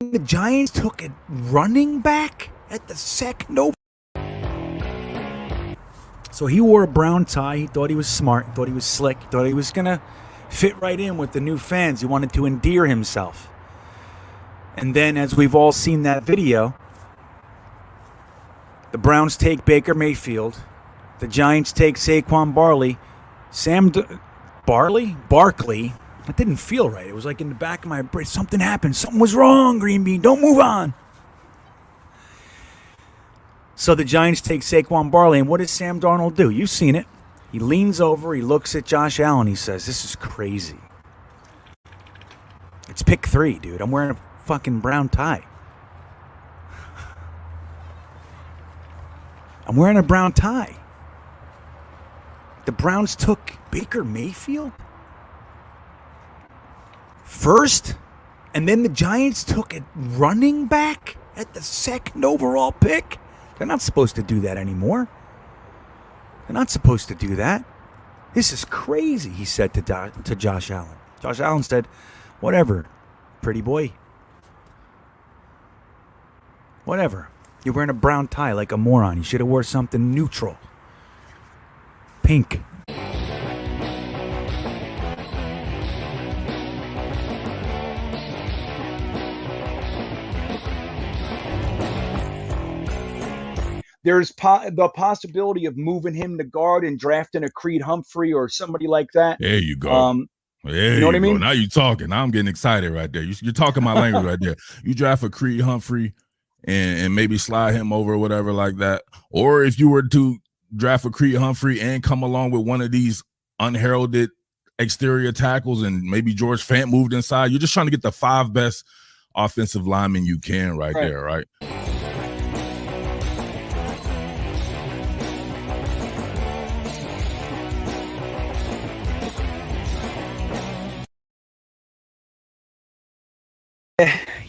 then the Giants took a running back at the second over. So he wore a brown tie. He thought he was smart. He thought he was slick. He thought he was going to fit right in with the new fans. He wanted to endear himself. And then, as we've all seen that video, the Browns take Baker Mayfield. The Giants take Saquon Barkley. Barkley. It didn't feel right. It was like in the back of my brain. Something happened. Something was wrong, GreenBean. Don't move on. So the Giants take Saquon Barkley, and what does Sam Darnold do? You've seen it. He leans over, he looks at Josh Allen, he says, "This is crazy. It's pick 3, dude. I'm wearing a fucking brown tie. I'm wearing a brown tie. The Browns took Baker Mayfield first, and then the Giants took a running back at the second overall pick. They're not supposed to do that anymore. They're not supposed to do that. This is crazy," he said to Josh Allen. Josh Allen said, "Whatever, pretty boy. Whatever. You're wearing a brown tie like a moron. You should have wore something neutral. Pink." There's the possibility of moving him to guard and drafting a Creed Humphrey or somebody like that. There you go. You know what I mean? Now you're talking. Now I'm getting excited right there. You're talking my language right there. You draft a Creed Humphrey and maybe slide him over or whatever like that. Or if you were to draft a Creed Humphrey and come along with one of these unheralded exterior tackles and maybe George Fant moved inside, you're just trying to get the 5 best offensive linemen you can right there, right?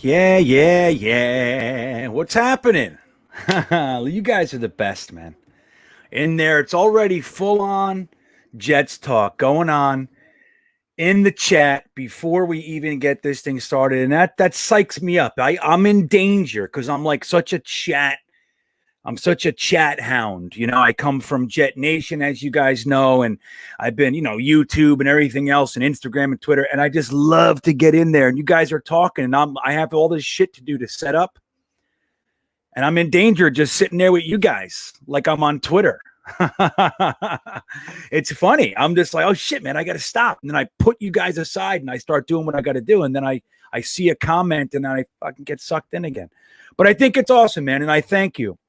Yeah. What's happening? You guys are the best, man. In there, it's already full-on Jets talk going on in the chat before we even get this thing started, and that psychs me up. I'm in danger because I'm like such a chat. I'm such a chat hound. You know, I come from Jetnation, as you guys know, and I've been, YouTube and everything else and Instagram and Twitter, and I just love to get in there. And you guys are talking, and I have all this shit to do to set up, and I'm in danger just sitting there with you guys like I'm on Twitter. It's funny. I'm just like, oh shit, man, I got to stop. And then I put you guys aside and I start doing what I got to do. And then I see a comment and then I fucking get sucked in again. But I think it's awesome, man. And I thank you.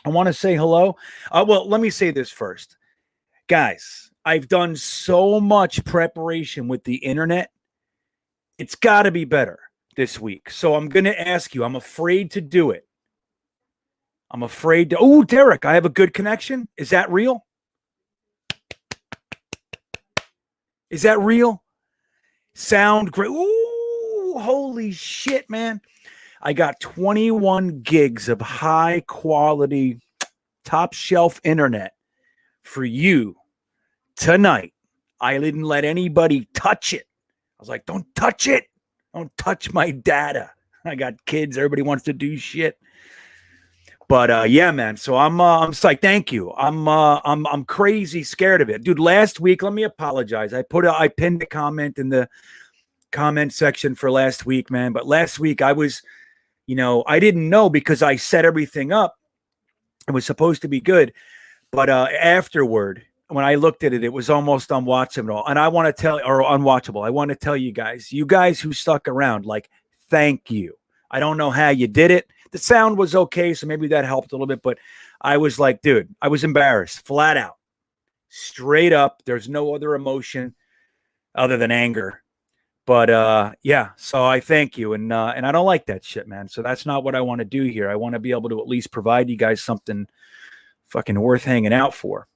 I want to say hello. Well, let me say this first. Guys, I've done so much preparation with the internet. It's got to be better this week. So I'm going to ask you. I'm afraid to do it. I'm afraid to. Oh, Derek, I have a good connection. Is that real? Is that real? Sound great. Ooh, holy shit, man. I got 21 gigs of high quality, top shelf internet for you tonight. I didn't let anybody touch it. I was like, don't touch it. Don't touch my data. I got kids. Everybody wants to do shit. But yeah, man. So I'm psyched. Thank you. I'm crazy scared of it, dude. Last week, let me apologize. I pinned a comment in the comment section for last week, man. But last week I was, I didn't know because I set everything up. It was supposed to be good, but afterward, when I looked at it, it was almost unwatchable. And I want to tell, or unwatchable. I want to tell you guys who stuck around, like, thank you. I don't know how you did it. The sound was okay, so maybe that helped a little bit. But I was like, dude, I was embarrassed, flat out, straight up. There's no other emotion other than anger. But yeah, so I thank you, and I don't like that shit, man. So that's not what I want to do here. I want to be able to at least provide you guys something fucking worth hanging out for,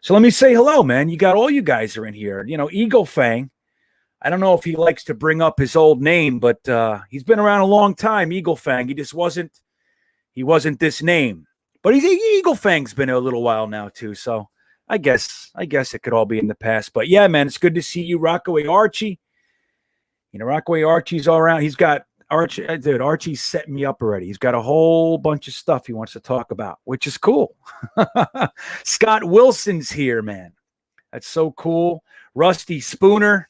So let me say hello, man. All you guys are in here. Eagle Fang. I don't know if he likes to bring up his old name, but he's been around a long time, Eagle Fang. He wasn't this name. But Eagle Fang's been a little while now too, so I guess it could all be in the past. But yeah, man, it's good to see you, Rockaway Archie. Rockaway Archie's all around. He's got Archie's setting me up already. He's got a whole bunch of stuff he wants to talk about, which is cool. Scott Wilson's here, man. That's so cool. Rusty Spooner.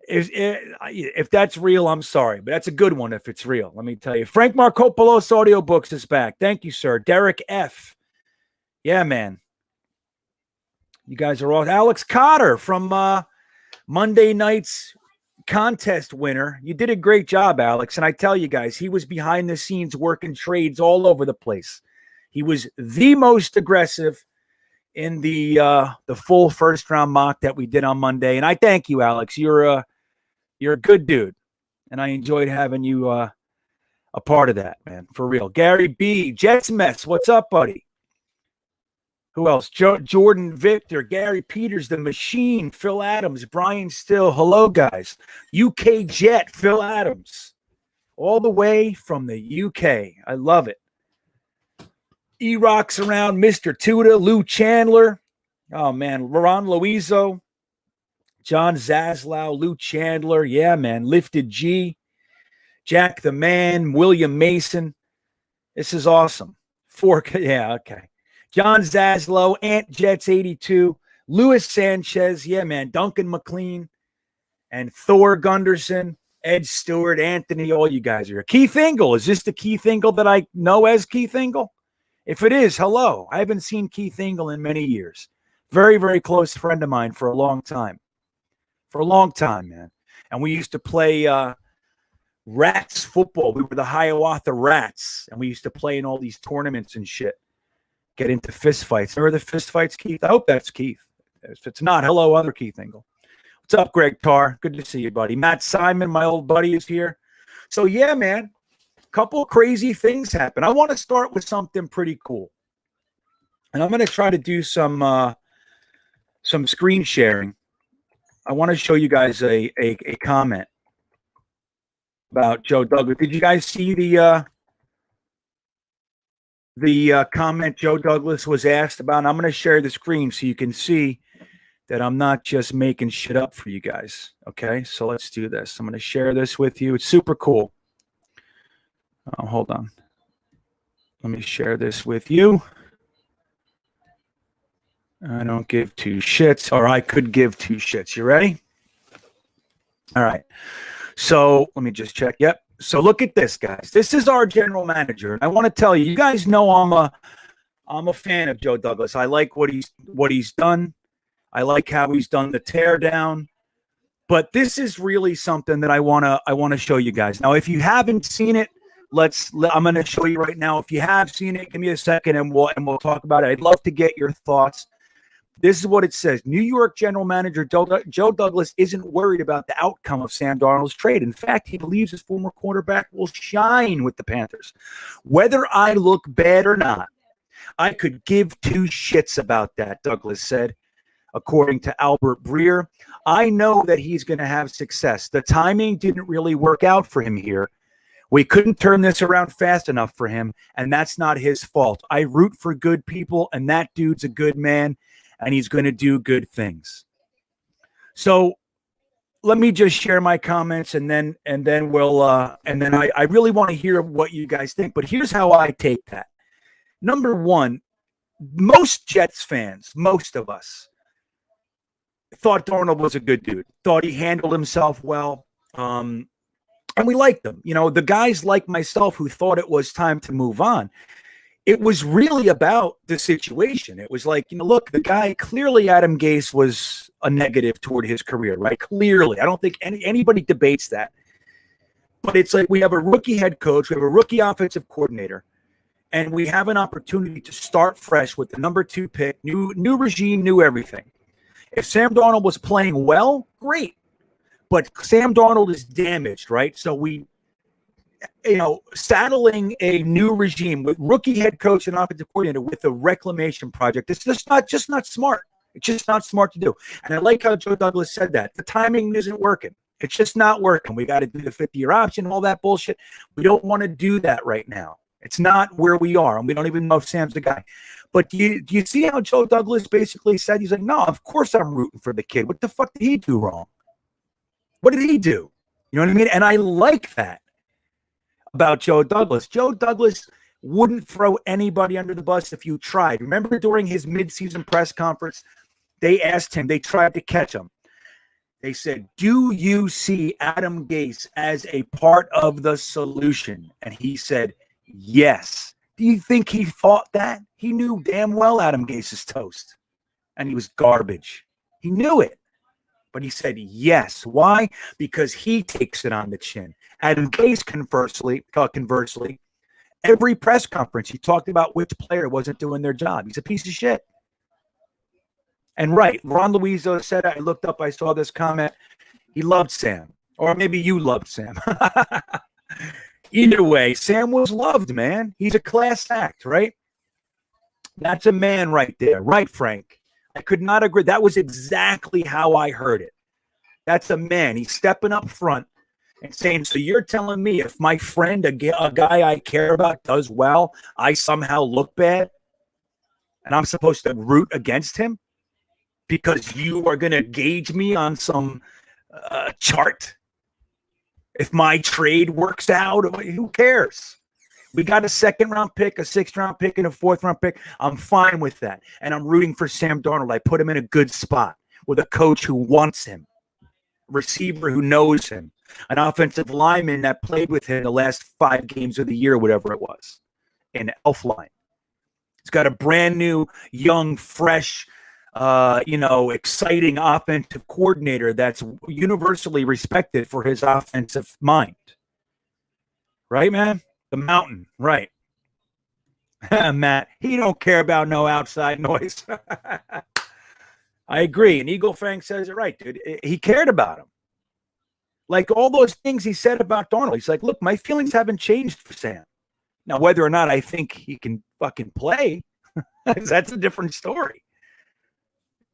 If that's real, I'm sorry, but that's a good one if it's real. Let me tell you. Frank Markopoulos Audiobooks is back. Thank you, sir. Derek F. Yeah, man. You guys are all. Alex Cotter from Monday night's contest winner. You did a great job, Alex. And I tell you guys, he was behind the scenes working trades all over the place. He was the most aggressive in the full first round mock that we did on Monday. And I thank you, Alex. You're a good dude. And I enjoyed having you a part of that, man. For real. Gary B. Jets Mess. What's up, buddy? Who else? Jordan Victor, Gary Peters, The Machine, Phil Adams, Brian Still. Hello, guys. UK Jet, Phil Adams. All the way from the UK. I love it. E-Rocks around, Mr. Tuda, Lou Chandler. Oh, man. Ron Luizo, John Zaslow, Lou Chandler. Yeah, man. Lifted G, Jack the Man, William Mason. This is awesome. Yeah, okay. John Zaslow, Ant Jets 82, Louis Sanchez, yeah, man, Duncan McLean, and Thor Gunderson, Ed Stewart, Anthony, all you guys are here. Keith Ingle, is this the Keith Ingle that I know as Keith Ingle? If it is, hello. I haven't seen Keith Ingle in many years. Very, very close friend of mine for a long time. For a long time, man. And we used to play Rats football. We were the Hiawatha Rats, and we used to play in all these tournaments and shit. Get into fist fights. Remember the fist fights, Keith? I hope that's Keith. If it's not, hello, other Keith Ingle. What's up, Greg Tarr? Good to see you, buddy. Matt Simon, my old buddy, is here. So, yeah, man, a couple of crazy things happen. I want to start with something pretty cool. And I'm going to try to do some screen sharing. I want to show you guys a comment about Joe Douglas. Did you guys see the comment Joe Douglas was asked about? And I'm going to share the screen so you can see that I'm not just making shit up for you guys. Okay, so let's do this. I'm going to share this with you. It's super cool. Oh, hold on. Let me share this with you. I don't give two shits, or I could give two shits. You ready? All right. So let me just check. Yep. So look at this, guys. This is our general manager. And I want to tell you, you guys know I'm a fan of Joe Douglas. I like what he's done. I like how he's done the tear down. But this is really something that I want to show you guys. Now, if you haven't seen it, I'm going to show you right now. If you have seen it, give me a second and we'll talk about it. I'd love to get your thoughts. This is what it says. New York general manager Joe Douglas isn't worried about the outcome of Sam Darnold's trade. In fact, he believes his former quarterback will shine with the Panthers. Whether I look bad or not, I could give two shits about that, Douglas said, according to Albert Breer. I know that he's going to have success. The timing didn't really work out for him here. We couldn't turn this around fast enough for him, and that's not his fault. I root for good people, and that dude's a good man. And he's going to do good things. So let me just share my comments, and then I really want to hear what you guys think. But here's how I take that. Number one, most Jets fans, most of us, thought Darnold was a good dude. Thought he handled himself well, and we liked him. You know, the guys like myself who thought it was time to move on. It was really about the situation. It was like, you know, look, the guy, clearly Adam Gase was a negative toward his career, right? Clearly. I don't think anybody debates that. But it's like we have a rookie head coach, we have a rookie offensive coordinator, and we have an opportunity to start fresh with the number 2 pick, new regime, new everything. If Sam Darnold was playing well, great. But Sam Darnold is damaged, right? So saddling a new regime with rookie head coach and offensive coordinator with a reclamation project, it's just not smart. It's just not smart to do. And I like how Joe Douglas said that. The timing isn't working. It's just not working. We got to do the 50-year option, all that bullshit. We don't want to do that right now. It's not where we are, and we don't even know if Sam's the guy. But do you see how Joe Douglas basically said, he's like, no, of course I'm rooting for the kid. What the fuck did he do wrong? What did he do? You know what I mean? And I like that about Joe Douglas. Joe Douglas wouldn't throw anybody under the bus if you tried. Remember during his midseason press conference, they asked him, they tried to catch him. They said, do you see Adam Gase as a part of the solution? And he said, yes. Do you think he thought that? He knew damn well Adam Gase is toast. And he was garbage. He knew it. But he said, yes. Why? Because he takes it on the chin. Adam Gase, conversely, every press conference, he talked about which player wasn't doing their job. He's a piece of shit. And right, Ron Luizzo said, I looked up, I saw this comment. He loved Sam. Or maybe you loved Sam. Either way, Sam was loved, man. He's a class act, right? That's a man right there. Right, Frank? I could not agree. That was exactly how I heard it. That's a man. He's stepping up front and saying, so you're telling me if my friend, a guy I care about, does well, I somehow look bad? And I'm supposed to root against him? Because you are going to gauge me on some chart? If my trade works out, who cares? We got a 2nd-round pick, a 6th-round pick, and a 4th-round pick. I'm fine with that. And I'm rooting for Sam Darnold. I put him in a good spot with a coach who wants him, receiver who knows him, an offensive lineman that played with him the last 5 games of the year, whatever it was, in Elfline. He's got a brand new, young, fresh, exciting offensive coordinator that's universally respected for his offensive mind. Right, man? The mountain, right. Matt, he don't care about no outside noise. I agree. And Eagle Fang says it right, dude. He cared about him. Like all those things he said about Darnold. He's like, look, my feelings haven't changed for Sam. Now, whether or not I think he can fucking play, that's a different story.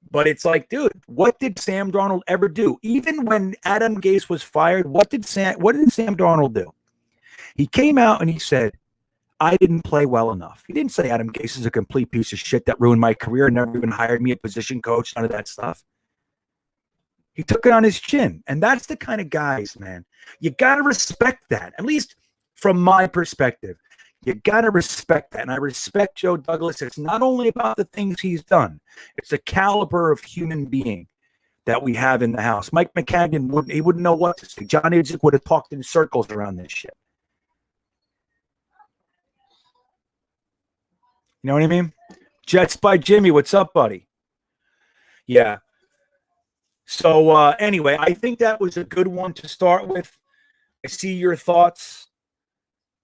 But it's like, dude, what did Sam Darnold ever do? Even when Adam Gase was fired, what did Sam Darnold do? He came out and he said, I didn't play well enough. He didn't say Adam Gase is a complete piece of shit that ruined my career and never even hired me a position coach, none of that stuff. He took it on his chin. And that's the kind of guys, man. You got to respect that, at least from my perspective. You got to respect that. And I respect Joe Douglas. It's not only about the things he's done. It's the caliber of human being that we have in the house. Mike McCagnon wouldn't know what to say. John Idzik would have talked in circles around this shit. You know what I mean? Jets by Jimmy. What's up, buddy? Yeah. So anyway, I think that was a good one to start with. I see your thoughts.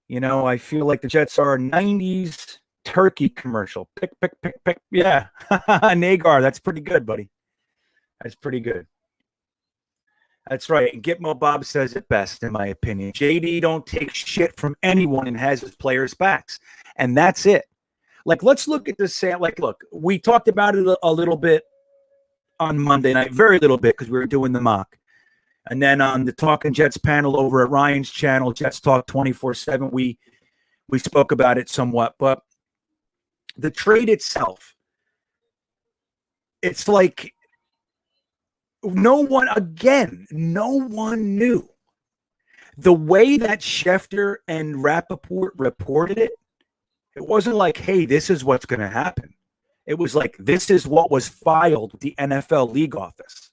You know, I feel like the Jets are a 90s turkey commercial. Pick. Yeah. Nagar, that's pretty good, buddy. That's pretty good. That's right. And Gitmo Bob says it best, in my opinion. JD don't take shit from anyone and has his players' backs. And that's it. Like, let's look at this. Like, look, we talked about it a little bit on Monday night. Very little bit because we were doing the mock. And then on the Talking Jets panel over at Ryan's channel, Jets Talk 24/7, we spoke about it somewhat. But the trade itself, it's like no one knew. The way that Schefter and Rappaport reported it, it wasn't like, hey, this is what's going to happen. It was like, this is what was filed with the NFL league office.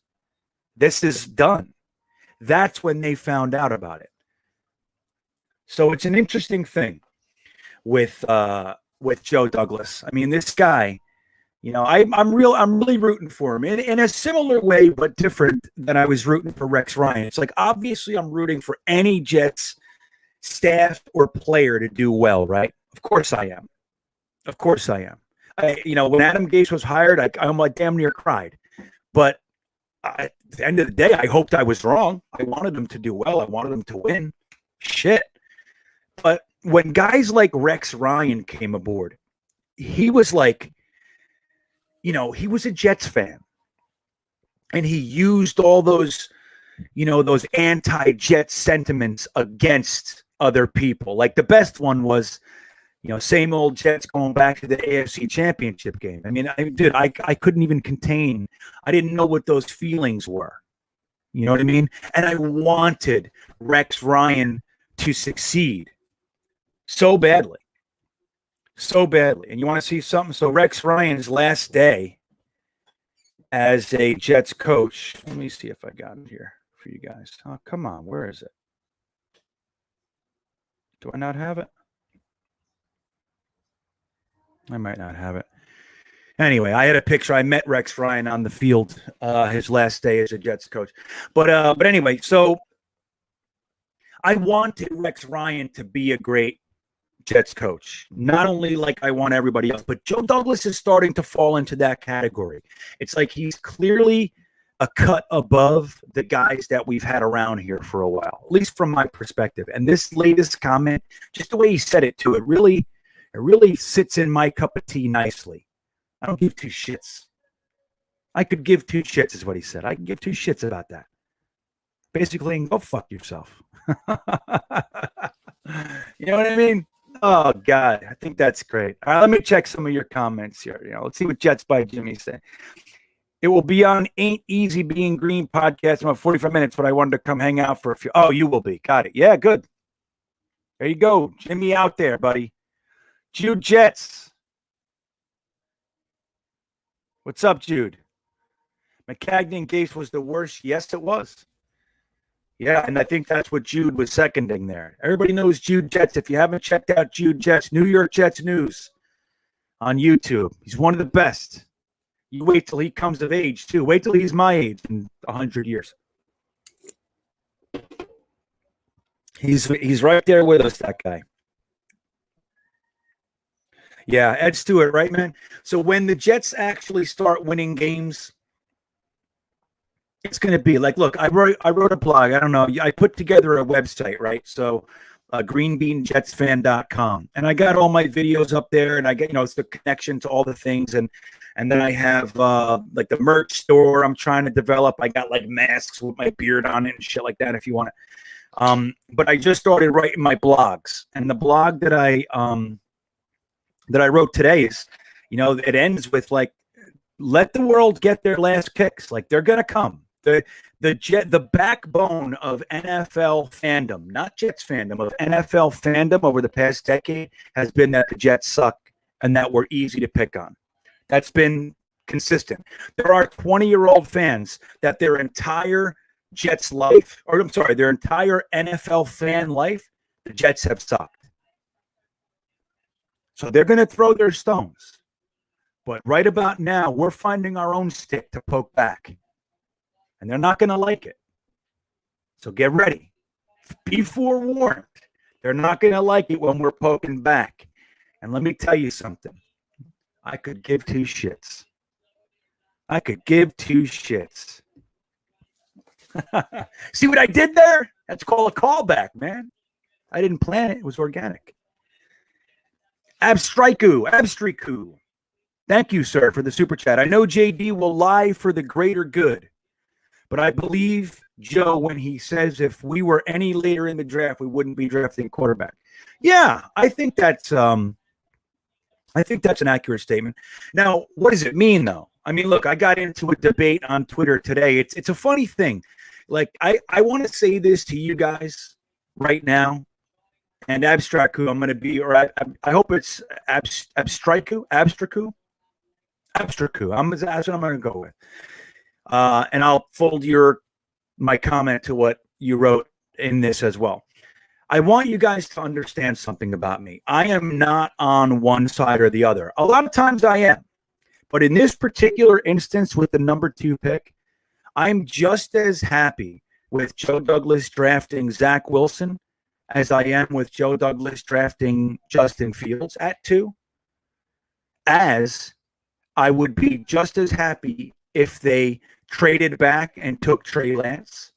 This is done. That's when they found out about it. So it's an interesting thing with Joe Douglas. I mean, this guy, you know, I'm really rooting for him in a similar way, but different than I was rooting for Rex Ryan. It's like, obviously I'm rooting for any Jets staff or player to do well, right? Of course I am. When Adam Gase was hired, I'm like damn near cried. But at the end of the day, I hoped I was wrong. I wanted him to do well. I wanted him to win. Shit. But when guys like Rex Ryan came aboard, he was like, you know, he was a Jets fan. And he used all those, you know, those anti-Jet sentiments against other people. Like the best one was, you know, same old Jets going back to the AFC Championship game. I mean, I couldn't even contain. I didn't know what those feelings were. You know what I mean? And I wanted Rex Ryan to succeed so badly. So badly. And you want to see something? So Rex Ryan's last day as a Jets coach. Let me see if I got it here for you guys. Oh, come on. Where is it? Do I not have it? I might not have it. Anyway, I had a picture. I met Rex Ryan on the field his last day as a Jets coach. But anyway, so I wanted Rex Ryan to be a great Jets coach. Not only like I want everybody else, but Joe Douglas is starting to fall into that category. It's like he's clearly a cut above the guys that we've had around here for a while, at least from my perspective. And this latest comment, just the way he said it too, it really sits in my cup of tea nicely. I don't give two shits. I could give two shits is what he said. I can give two shits about that. Basically, go fuck yourself. You know what I mean? Oh, God. I think that's great. All right, let me check some of your comments here. Let's see what Jets by Jimmy said. It will be on Ain't Easy Being Green podcast in about 45 minutes, but I wanted to come hang out for a few. Oh, you will be. Got it. Yeah, good. There you go. Jimmy out there, buddy. Jude Jets. What's up, Jude? McCagnon case was the worst. Yes, it was. Yeah, and I think that's what Jude was seconding there. Everybody knows Jude Jets. If you haven't checked out Jude Jets, New York Jets News on YouTube, he's one of the best. You wait till he comes of age, too. Wait till he's my age in 100 years. He's right there with us, that guy. Yeah, Ed Stewart, right, man? So when the Jets actually start winning games, it's going to be like, look, I wrote a blog. I don't know. I put together a website, right? So GreenBeanjetsfan.com. And I got all my videos up there, and I get, it's the connection to all the things. And then I have like the merch store I'm trying to develop. I got like masks with my beard on it and shit like that if you want it. But I just started writing my blogs. And the blog that I wrote today is, it ends with like, let the world get their last kicks. Like, they're going to come. The backbone of NFL fandom, not Jets fandom, of NFL fandom over the past decade has been that the Jets suck and that we're easy to pick on. That's been consistent. There are 20-year-old fans that their entire Jets life, or I'm sorry, their entire NFL fan life, the Jets have sucked. So they're going to throw their stones. But right about now, we're finding our own stick to poke back. And they're not going to like it. So get ready. Be forewarned. They're not going to like it when we're poking back. And let me tell you something. I could give two shits. I could give two shits. See what I did there? That's called a callback, man. I didn't plan it. It was organic. Abstriku. Thank you, sir, for the super chat. I know JD will lie for the greater good. But I believe Joe when he says if we were any later in the draft, we wouldn't be drafting quarterback. Yeah, I think that's an accurate statement. Now, what does it mean, though? I mean, look, I got into a debate on Twitter today. It's a funny thing. Like, I want to say this to you guys right now. And Abstraku, I'm going to be, or I hope it's Abstraku. That's what I'm going to go with. And I'll fold my comment to what you wrote in this as well. I want you guys to understand something about me. I am not on one side or the other. A lot of times I am. But in this particular instance with the number 2 pick, I'm just as happy with Joe Douglas drafting Zach Wilson as I am with Joe Douglas drafting Justin Fields at 2, as I would be just as happy if they traded back and took Trey Lance,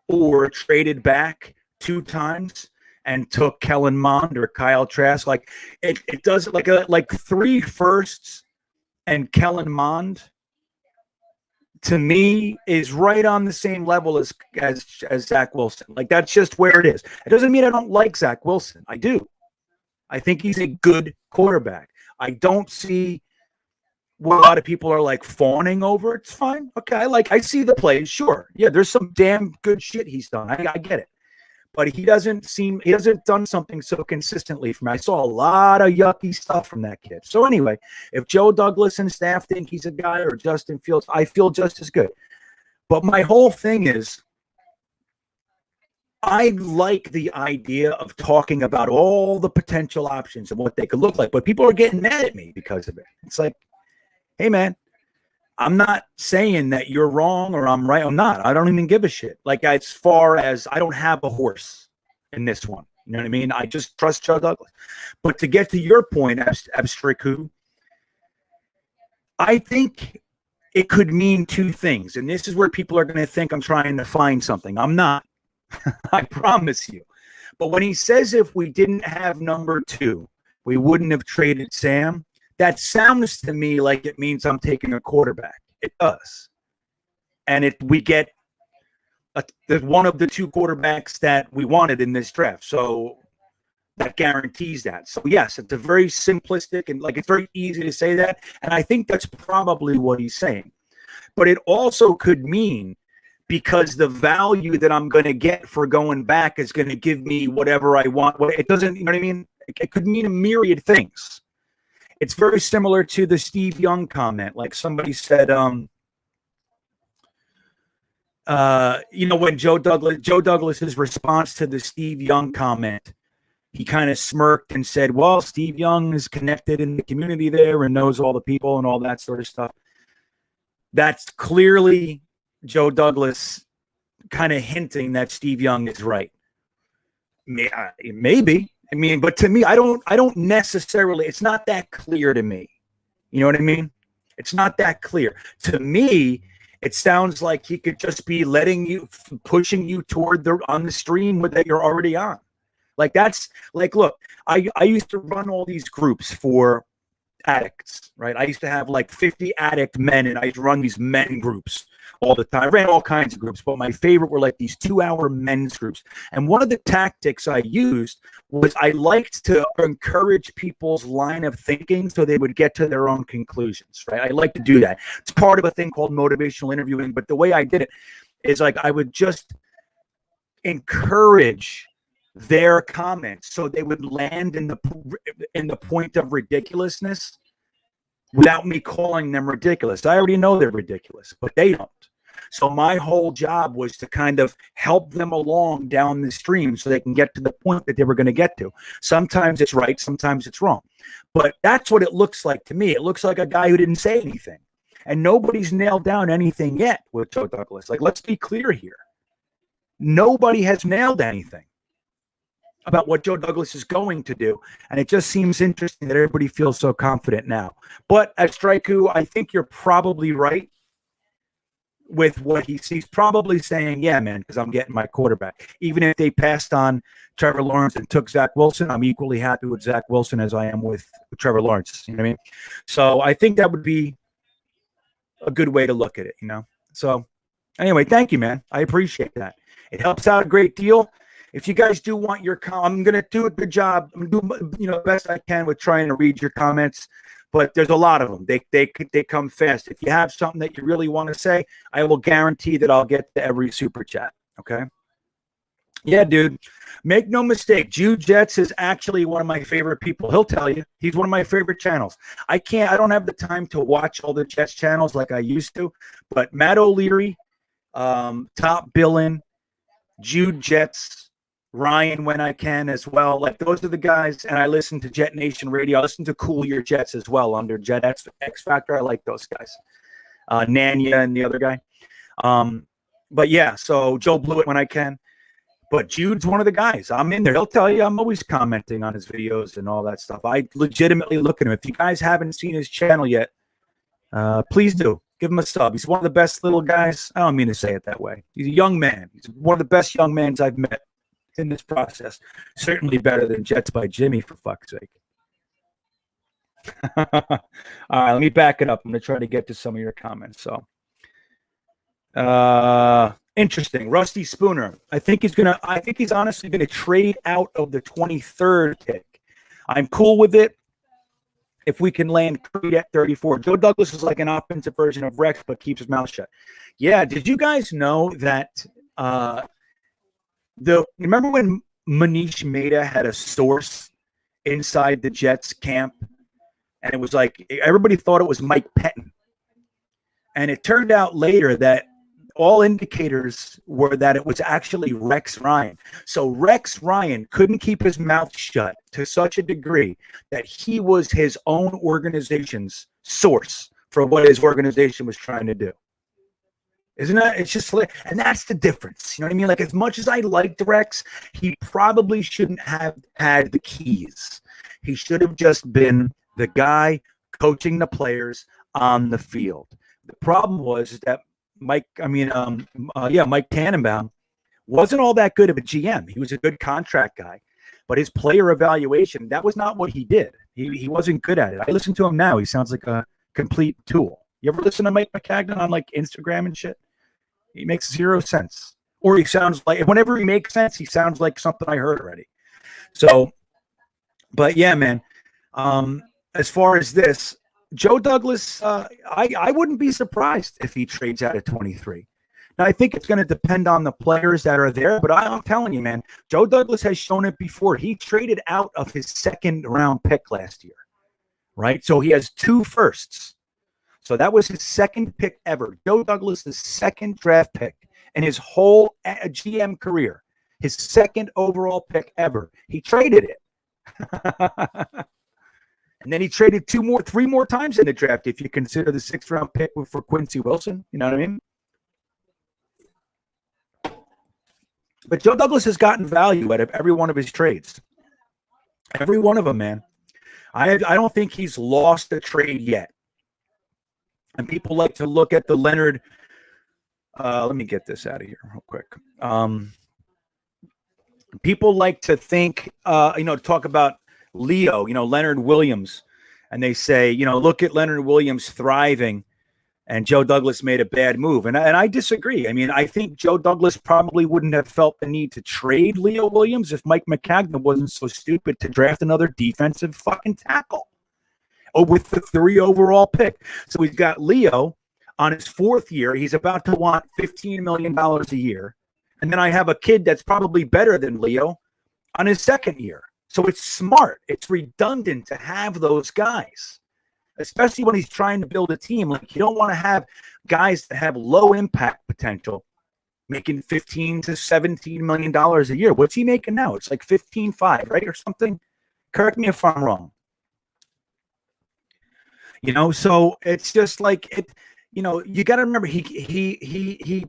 or traded back 2 times and took Kellen Mond or Kyle Trask. Like it does like 3 firsts and Kellen Mond to me is right on the same level as Zach Wilson. Like, that's just where it is. It doesn't mean I don't like Zach Wilson. I do. I think he's a good quarterback. I don't see what a lot of people are like fawning over. It's fine. Okay, I see the plays. Sure, yeah, there's some damn good shit he's done. I get it, but he hasn't done something so consistently for me. I saw a lot of yucky stuff from that kid. So anyway, if Joe Douglas and staff think he's a guy, or Justin Fields, I feel just as good. But my whole thing is, I like the idea of talking about all the potential options and what they could look like, but people are getting mad at me because of it. It's like, hey, man, I'm not saying that you're wrong or I'm right. I'm not. I don't even give a shit. Like, as far as I don't have a horse in this one. You know what I mean? I just trust Joe Douglas. But to get to your point, Abstriku, I think it could mean two things. And this is where people are going to think I'm trying to find something. I'm not. I promise you. But when he says if we didn't have number 2, we wouldn't have traded Sam, that sounds to me like it means I'm taking a quarterback. It does. And we get one of the 2 quarterbacks that we wanted in this draft. So that guarantees that. So yes, it's a very simplistic and it's very easy to say that. And I think that's probably what he's saying. But it also could mean, because the value that I'm going to get for going back is going to give me whatever I want. It doesn't, you know what I mean? It could mean a myriad things. It's very similar to the Steve Young comment. Like somebody said, when Joe Douglas's response to the Steve Young comment, he kind of smirked and said, well, Steve Young is connected in the community there and knows all the people and all that sort of stuff. That's clearly Joe Douglas kind of hinting that Steve Young is right. Maybe. I mean, but to me, I don't necessarily, it's not that clear to me. You know what I mean? It's not that clear. To me, it sounds like he could just be pushing you toward on the stream that you're already on. Like that's like, look, I used to run all these groups for addicts, right? I used to have like 50 addict men, and I used to run these men groups all the time. I ran all kinds of groups, but my favorite were like these 2-hour men's groups. And one of the tactics I used was I liked to encourage people's line of thinking so they would get to their own conclusions, right? I like to do that. It's part of a thing called motivational interviewing, but the way I did it is like I would just encourage their comments so they would land in the point of ridiculousness without me calling them ridiculous. I already know they're ridiculous, but they don't. So my whole job was to kind of help them along down the stream so they can get to the point that they were going to get to. Sometimes it's right, sometimes it's wrong. But that's what it looks like to me. It looks like a guy who didn't say anything. And nobody's nailed down anything yet with Joe Douglas. Like, let's be clear here. Nobody has nailed anything about what Joe Douglas is going to do. And it just seems interesting that everybody feels so confident now. But at Striku, I think you're probably right with what he's probably saying, yeah, man, because I'm getting my quarterback. Even if they passed on Trevor Lawrence and took Zach Wilson, I'm equally happy with Zach Wilson as I am with Trevor Lawrence. You know what I mean? So I think that would be a good way to look at it, you know? So anyway, thank you, man. I appreciate that. It helps out a great deal. If you guys do want your I'm going to do a good job. I'm going to do the best I can with trying to read your comments, but there's a lot of them. They come fast. If you have something that you really want to say, I will guarantee that I'll get to every super chat. Okay? Yeah, dude. Make no mistake. Jude Jets is actually one of my favorite people. He'll tell you. He's one of my favorite channels. I don't have the time to watch all the Jets channels like I used to, but Matt O'Leary, Top Billin, Jude Jets, Ryan when I can as well. Like, those are the guys. And I listen to Jetnation Radio. I listen to Cool Your Jets as well under Jet X Factor. I like those guys. Nanya and the other guy. But yeah, so Joe Blewett when I can. But Jude's one of the guys. I'm in there. He'll tell you I'm always commenting on his videos and all that stuff. I legitimately look at him. If you guys haven't seen his channel yet, please do. Give him a sub. He's one of the best little guys. I don't mean to say it that way. He's a young man. He's one of the best young men I've met in this process. Certainly better than Jets by Jimmy, for fuck's sake. All right, let me back it up. I'm going to try to get to some of your comments. So, interesting. Rusty Spooner. I think he's honestly going to trade out of the 23rd pick. I'm cool with it. if we can land Creed at 34. Joe Douglas is like an offensive version of Rex, but keeps his mouth shut. Yeah, did you guys know that remember when Manish Mehta had a source inside the Jets camp? And it was like everybody thought it was Mike Pettin. And it turned out later that all indicators were that it was actually Rex Ryan. So Rex Ryan couldn't keep his mouth shut to such a degree that he was his own organization's source for what his organization was trying to do. Isn't that? It's just like, and that's the difference. You know what I mean? Like, as much as I liked Rex, he probably shouldn't have had the keys. He should have just been the guy coaching the players on the field. The problem was that Mike Tannenbaum wasn't all that good of a GM. He was a good contract guy, but his player evaluation, that was not what he did. He wasn't good at it. I listen to him now. He sounds like a complete tool. You ever listen to Mike McCagnon on like Instagram and shit? He makes zero sense. Or he sounds like, whenever he makes sense, he sounds like something I heard already. So, but yeah, man. As far as this, Joe Douglas, I wouldn't be surprised if he trades out at 23. Now, I think it's going to depend on the players that are there, but I'm telling you, man, Joe Douglas has shown it before. He traded out of his second-round pick last year, right? So he has 2 firsts. So that was his second pick ever. Joe Douglas' second draft pick in his whole GM career, his second overall pick ever. He traded it. And then he traded 3 more times in the draft if you consider the 6th-round pick for Quincy Wilson. You know what I mean? But Joe Douglas has gotten value out of every one of his trades. Every one of them, man. I don't think he's lost a trade yet. And people like to look at the Leonard. Let me get this out of here real quick. People like to think, talk about Leo, Leonard Williams. And they say, look at Leonard Williams thriving and Joe Douglas made a bad move. And I disagree. I mean, I think Joe Douglas probably wouldn't have felt the need to trade Leo Williams if Mike McCagnon wasn't so stupid to draft another defensive fucking tackle. With the 3 overall pick. So he's got Leo on his 4th year. He's about to want $15 million a year. And then I have a kid that's probably better than Leo on his 2nd year. So it's smart. It's redundant to have those guys, especially when he's trying to build a team. Like, you don't want to have guys that have low impact potential making $15 to $17 million a year. What's he making now? It's like 15.5, right? Or something. Correct me if I'm wrong. So it's just like it. You got to remember he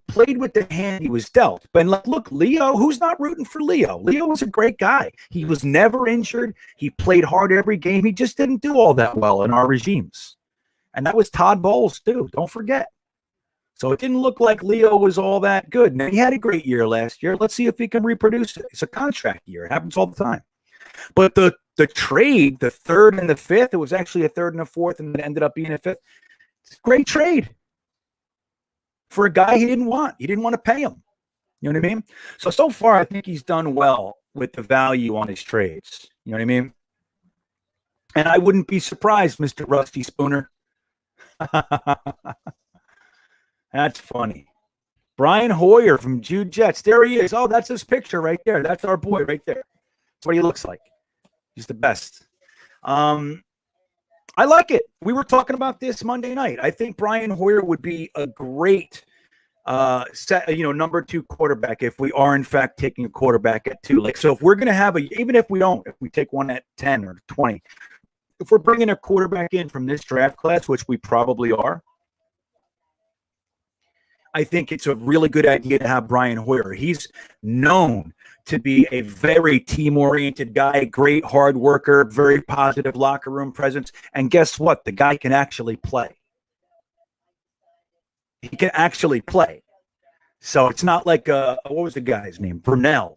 played with the hand he was dealt. But look, Leo, who's not rooting for Leo? Leo was a great guy. He was never injured. He played hard every game. He just didn't do all that well in our regimes, and that was Todd Bowles too. Don't forget. So it didn't look like Leo was all that good. Now, he had a great year last year. Let's see if he can reproduce it. It's a contract year. It happens all the time. But the trade, the 3rd and the 5th, it was actually a 3rd and a 4th, and it ended up being a 5th. It's a great trade for a guy he didn't want. He didn't want to pay him. You know what I mean? So far, I think he's done well with the value on his trades. You know what I mean? And I wouldn't be surprised, Mr. Rusty Spooner. That's funny. Brian Hoyer from Jude Jets. There he is. Oh, that's his picture right there. That's our boy right there. That's what he looks like. He's the best. I like it. We were talking about this Monday night. I think Brian Hoyer would be a great number 2 quarterback if we are in fact taking a quarterback at 2. Like, so if we're going to have even if we don't, if we take one at 10 or 20, if we're bringing a quarterback in from this draft class, which we probably are, I think it's a really good idea to have Brian Hoyer. He's known to be a very team-oriented guy, great hard worker, very positive locker room presence. And guess what? The guy can actually play. He can actually play. So it's not like, what was the guy's name? Brunell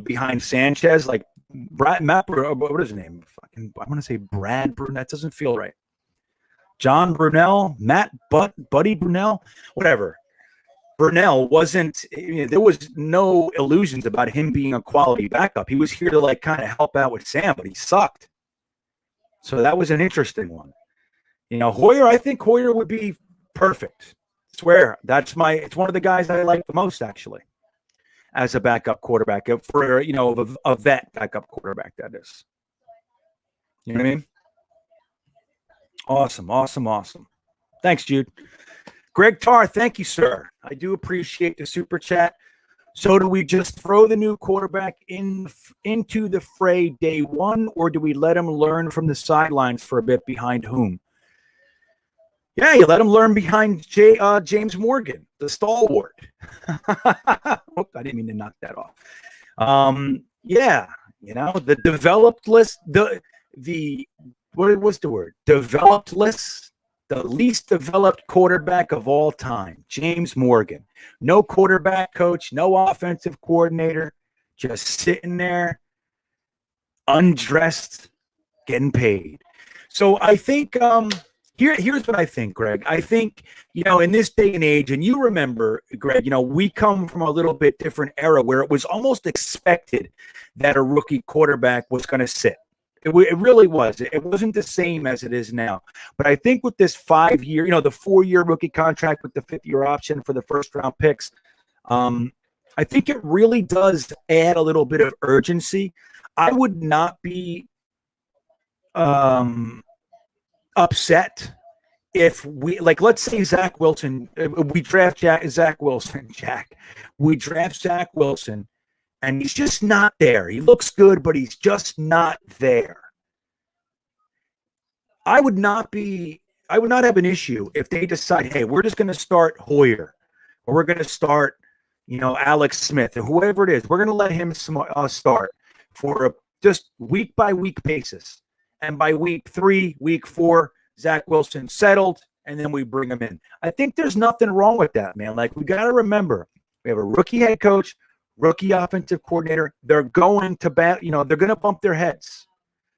behind Sanchez. Like, what is his name? I want to say Brad Brunell. That doesn't feel right. John Brunell, Buddy Brunell, whatever. Brunell wasn't, there was no illusions about him being a quality backup. He was here to kind of help out with Sam, but he sucked. So that was an interesting one. Hoyer, I think Hoyer would be perfect. I swear. It's one of the guys I like the most, actually, as a backup quarterback for, a vet backup quarterback, that is. You know what I mean? Awesome, awesome, awesome. Thanks, Jude. Greg Tarr, thank you, sir. I do appreciate the super chat. So do we just throw the new quarterback into the fray day one, or do we let him learn from the sidelines for a bit behind whom? Yeah, you let him learn behind James Morgan, the stalwart. I didn't mean to knock that off. Yeah, the developed list, what was the word? Developed list, the least developed quarterback of all time, James Morgan. No quarterback coach, no offensive coordinator, just sitting there, undressed, getting paid. So I think here's what I think, Greg. I think, in this day and age, and you remember, Greg, we come from a little bit different era where it was almost expected that a rookie quarterback was going to sit. It really was. It wasn't the same as it is now. But I think with this 5-year, the 4-year rookie contract with the 5th-year option for the first-round picks, I think it really does add a little bit of urgency. I would not be upset if let's say Zach Wilson, we draft Zach Wilson, and he's just not there. He looks good, but he's just not there. I would not have an issue if they decide, hey, we're just going to start Hoyer, or we're going to start, Alex Smith, or whoever it is. We're going to let him start for a just week by week basis. And by week 3, week 4, Zach Wilson settled, and then we bring him in. I think there's nothing wrong with that, man. We got to remember, we have a rookie head coach, rookie offensive coordinator. They're going to they're going to bump their heads.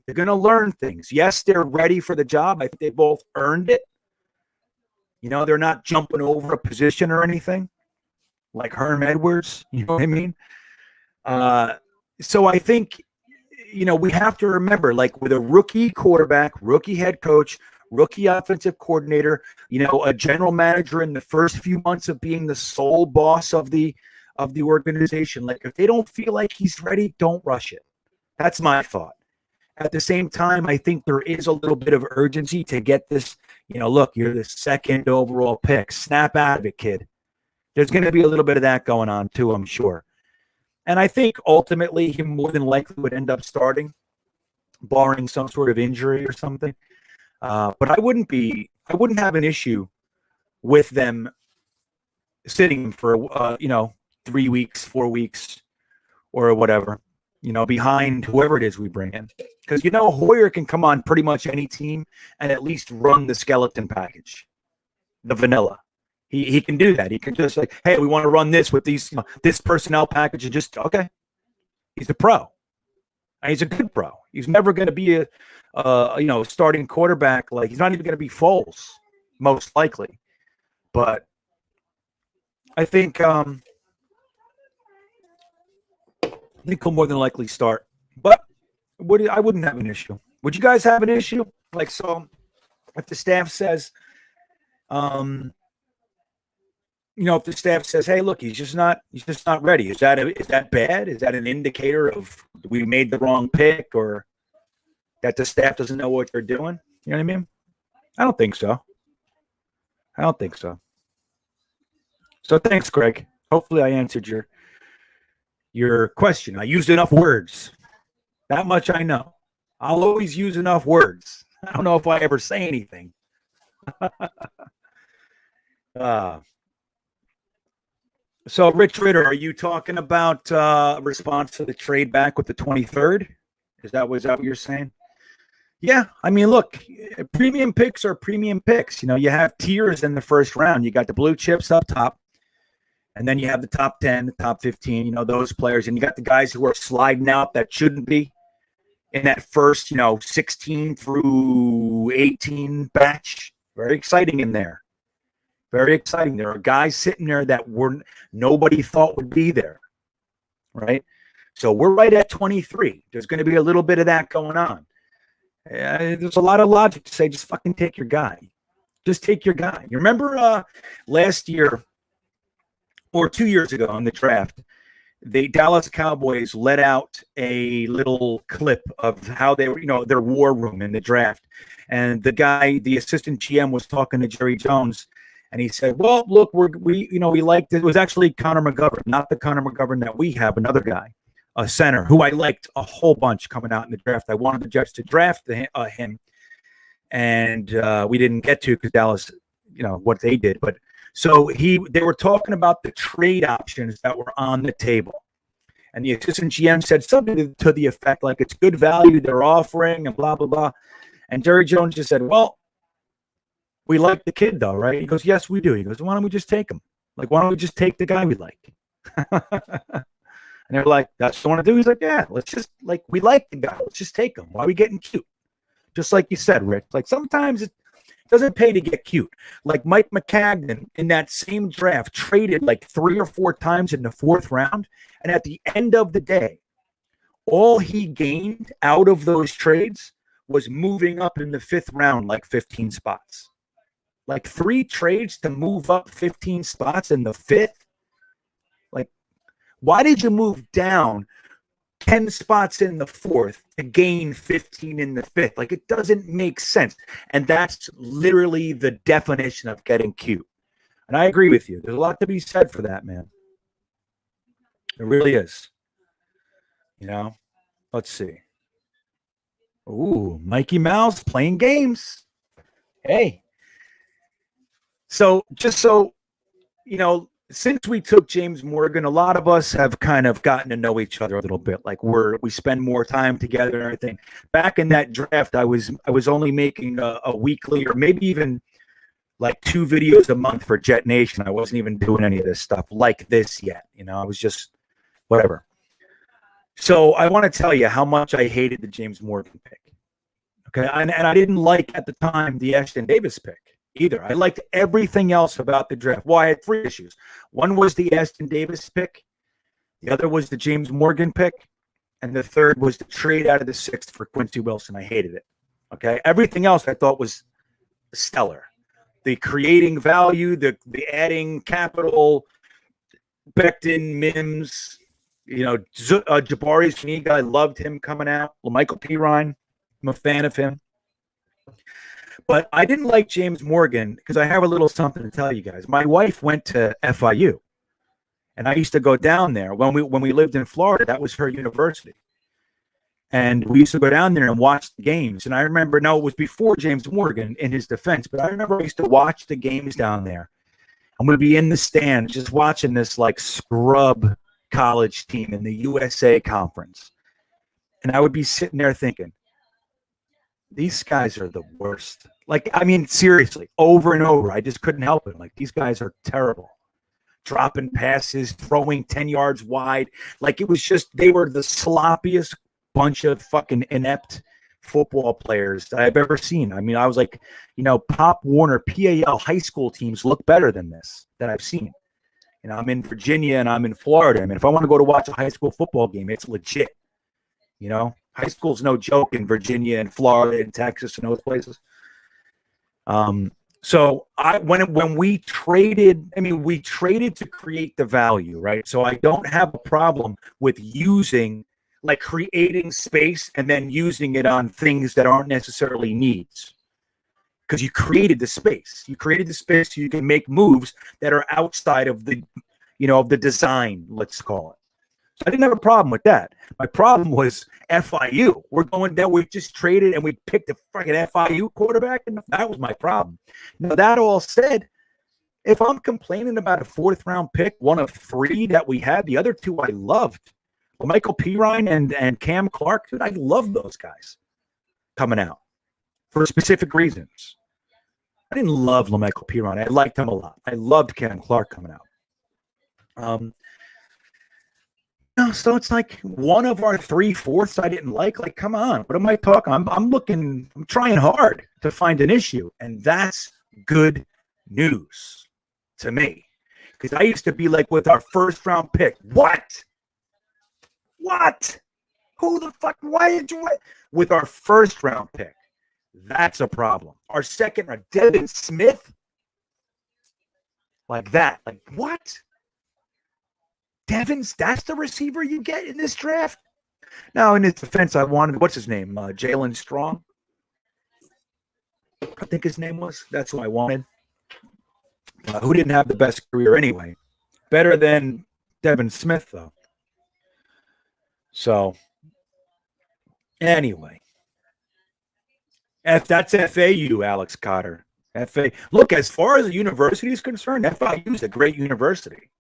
They're going to learn things. Yes, they're ready for the job. I think they both earned it. They're not jumping over a position or anything like Herm Edwards. You know what I mean? So I think, we have to remember, with a rookie quarterback, rookie head coach, rookie offensive coordinator, a general manager in the first few months of being the sole boss of the organization. If they don't feel like he's ready, don't rush it. That's my thought. At the same time, I think there is a little bit of urgency to get this, look, you're the 2nd overall pick. Snap out of it, kid. There's going to be a little bit of that going on too, I'm sure. And I think ultimately he more than likely would end up starting, barring some sort of injury or something. But I wouldn't have an issue with them sitting for 3 weeks, 4 weeks, or whatever, behind whoever it is we bring in. Because Hoyer can come on pretty much any team and at least run the skeleton package, the vanilla. He can do that. He can just hey, we want to run this with these this personnel package, and just okay. He's a pro, and he's a good pro. He's never going to be a starting quarterback. He's not even going to be Foles, most likely. But I think he'll more than likely start. But I wouldn't have an issue. Would you guys have an issue? So if the staff says, if the staff says, hey, look, he's just not ready. Is that bad? Is that an indicator of we made the wrong pick, or that the staff doesn't know what they're doing? You know what I mean? I don't think so. So thanks, Greg. Hopefully I answered your question. I used enough words. That much I know. I'll always use enough words. I don't know if I ever say anything. So, Rich Ritter, are you talking about response to the trade back with the 23rd? Is that what you're saying? Yeah, I mean, look, premium picks are premium picks. You have tiers in the first round. You got the blue chips up top, and then you have the top 10, the top 15, those players. And you got the guys who are sliding out that shouldn't be in that first, 16 through 18 batch. Very exciting in there. Very exciting. There are guys sitting there that nobody thought would be there, right? So we're right at 23. There's going to be a little bit of that going on. There's a lot of logic to say just fucking take your guy. Just take your guy. You remember last year or 2 years ago in the draft, the Dallas Cowboys let out a little clip of how they were, their war room in the draft. And the assistant GM was talking to Jerry Jones, and he said, well, look, we liked it. It was actually Connor McGovern, not the Connor McGovern that we have, another guy, a center who I liked a whole bunch coming out in the draft. I wanted the Jets to draft him, and we didn't get to because Dallas, what they did. But so they were talking about the trade options that were on the table. And the assistant GM said something to the effect like it's good value they're offering and blah, blah, blah. And Jerry Jones just said, well, we like the kid though, right? He goes, yes, we do. He goes, why don't we just take him? Like, why don't we just take the guy we like? And they're like, that's what I want to do. He's like, yeah, let's just, like, we like the guy. Let's just take him. Why are we getting cute? Just like you said, Rick. Like, sometimes it doesn't pay to get cute. Like Mike McCagnon in that same draft traded like 3 or 4 times in the 4th round. And at the end of the day, all he gained out of those trades was moving up in the 5th round like 15 spots. Like 3 trades to move up 15 spots in the 5th. Like, why did you move down 10 spots in the 4th to gain 15 in the 5th? Like, it doesn't make sense. And that's literally the definition of getting cute. And I agree with you. There's a lot to be said for that, man. It really is. Let's see. Ooh, Mikey Mouse playing games. Hey. So, just so, since we took James Morgan, a lot of us have kind of gotten to know each other a little bit. Like we spend more time together and everything. Back in that draft, I was only making a weekly or maybe even like 2 videos a month for Jetnation. I wasn't even doing any of this stuff like this yet. I was just whatever. So I want to tell you how much I hated the James Morgan pick. Okay, and I didn't like at the time the Ashton Davis pick either. I liked everything else about the draft. Well, I had 3 issues. One was the Ashton Davis pick. The other was the James Morgan pick. And the third was the trade out of the 6th for Quincy Wilson. I hated it. Okay. Everything else I thought was stellar. The creating value, the adding capital, Becton, Mims, Jabari Zuniga. I loved him coming out. Michael Pirine. I'm a fan of him. But I didn't like James Morgan because I have a little something to tell you guys. My wife went to FIU, and I used to go down there when we lived in Florida. That was her university, and we used to go down there and watch the games. And I remember, it was before James Morgan in his defense, but I remember I used to watch the games down there, and we'd be in the stands just watching this like scrub college team in the USA Conference, and I would be sitting there thinking, these guys are the worst. Like, I mean, seriously, over and over. I just couldn't help it. Like, these guys are terrible. Dropping passes, throwing 10 yards wide. Like, it was just, they were the sloppiest bunch of fucking inept football players I've ever seen. I mean, I was like, Pop Warner, PAL high school teams look better than this that I've seen. I'm in Virginia and I'm in Florida. I mean, if I want to go to watch a high school football game, it's legit. High school's no joke in Virginia and Florida and Texas and those places. So when we traded, we traded to create the value, right? So I don't have a problem with creating space and then using it on things that aren't necessarily needs. Because you created the space. You created the space so you can make moves that are outside of the, of the design, let's call it. I didn't have a problem with that. My problem was FIU. We're going down. We just traded and we picked a fucking FIU quarterback, and that was my problem. Now, that all said, if I'm complaining about a 4th round pick, one of 3 that we had, the other 2 I loved. Michael Pirine and Cam Clark, dude, I love those guys coming out for specific reasons. I didn't love LaMichael Pirine. I liked him a lot. I loved Cam Clark coming out. So it's like one of our 3/4 I didn't like. Like, come on, what am I talking? I'm trying hard to find an issue, and that's good news to me. Because I used to be like with our 1st round pick. What? Who the fuck? Why did you? With our first round pick, that's a problem. Our second round, Devin Smith, like that. Like what? Devin, that's the receiver you get in this draft? Now, in his defense, I wanted, what's his name? Jalen Strong. I think his name was. That's who I wanted. Who didn't have the best career anyway. Better than Devin Smith, though. So, anyway. That's FAU, Alex Cotter. Look, as far as the university is concerned, FIU is a great university.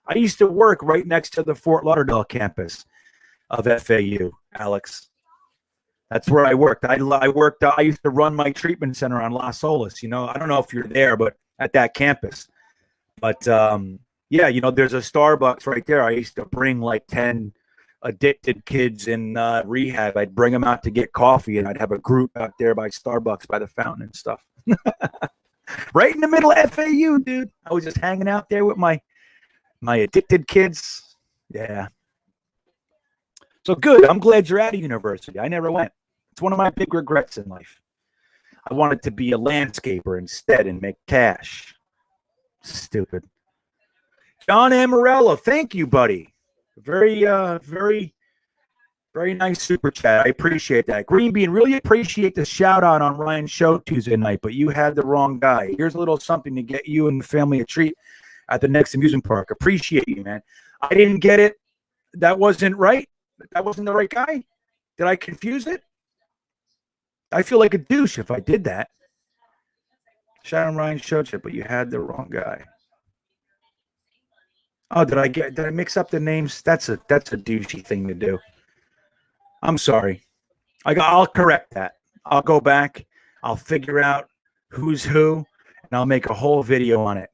I used to work right next to the Fort Lauderdale campus of FAU, Alex. That's where I worked. I used to run my treatment center on Las Olas. You know, I don't know if you're there, but at that campus. But, yeah, you know, there's a Starbucks right there. I used to bring like 10 addicted kids in rehab. I'd bring them out to get coffee, and I'd have a group out there by Starbucks by the fountain and stuff. Right in the middle of FAU, dude. I was just hanging out there with my addicted kids. Yeah. So good. I'm glad you're at a university. I never went. It's one of my big regrets in life. I wanted to be a landscaper instead and make cash. Stupid. John Amarella, thank you, buddy. Very nice super chat. I appreciate that. GreenBean, really appreciate the shout out on Ryan's show Tuesday night, but you had the wrong guy. Here's a little something to get you and the family a treat at the next amusement park. Appreciate you, man. I didn't get it. That wasn't right. That wasn't the right guy. Did I confuse it? I feel like a douche if I did that. Shout out Ryan's show chat, but you had the wrong guy. Oh, did I mix up the names? That's a douchey thing to do. I'm sorry. I'll correct that. I'll go back. I'll figure out who's who, and I'll make a whole video on it,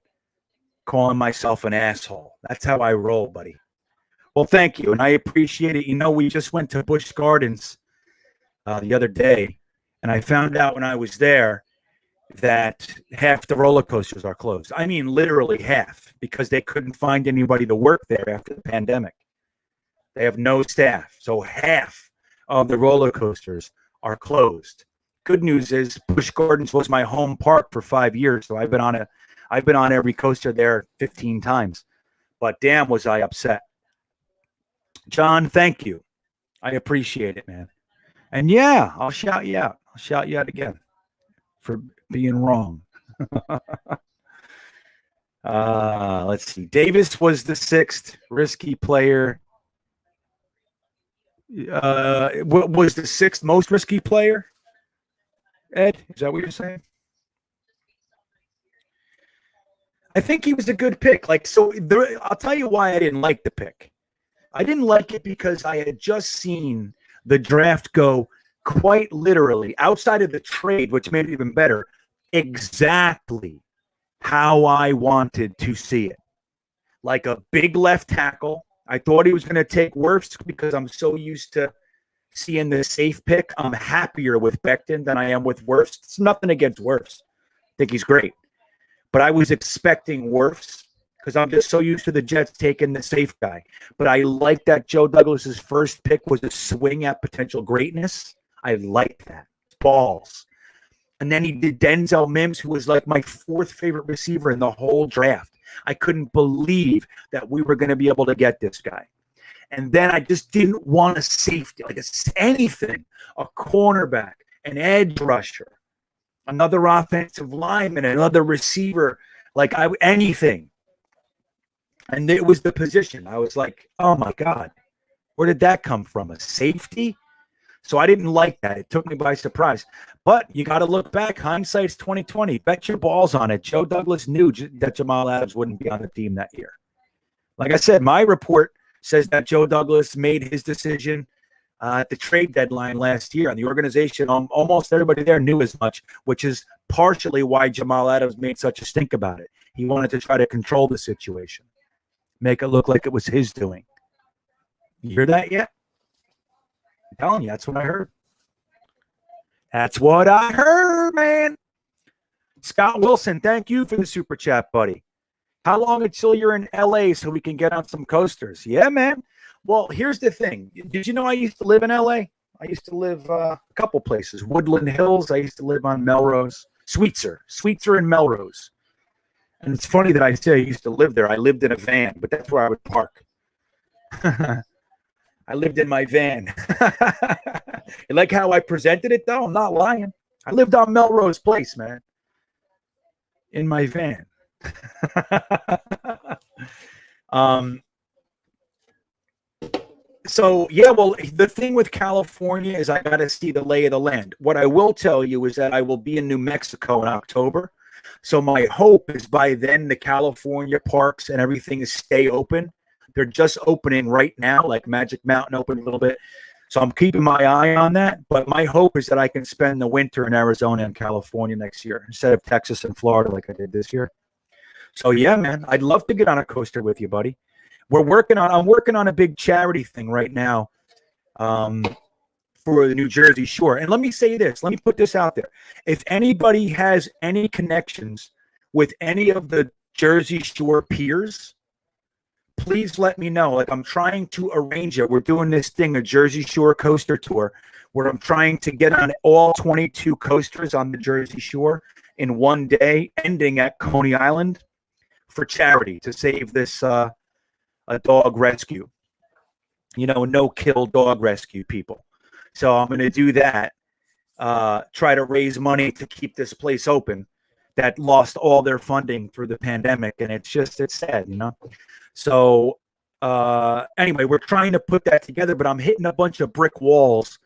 calling myself an asshole. That's how I roll, buddy. Well, thank you, and I appreciate it. You know, we just went to Busch Gardens the other day, and I found out when I was there that half the roller coasters are closed. I mean, literally half, because they couldn't find anybody to work there after the pandemic. They have no staff, so half of the roller coasters are closed. Good news is Busch Gardens was my home park for 5 years, so I've been on every coaster there 15 times. But damn, was I upset. John, thank you. I appreciate it, man. And yeah, I'll shout you out. I'll shout you out again for being wrong. Let's see. Davis was the 6th risky player. What was the 6th most risky player? Ed, is that what you're saying? I think he was a good pick. I'll tell you why I didn't like the pick. I didn't like it because I had just seen the draft go quite literally, outside of the trade, which made it even better, exactly how I wanted to see it. Like a big left tackle. I thought he was going to take Wirfs because I'm so used to seeing the safe pick. I'm happier with Becton than I am with Wirfs. It's nothing against Wirfs. I think he's great. But I was expecting Wirfs because I'm just so used to the Jets taking the safe guy. But I like that Joe Douglas's first pick was a swing at potential greatness. I like that. Balls. And then he did Denzel Mims, who was like my 4th favorite receiver in the whole draft. I couldn't believe that we were going to be able to get this guy. And then I just didn't want a safety, like anything, a cornerback, an edge rusher, another offensive lineman, another receiver, anything. And it was the position. I was like, oh, my God, where did that come from? A safety? So I didn't like that. It took me by surprise. But you got to look back. Hindsight's 2020. Bet your balls on it. Joe Douglas knew that Jamal Adams wouldn't be on the team that year. Like I said, my report says that Joe Douglas made his decision at the trade deadline last year. And the organization, almost everybody there knew as much, which is partially why Jamal Adams made such a stink about it. He wanted to try to control the situation, make it look like it was his doing. You hear that yet? I'm telling you, that's what I heard. That's what I heard, man. Scott Wilson, thank you for the super chat, buddy. How long until you're in LA so we can get on some coasters? Yeah, man. Well, here's the thing. Did you know I used to live in LA? I used to live a couple places. Woodland Hills. I used to live on Melrose. Sweetser and Melrose. And it's funny that I say I used to live there. I lived in a van, but that's where I would park. I lived in my van. You like how I presented it, though? I'm not lying. I lived on Melrose Place, man, in my van. So, yeah, well, the thing with California is I got to see the lay of the land. What I will tell you is that I will be in New Mexico in October. So my hope is by then the California parks and everything is stay open. They're just opening right now, like Magic Mountain opened a little bit. So I'm keeping my eye on that. But my hope is that I can spend the winter in Arizona and California next year instead of Texas and Florida like I did this year. So, yeah, man, I'd love to get on a coaster with you, buddy. I'm working on a big charity thing right now for the New Jersey Shore. And let me say this. Let me put this out there. If anybody has any connections with any of the Jersey Shore piers, please let me know. Like, I'm trying to arrange it. We're doing this thing, a Jersey Shore coaster tour, where I'm trying to get on all 22 coasters on the Jersey Shore in one day, ending at Coney Island for charity to save this a dog rescue, no-kill dog rescue people. So I'm going to do that, try to raise money to keep this place open that lost all their funding through the pandemic. And it's sad, So anyway, we're trying to put that together, but I'm hitting a bunch of brick walls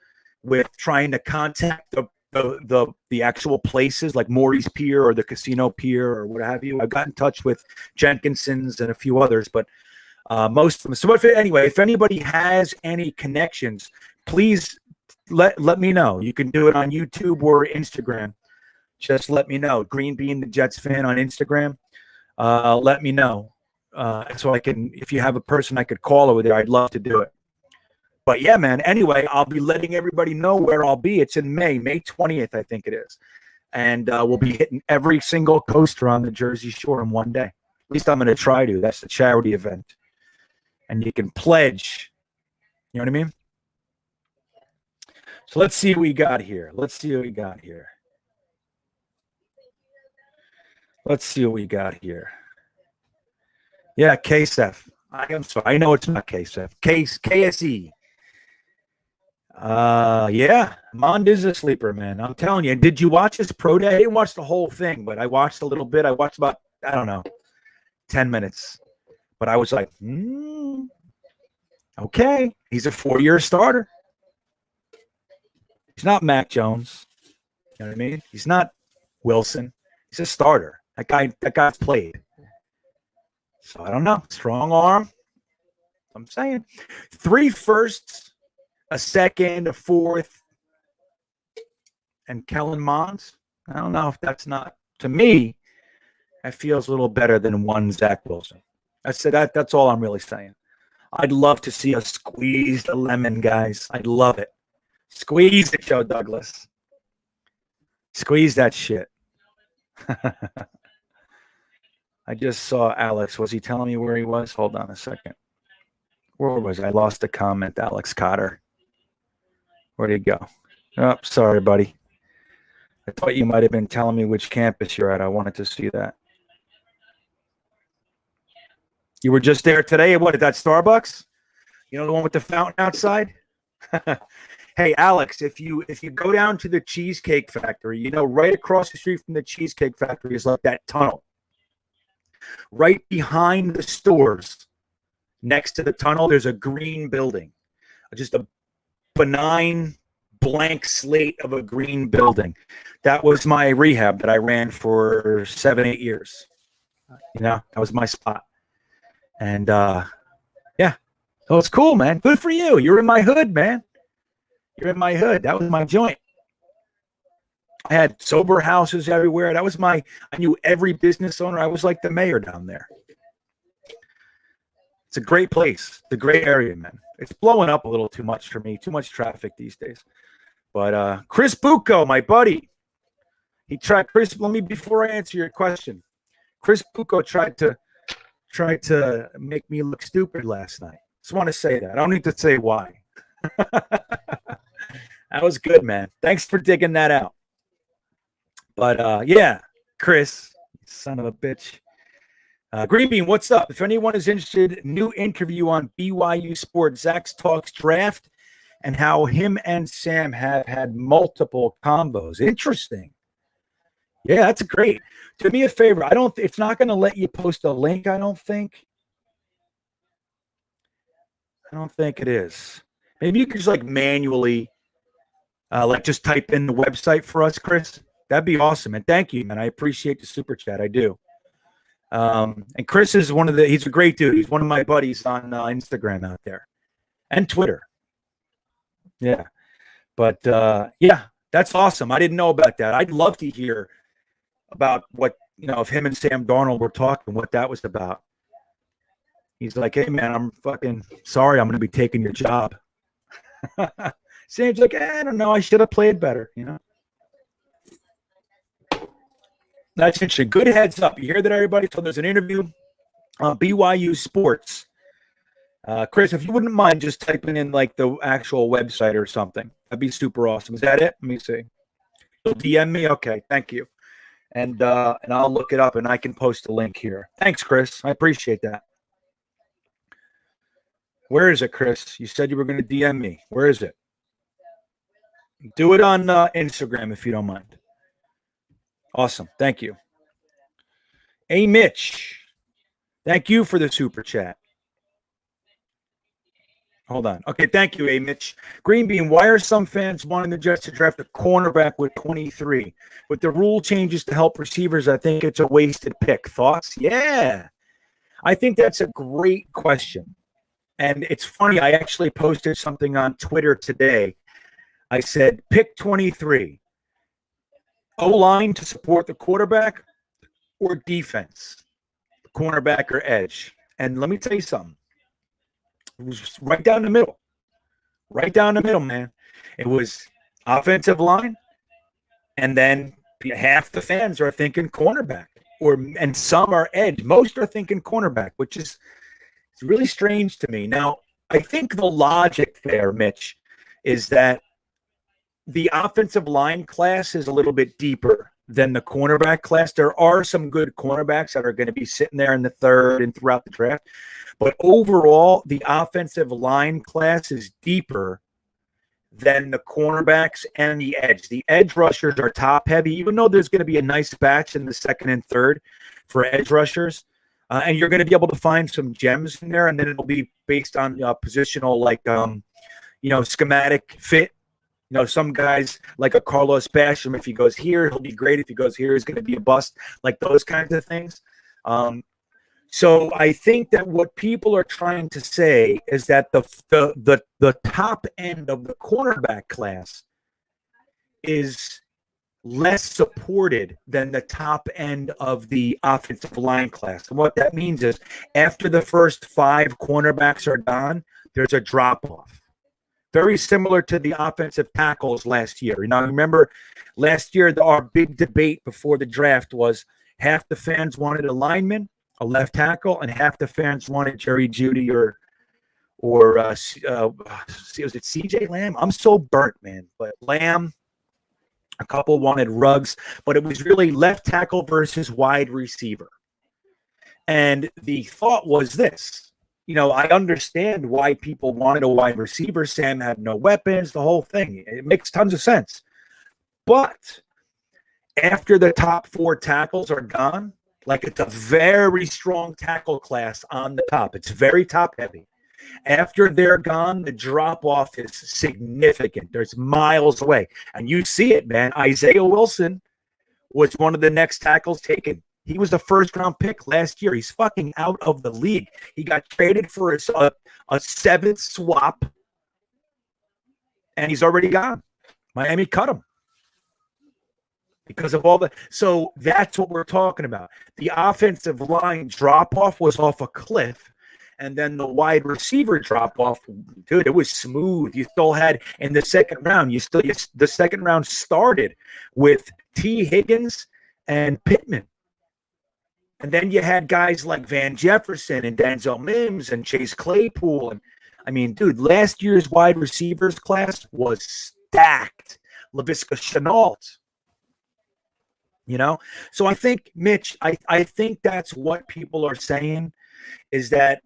with trying to contact the actual places like Maury's Pier or the Casino Pier or what have you. I got in touch with Jenkinson's and a few others, but most of them. So if anybody has any connections, please let me know. You can do it on YouTube or Instagram. Just let me know. Greenbeanjetsfan on Instagram. Let me know. So I can, if you have a person I could call over there, I'd love to do it. But yeah, man, anyway, I'll be letting everybody know where I'll be. It's in May 20th, I think it is. And we'll be hitting every single coaster on the Jersey Shore in one day. At least I'm going to try to. That's the charity event. And you can pledge. You know what I mean? So let's see what we got here. Let's see what we got here. Yeah, KSF. I'm sorry. I know it's not KSF. KSE. Yeah, Mond is a sleeper, man. I'm telling you. Did you watch his pro day? I didn't watch the whole thing, but I watched a little bit. I watched about, 10 minutes. But I was like, okay. He's a 4-year starter. He's not Mac Jones. You know what I mean? He's not Wilson. He's a starter. That guy's played. So I don't know. Strong arm. I'm saying 3 firsts, a second, a fourth, and Kellen Mond. I don't know if that's not, to me, that feels a little better than one Zach Wilson. That's all I'm really saying. I'd love to see us squeeze the lemon, guys. I'd love it. Squeeze it, Joe Douglas. Squeeze that shit. I just saw Alex. Was he telling me where he was? Hold on a second. Where was I? Lost the comment, Alex Cotter. Where'd he go? Oh, sorry, buddy. I thought you might have been telling me which campus you're at. I wanted to see that. You were just there today? What, at that Starbucks? You know, the one with the fountain outside? Hey, Alex, if you go down to the Cheesecake Factory, right across the street from the Cheesecake Factory is like that tunnel. Right behind the stores, next to the tunnel, there's a green building. Just a benign blank slate of a green building. That was my rehab that I ran for 7-8 years. That was my spot. And yeah, so it's cool, man. Good for you. You're in my hood, man. You're in my hood. That was my joint. I had sober houses everywhere. I knew every business owner. I was like the mayor down there. It's a great place. It's a great area, man. It's blowing up a little too much for me. Too much traffic these days. But Chris Bucco, my buddy, before I answer your question, Chris Bucco tried to make me look stupid last night. Just want to say that. I don't need to say why. That was good, man. Thanks for digging that out. But yeah, Chris, son of a bitch. GreenBean, what's up? If anyone is interested, new interview on BYU Sports. Zach talks draft and how him and Sam have had multiple combos. Interesting. Yeah, that's great. Do me a favor. It's not going to let you post a link, I don't think. I don't think it is. Maybe you could just like manually just type in the website for us, Chris. That'd be awesome. And thank you, man. I appreciate the super chat. I do. And Chris is he's a great dude. He's one of my buddies on Instagram out there and Twitter. Yeah. But yeah, that's awesome. I didn't know about that. I'd love to hear about what, if him and Sam Darnold were talking, what that was about. He's like, hey, man, I'm fucking sorry. I'm going to be taking your job. Sam's like, I don't know. I should have played better, That's interesting. Good heads up. You hear that, everybody? So there's an interview on BYU Sports. Chris, if you wouldn't mind just typing in like the actual website or something, that'd be super awesome. Is that it? Let me see. You'll DM me? Okay, thank you. And I'll look it up and I can post a link here. Thanks, Chris. I appreciate that. Where is it, Chris? You said you were going to DM me. Where is it? Do it on Instagram if you don't mind. Awesome. Thank you. Hey, Mitch. Thank you for the super chat. Hold on. Okay, thank you, Mitch. GreenBean, why are some fans wanting the Jets to draft a cornerback with 23? With the rule changes to help receivers, I think it's a wasted pick. Thoughts? Yeah. I think that's a great question. And it's funny, I actually posted something on Twitter today. I said, pick 23. O-line to support the quarterback or defense, cornerback or edge. And let me tell you something. It was right down the middle. Right down the middle, man. It was offensive line, and then half the fans are thinking cornerback, and some are edge. Most are thinking cornerback, which is it's really strange to me. Now, I think the logic there, Mitch, is that the offensive line class is a little bit deeper than the cornerback class. There are some good cornerbacks that are going to be sitting there in the third and throughout the draft. But overall, the offensive line class is deeper than the cornerbacks and the edge. The edge rushers are top heavy, even though there's going to be a nice batch in the second and third for edge rushers. And you're going to be able to find some gems in there, and then it'll be based on positional, schematic fit. Some guys like a Carlos Basham, if he goes here, he'll be great. If he goes here, he's going to be a bust, like those kinds of things. So I think that what people are trying to say is that the top end of the cornerback class is less supported than the top end of the offensive line class. And what that means is after the first 5 cornerbacks are gone, there's a drop-off. Very similar to the offensive tackles last year. Remember last year, our big debate before the draft was half the fans wanted a lineman, a left tackle, and half the fans wanted Jerry Jeudy or was it CJ Lamb? I'm so burnt, man. But Lamb, a couple wanted Ruggs, but it was really left tackle versus wide receiver. And the thought was this. I understand why people wanted a wide receiver. Sam had no weapons, the whole thing. It makes tons of sense. But after the top 4 tackles are gone, it's a very strong tackle class on the top. It's very top heavy. After they're gone, the drop-off is significant. There's miles away. And you see it, man. Isaiah Wilson was one of the next tackles taken. He was the first-round pick last year. He's fucking out of the league. He got traded for a 7th swap, and he's already gone. Miami cut him because of all the – so that's what we're talking about. The offensive line drop-off was off a cliff, and then the wide receiver drop-off, dude, it was smooth. You still had – in the second round, the second round started with T. Higgins and Pittman. And then you had guys like Van Jefferson and Denzel Mims and Chase Claypool. And I mean, dude, last year's wide receivers class was stacked. Laviska Shenault, you know? So I think, Mitch, I think that's what people are saying is that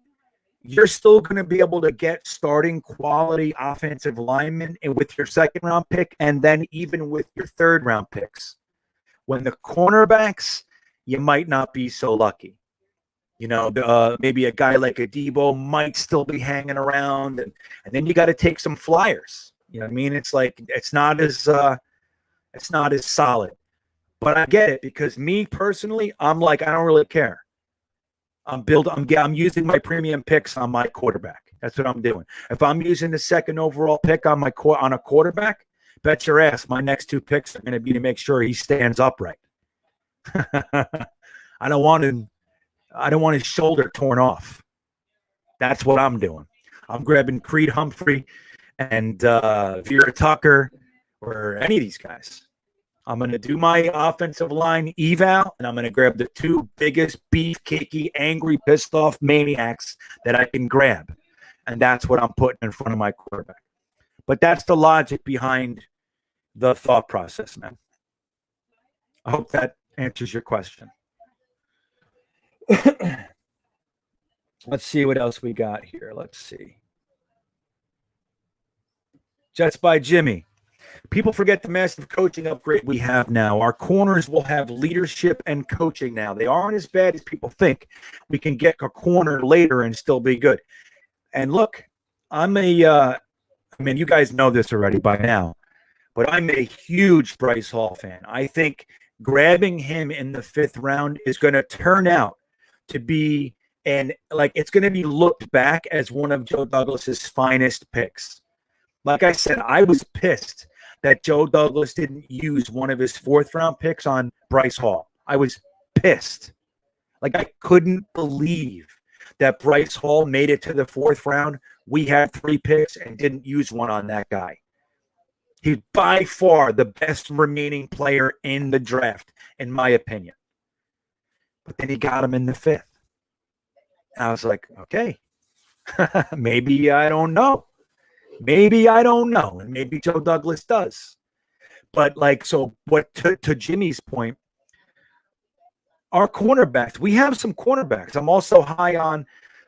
you're still going to be able to get starting quality offensive linemen with your second round pick and then even with your third round picks. When the cornerbacks, you might not be so lucky. You know, maybe a guy like a Debo might still be hanging around, and then you got to take some flyers. You know what I mean? It's like it's not as solid. But I get it because me personally, I'm like I don't really care. I'm using my premium picks on my quarterback. That's what I'm doing. If I'm using the second overall pick on on a quarterback, bet your ass my next two picks are going to be to make sure he stands upright. I don't want his shoulder torn off. That's what I'm doing. I'm grabbing Creed Humphrey and Vera Tucker or any of these guys. I'm going to do my offensive line eval, and I'm going to grab the two biggest beefcakey, angry, pissed off maniacs that I can grab. And that's what I'm putting in front of my quarterback. But that's the logic behind the thought process, man. I hope that answers your question. Let's see what else we got here. Let's see. Jets by Jimmy. People forget the massive coaching upgrade we have now. Our corners will have leadership and coaching now. They aren't as bad as people think. We can get a corner later and still be good. And look, I mean, you guys know this already by now, but I'm a huge Bryce Hall fan. I think grabbing him in the 5th round is going to turn out to be it's going to be looked back as one of Joe Douglas's finest picks. Like I said, I was pissed that Joe Douglas didn't use one of his 4th round picks on Bryce Hall. I was pissed. Like I couldn't believe that Bryce Hall made it to the 4th round. We had 3 picks and didn't use one on that guy. He's by far the best remaining player in the draft, in my opinion. But then he got him in the 5th. And I was like, okay, maybe I don't know. Maybe I don't know. And maybe Joe Douglas does. But to Jimmy's point, our cornerbacks, we have some cornerbacks. I'm also high on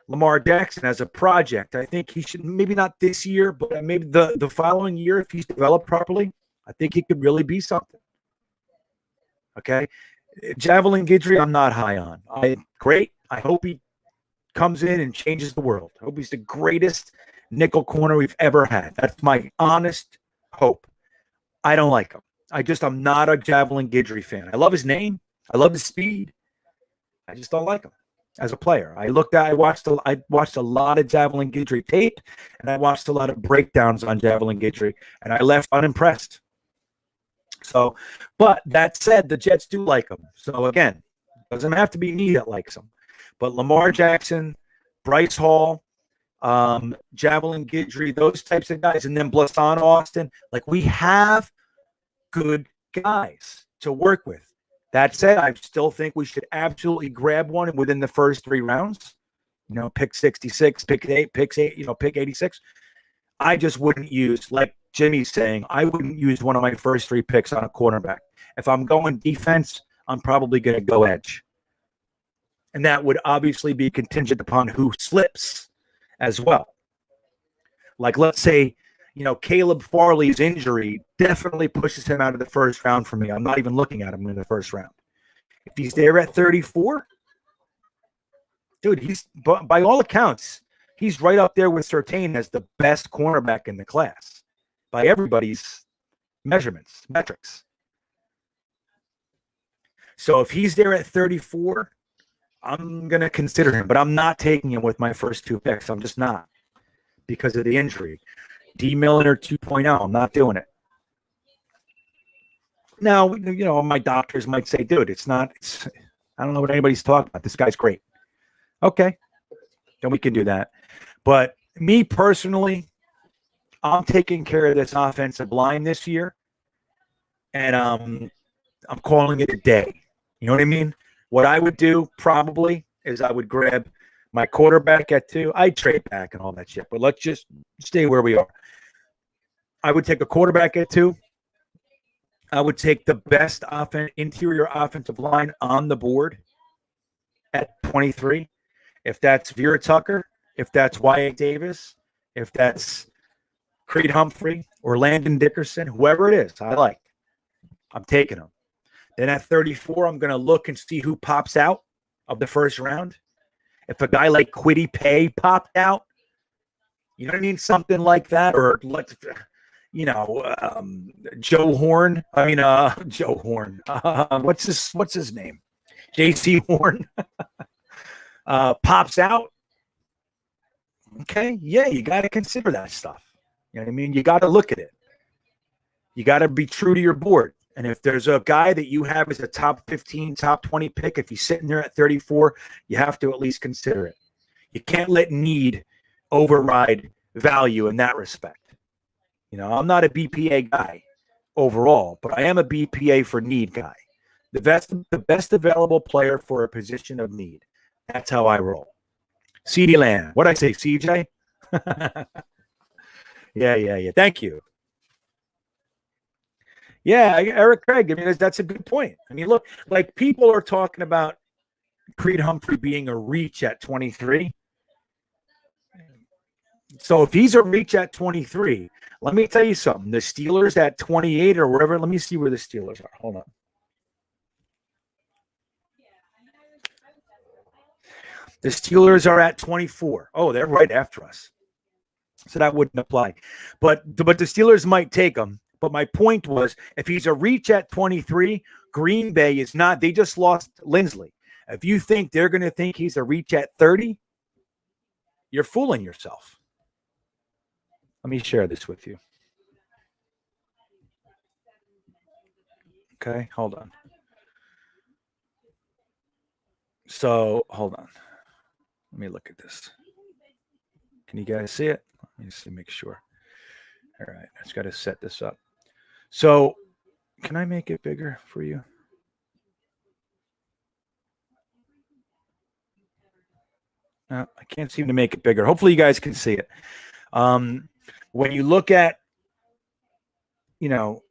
Lamar Jackson as a project. I think he should, maybe not this year, but maybe the following year, if he's developed properly, I think he could really be something. Okay. Javelin Guidry, I'm not high on. Great. I hope he comes in and changes the world. I hope he's the greatest nickel corner we've ever had. That's my honest hope. I don't like him. I'm not a Javelin Guidry fan. I love his name. I love his speed. I just don't like him as a player. I watched a lot of Javelin Guidry tape, and I watched a lot of breakdowns on Javelin Guidry, and I left unimpressed. So, but that said, the Jets do like him. So again, doesn't have to be me that likes him. But Lamar Jackson, Bryce Hall, Javelin Guidry, those types of guys, and then Blasson Austin, like we have good guys to work with. That said, I still think we should absolutely grab one within the first 3 rounds. You know, pick 66, pick 86. I just wouldn't use, like Jimmy's saying, I wouldn't use one of my first 3 picks on a cornerback. If I'm going defense, I'm probably going to go edge. And that would obviously be contingent upon who slips as well. Like, let's say, Caleb Farley's injury definitely pushes him out of the first round for me. I'm not even looking at him in the first round. If he's there at 34, dude, he's, by all accounts, he's right up there with Surtain as the best cornerback in the class by everybody's metrics. So if he's there at 34, I'm going to consider him, but I'm not taking him with my first 2 picks. I'm just not because of the injury. D. Milliner 2.0. I'm not doing it. Now, my doctors might say, dude, I don't know what anybody's talking about. This guy's great. Okay. Then we can do that. But me personally, I'm taking care of this offensive line this year, and I'm calling it a day. You know what I mean? What I would do probably is I would grab My quarterback at 2. I trade back and all that shit, but let's just stay where we are. I would take a quarterback at 2. I would take the best interior offensive line on the board at 23. If that's Vera Tucker, if that's Wyatt Davis, if that's Creed Humphrey or Landon Dickerson, whoever it is, I'm taking them. Then at 34, I'm going to look and see who pops out of the first round. If a guy like Kwity Paye popped out, you know what I mean? Something like that. Or let's, Joe Horn. Joe Horn. What's his name? J.C. Horn pops out. Okay, yeah, you got to consider that stuff. You know what I mean? You got to look at it. You got to be true to your board. And if there's a guy that you have as a top 15, top 20 pick, if he's sitting there at 34, you have to at least consider it. You can't let need override value in that respect. You know, I'm not a BPA guy overall, but I am a BPA for need guy. The best available player for a position of need. That's how I roll. CeeDee Lamb. What'd I say, CJ? Yeah. Thank you. Yeah, Eric Craig. I mean, that's a good point. I mean, look, like people are talking about Creed Humphrey being a reach at 23. So if he's a reach at 23, let me tell you something. The Steelers at 28 or wherever, let me see where the Steelers are. Hold on. The Steelers are at 24. Oh, they're right after us. So that wouldn't apply. But the Steelers might take him. But my point was, if he's a reach at 23, Green Bay is not. They just lost Lindsley. If you think they're going to think he's a reach at 30, you're fooling yourself. Let me share this with you. Okay, hold on. So, hold on. Let me look at this. Can you guys see it? Let me see, make sure. All right, I just got to set this up. So, can I make it bigger for you? No, I can't seem to make it bigger. Hopefully, you guys can see it. When you look at, let's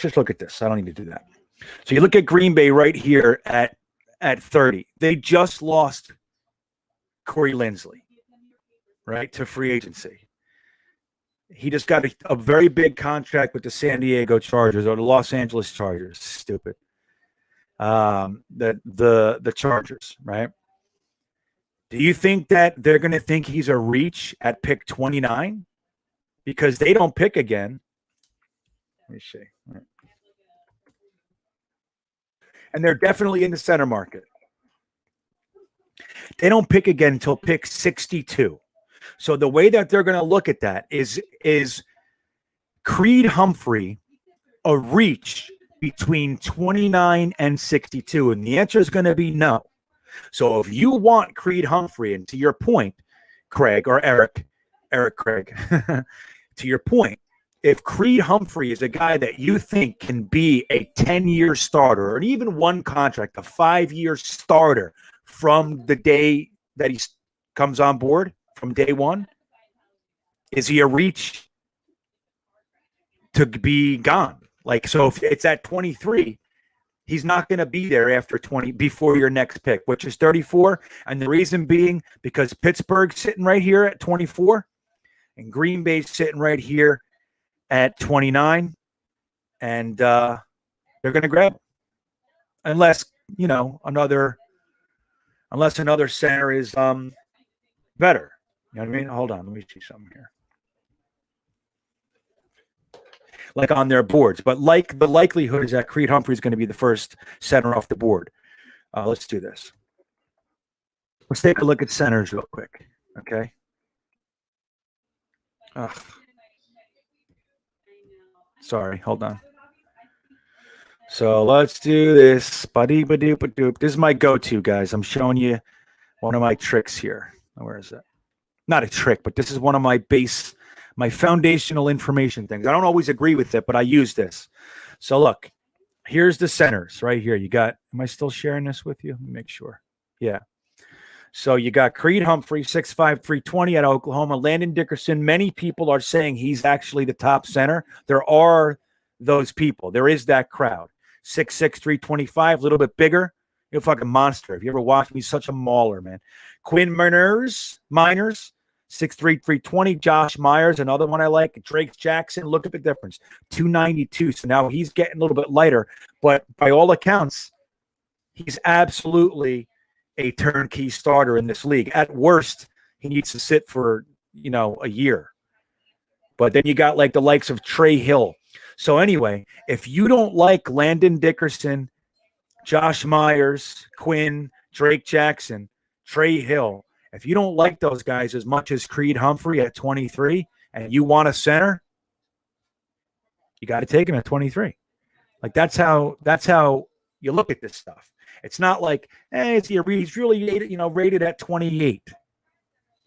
just look at this. I don't need to do that. So you look at Green Bay right here at 30. They just lost Corey Lindsley, right, to free agency. He just got a very big contract with the San Diego Chargers or the Los Angeles Chargers. Stupid. The Chargers, right? Do you think that they're going to think he's a reach at pick 29? Because they don't pick again. Let me see. Right. And they're definitely in the center market. They don't pick again until pick 62. So the way that they're going to look at that is Creed Humphrey a reach between 29 and 62? And the answer is going to be no. So if you want Creed Humphrey, and to your point, Craig or Eric Craig, to your point, if Creed Humphrey is a guy that you think can be a 10-year starter or even one contract, a 5-year starter from the day that he comes on board, from day one, is he a reach to be gone? Like, so if it's at 23, he's not going to be there after 20 before your next pick, which is 34. And the reason being because Pittsburgh's sitting right here at 24 and Green Bay's sitting right here at 29. And they're going to grab him. Unless another center is better. You know what I mean? Hold on. Let me see something here. Like on their boards. But like the likelihood is that Creed Humphrey is going to be the first center off the board. Let's do this. Let's take a look at centers real quick. Okay. Sorry. Hold on. So let's do this. Ba-dee-ba-doop-a-doop. This is my go-to, guys. I'm showing you one of my tricks here. Where is it? Not a trick, but this is one of my foundational information things. I don't always agree with it, but I use this. So look, here's the centers right here. You got, am I still sharing this with you? Let me make sure. Yeah. So you got Creed Humphrey, 6'5", 320 out of Oklahoma. Landon Dickerson, many people are saying he's actually the top center. There are those people. There is that crowd. 6'6", 325, a little bit bigger. You're a fucking monster. If you ever watch him, he's such a mauler, man. Quinn Miners, 6'3", 320. Josh Myers, another one I like. Drake Jackson, look at the difference. 292. So now he's getting a little bit lighter. But by all accounts, he's absolutely a turnkey starter in this league. At worst, he needs to sit for, a year. But then you got like the likes of Trey Hill. So anyway, if you don't like Landon Dickerson, Josh Myers, Quinn, Drake Jackson, Trey Hill, if you don't like those guys as much as Creed Humphrey at 23 and you want a center, you got to take him at 23. Like that's how you look at this stuff. It's not like, he's really rated at 28.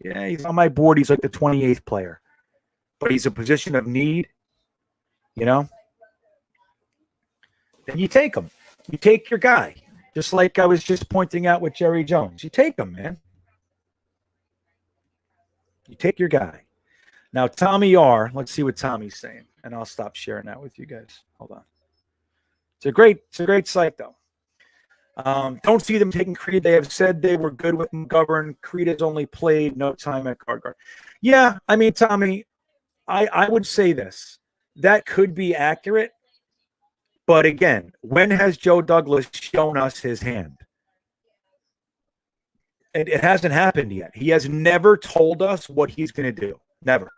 Yeah, he's on my board. He's like the 28th player. But he's a position of need, then you take him. You take your guy. Just like I was just pointing out with Jerry Jones. You take him, man. You take your guy. Now, Tommy R., let's see what Tommy's saying. And I'll stop sharing that with you guys. Hold on. It's a great site, though. Don't see them taking Creed. They have said they were good with McGovern. Creed has only played no time at guard. Yeah, I mean, Tommy, I would say this. That could be accurate. But again, when has Joe Douglas shown us his hand? It hasn't happened yet. He has never told us what he's going to do. Never.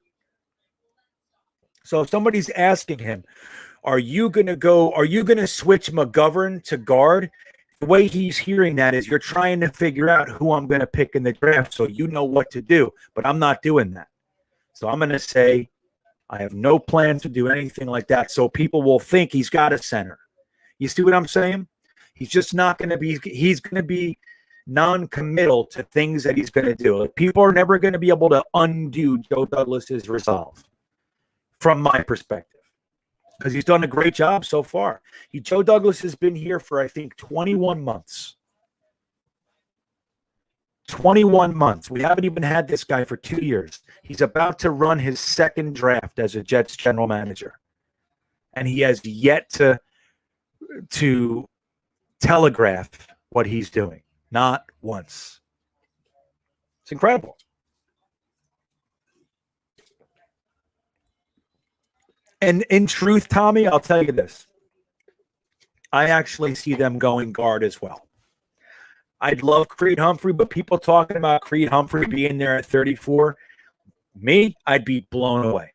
So if somebody's asking him, are you going to switch McGovern to guard? The way he's hearing that is you're trying to figure out who I'm going to pick in the draft so you know what to do, but I'm not doing that. So I'm going to say I have no plans to do anything like that so people will think he's got a center. You see what I'm saying? He's just not going to be – he's going to be non-committal to things that he's going to do. Like, people are never going to be able to undo Joe Douglas's resolve from my perspective. Because he's done a great job so far. Joe Douglas has been here for, I think, 21 months. 21 months. We haven't even had this guy for 2 years. He's about to run his second draft as a Jets general manager. And he has yet to telegraph what he's doing. Not once. It's incredible. And in truth, Tommy, I'll tell you this. I actually see them going guard as well. I'd love Creed Humphrey, but people talking about Creed Humphrey being there at 34, me, I'd be blown away.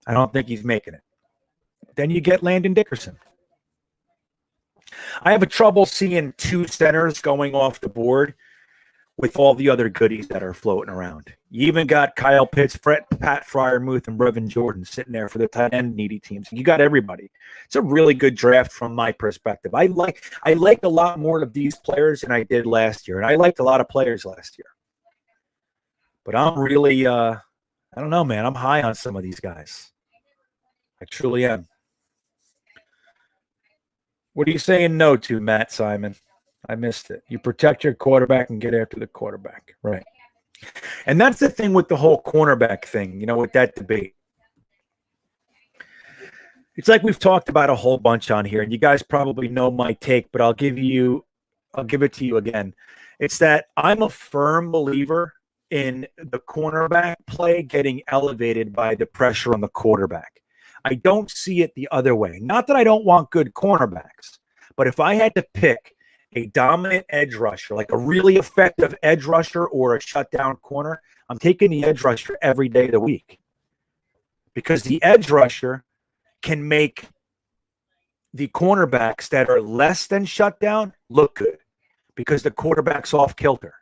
I don't think he's making it. Then you get Landon Dickerson. I have a trouble seeing two centers going off the board with all the other goodies that are floating around. You even got Kyle Pitts, Pat Fryermuth, and Brevin Jordan sitting there for the tight end needy teams. You got everybody. It's a really good draft from my perspective. I like a lot more of these players than I did last year, and I liked a lot of players last year. But I'm really, I don't know, man. I'm high on some of these guys. I truly am. What are you saying no to, Matt Simon? I missed it. You protect your quarterback and get after the quarterback. Right. And that's the thing with the whole cornerback thing, with that debate. It's like we've talked about a whole bunch on here, and you guys probably know my take, but I'll give it to you again. It's that I'm a firm believer in the cornerback play getting elevated by the pressure on the quarterback. I don't see it the other way. Not that I don't want good cornerbacks, but if I had to pick a dominant edge rusher, like a really effective edge rusher or a shutdown corner, I'm taking the edge rusher every day of the week. Because the edge rusher can make the cornerbacks that are less than shutdown look good because the quarterback's off kilter.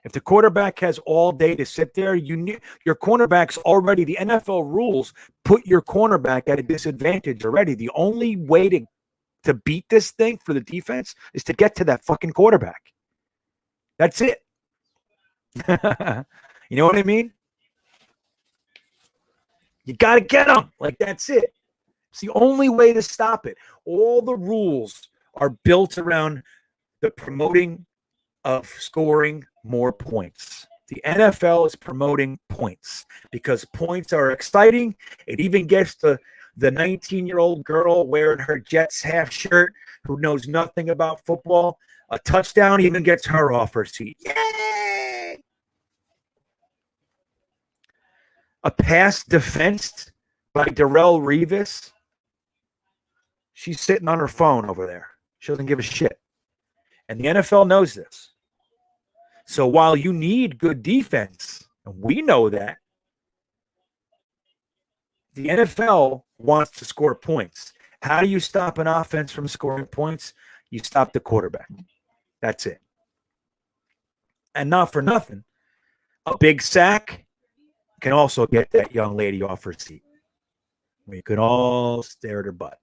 If the quarterback has all day to sit there, your cornerback's already, the NFL rules put your cornerback at a disadvantage already. The only way to beat this thing for the defense is to get to that fucking quarterback. That's it. You know what I mean? You got to get him. Like, that's it. It's the only way to stop it. All the rules are built around the promoting of scoring more points. The NFL is promoting points because points are exciting. It even gets the 19-year-old girl wearing her Jets half shirt who knows nothing about football. A touchdown even gets her off her seat. Yay! A pass defensed by Darrelle Revis. She's sitting on her phone over there. She doesn't give a shit. And the NFL knows this. So while you need good defense, and we know that, the NFL wants to score points. How do you stop an offense from scoring points? You stop the quarterback. That's it. And not for nothing, a big sack can also get that young lady off her seat. We could all stare at her butt.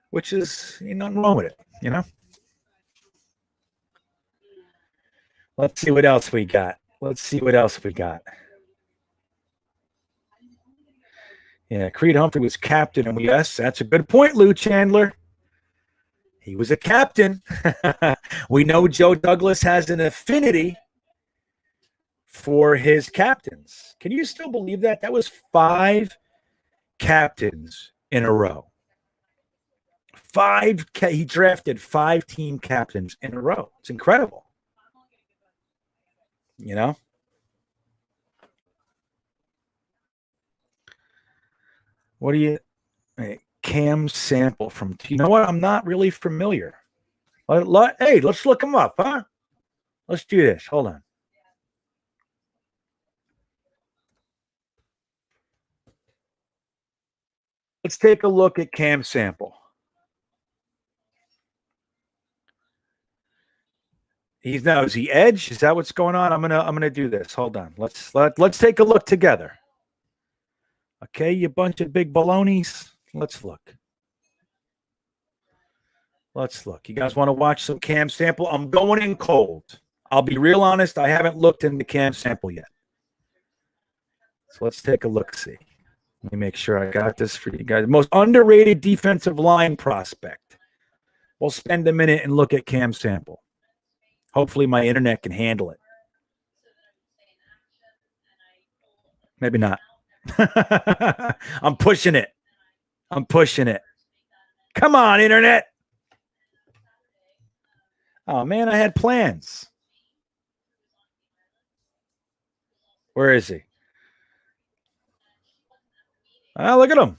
Which is nothing wrong with it, you know? Let's see what else we got. Yeah, Creed Humphrey was captain, and yes, that's a good point, Lou Chandler. He was a captain. We know Joe Douglas has an affinity for his captains. Can you still believe that? That was 5 captains in a row. He drafted 5 team captains in a row. It's incredible. You know? What do you... Cam Sample from... You know what? I'm not really familiar. Hey, let's look him up, huh? Let's do this. Hold on. Let's take a look at Cam Sample. Is he edge? Is that what's going on? I'm gonna do this. Hold on. Let's take a look together. Okay, you bunch of big balonies. Let's look. You guys want to watch some Cam Sample? I'm going in cold. I'll be real honest. I haven't looked into Cam Sample yet. So let's take a look. See. Let me make sure I got this for you guys. Most underrated defensive line prospect. We'll spend a minute and look at Cam Sample. Hopefully my internet can handle it. Maybe not. I'm pushing it. Come on, internet. Oh, man, I had plans. Where is he? Oh, look at him.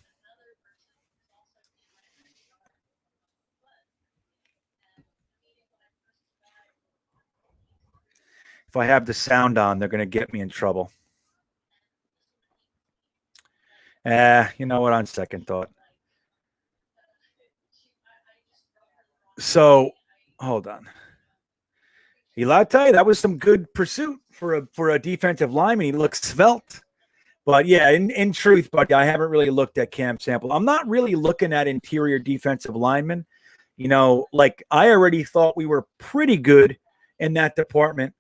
If I have the sound on, they're going to get me in trouble. You know what? On second thought. So, hold on. Ilate, that was some good pursuit for a defensive lineman. He looks svelte. But, yeah, in truth, buddy, I haven't really looked at Cam Sample. I'm not really looking at interior defensive linemen. You know, like I already thought we were pretty good in that department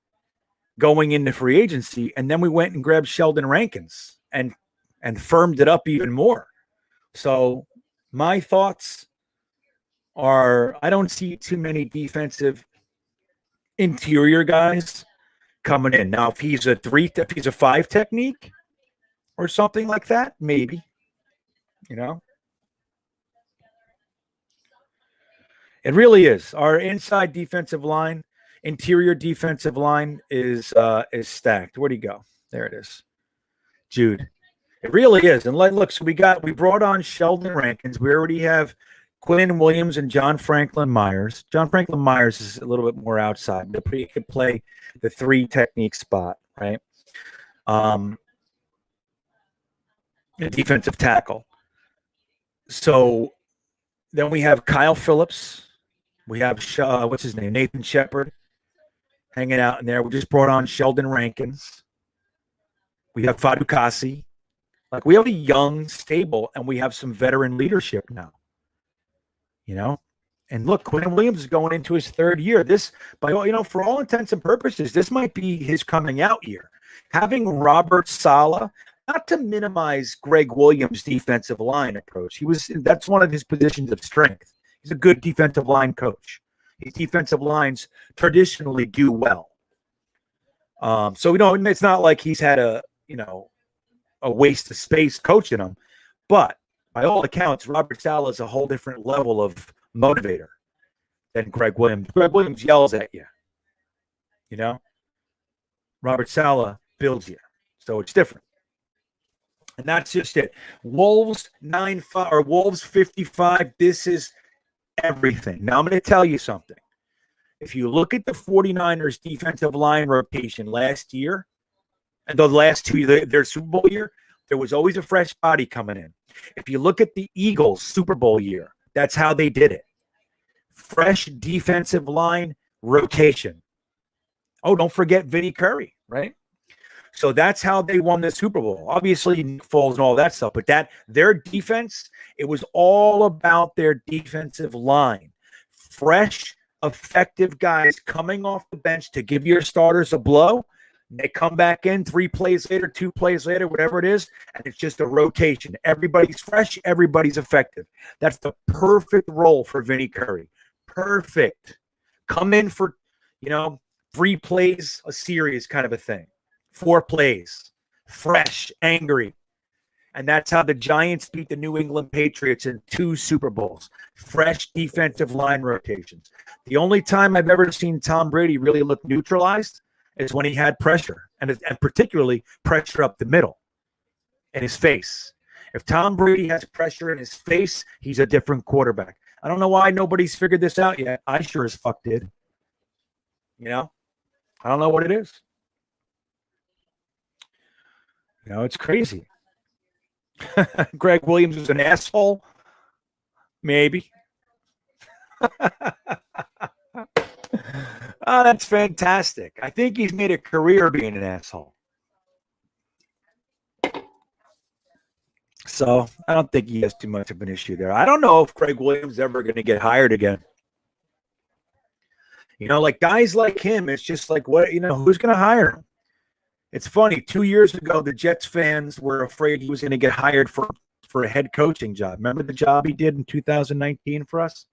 going into free agency, and then we went and grabbed Sheldon Rankins and firmed it up even more. So my thoughts are I don't see too many defensive interior guys coming in. Now, if he's a 5 technique or something like that, maybe, you know. It really is. Our inside defensive line, interior defensive line is stacked. Where'd he go? There it is. Jude. It really is. And look, so we brought on Sheldon Rankins. We already have Quinn Williams and John Franklin Myers. John Franklin Myers is a little bit more outside. He could play the 3 technique spot, right? The defensive tackle. So then we have Kyle Phillips. We have, what's his name? Nathan Shepard hanging out in there. We just brought on Sheldon Rankins. We have Fadu Kasi. Like, we have a young stable, and we have some veteran leadership now. You know? And look, Quinn Williams is going into his 3rd year. This, for all intents and purposes, this might be his coming out year. Having Robert Saleh, not to minimize Greg Williams' defensive line approach. That's one of his positions of strength. He's a good defensive line coach. These defensive lines traditionally do well. So it's not like he's had a waste of space coaching them, but by all accounts, Robert Saleh is a whole different level of motivator than Greg Williams. Greg Williams yells at you, Robert Saleh builds you, so it's different. And that's just it. Wolves 9-5 or Wolves 55. This is everything. Now I'm going to tell you something. If you look at the 49ers defensive line rotation last year, and the last two, their Super Bowl year, there was always a fresh body coming in. If you look at the Eagles Super Bowl year, that's how they did it. Fresh defensive line rotation. Oh, don't forget Vinny Curry, right? So that's how they won the Super Bowl. Obviously, Nick Foles and all that stuff, but their defense, it was all about their defensive line. Fresh, effective guys coming off the bench to give your starters a blow. They come back in 3 plays later, 2 plays later, whatever it is, and it's just a rotation. Everybody's fresh, everybody's effective. That's the perfect role for Vinny Curry. Perfect. Come in for, 3 plays a series kind of a thing. 4 plays, fresh, angry. And that's how the Giants beat the New England Patriots in 2 Super Bowls. Fresh defensive line rotations. The only time I've ever seen Tom Brady really look neutralized is when he had pressure, and particularly pressure up the middle in his face. If Tom Brady has pressure in his face, he's a different quarterback. I don't know why nobody's figured this out yet. I sure as fuck did. I don't know what it is. It's crazy. Greg Williams is an asshole? Maybe. Oh, that's fantastic. I think he's made a career being an asshole. So I don't think he has too much of an issue there. I don't know if Greg Williams is ever going to get hired again. Like guys like him, it's just like, who's going to hire him? It's funny. 2 years ago, the Jets fans were afraid he was going to get hired for a head coaching job. Remember the job he did in 2019 for us?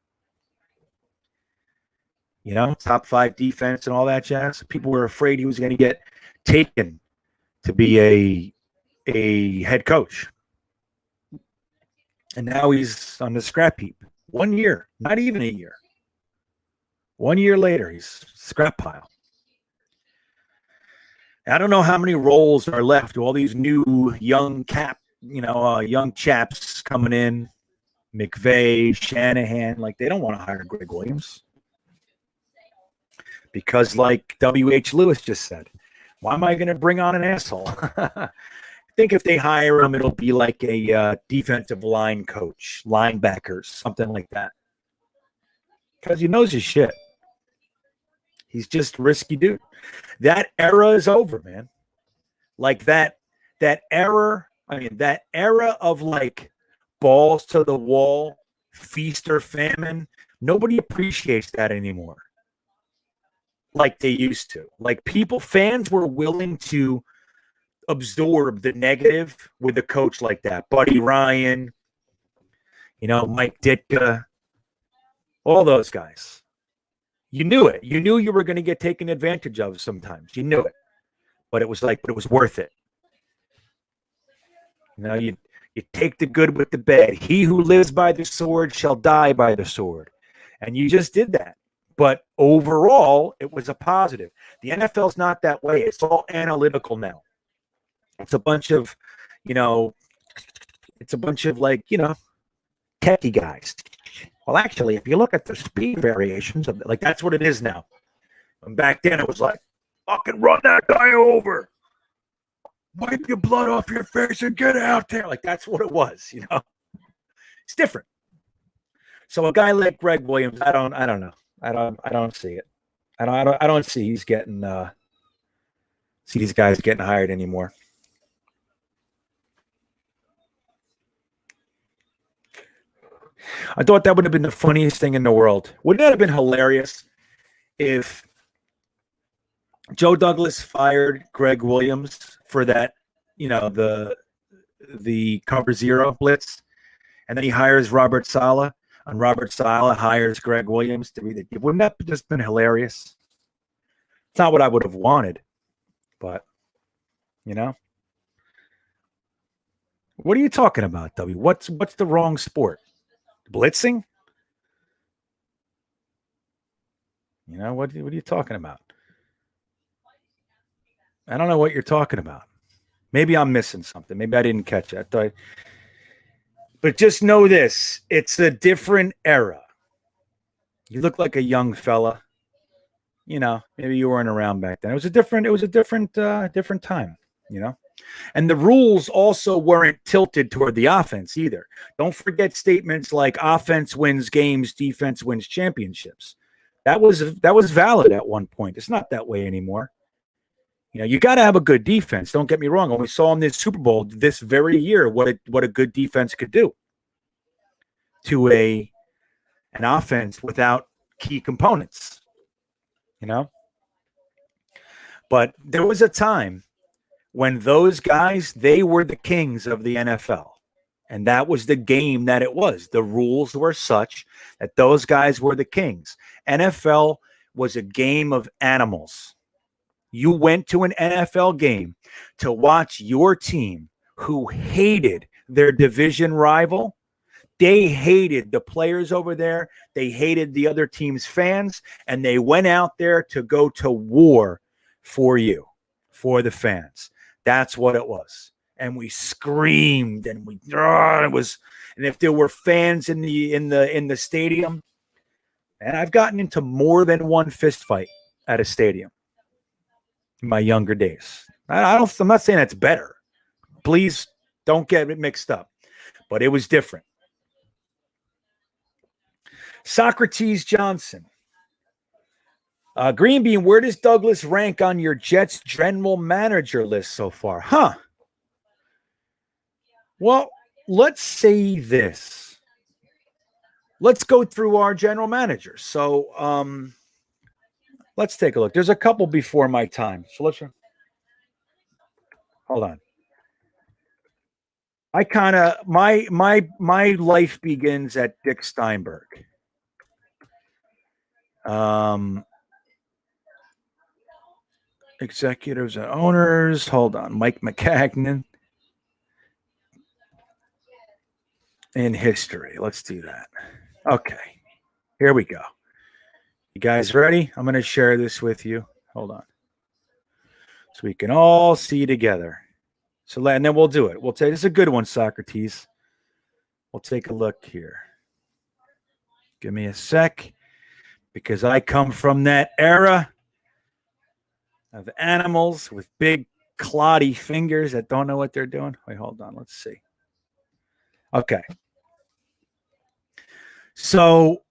Top 5 defense and all that jazz. People were afraid he was going to get taken to be a head coach. And now he's on the scrap heap. 1 year, not even a year. 1 year later, he's scrap pile. I don't know how many roles are left. All these new young young chaps coming in, McVay, Shanahan, they don't want to hire Greg Williams. Because like W.H. Lewis just said, why am I going to bring on an asshole? I think if they hire him, it'll be like a defensive line coach, linebackers, something like that. Because he knows his shit. He's just a risky dude. That era is over, man. Like that era of like balls to the wall, feast or famine. Nobody appreciates that anymore. Like they used to. Like fans were willing to absorb the negative with a coach like that. Buddy Ryan, Mike Ditka, all those guys. You knew it. You knew you were going to get taken advantage of sometimes. You knew it. But it was worth it. You take the good with the bad. He who lives by the sword shall die by the sword. And you just did that. But overall, it was a positive. The NFL's not that way. It's all analytical now. It's a bunch of, techie guys. Well, actually, if you look at the speed variations of that's what it is now. And back then, it was like, fucking run that guy over. Wipe your blood off your face and get out there. That's what it was, It's different. So a guy like Greg Williams, I don't know. I don't see it. I don't see he's getting see these guys getting hired anymore. I thought that would have been the funniest thing in the world. Wouldn't that have been hilarious if Joe Douglas fired Greg Williams for that, the cover zero blitz, and then he hires Robert Saleh? And Robert Sala hires Greg Williams to be the. Wouldn't that have just been hilarious? It's not what I would have wanted, but you know. What are you talking about, W? What's the wrong sport? Blitzing? You know, what are you talking about? I don't know what you're talking about. Maybe I'm missing something. Maybe I didn't catch it. But just know this. It's a different era. You look like a young fella. You know, maybe you weren't around back then. It was a different time, you know. And the rules also weren't tilted toward the offense either. Don't forget statements like offense wins games, defense wins championships. That was valid at one point. It's not that way anymore. You know, you got to have a good defense. Don't get me wrong. And we saw in this Super Bowl this very year what a good defense could do to an offense without key components. You know, but there was a time when those guys, they were the kings of the NFL. And that was the game that it was. The rules were such that those guys were the kings. NFL was a game of animals. You went to an NFL game to watch your team who hated their division rival. They hated the players over there. They hated the other team's fans. And they went out there to go to war for you, for the fans. That's what it was. And we screamed and it was, and if there were fans in the stadium, and I've gotten into more than one fist fight at a stadium in my younger days. I'm not saying that's better. Please don't get it mixed up. But it was different. Socrates Johnson. GreenBean, where does Douglas rank on your Jets general manager list so far? Huh. Well, let's say this. Let's go through our general managers. So let's take a look. There's a couple before my time. So let's hold on. I kind of my life begins at Dick Steinberg. Executives and owners. Hold on. Mike McCagnon. In history. Let's do that. Okay. Here we go. You guys ready? I'm going to share this with you. Hold on. So we can all see together. So, and then we'll do it. We'll take, this is a good one, Socrates. We'll take a look here. Give me a sec, because I come from that era of animals with big cloddy fingers that don't know what they're doing. Wait, hold on. Let's see. Okay. So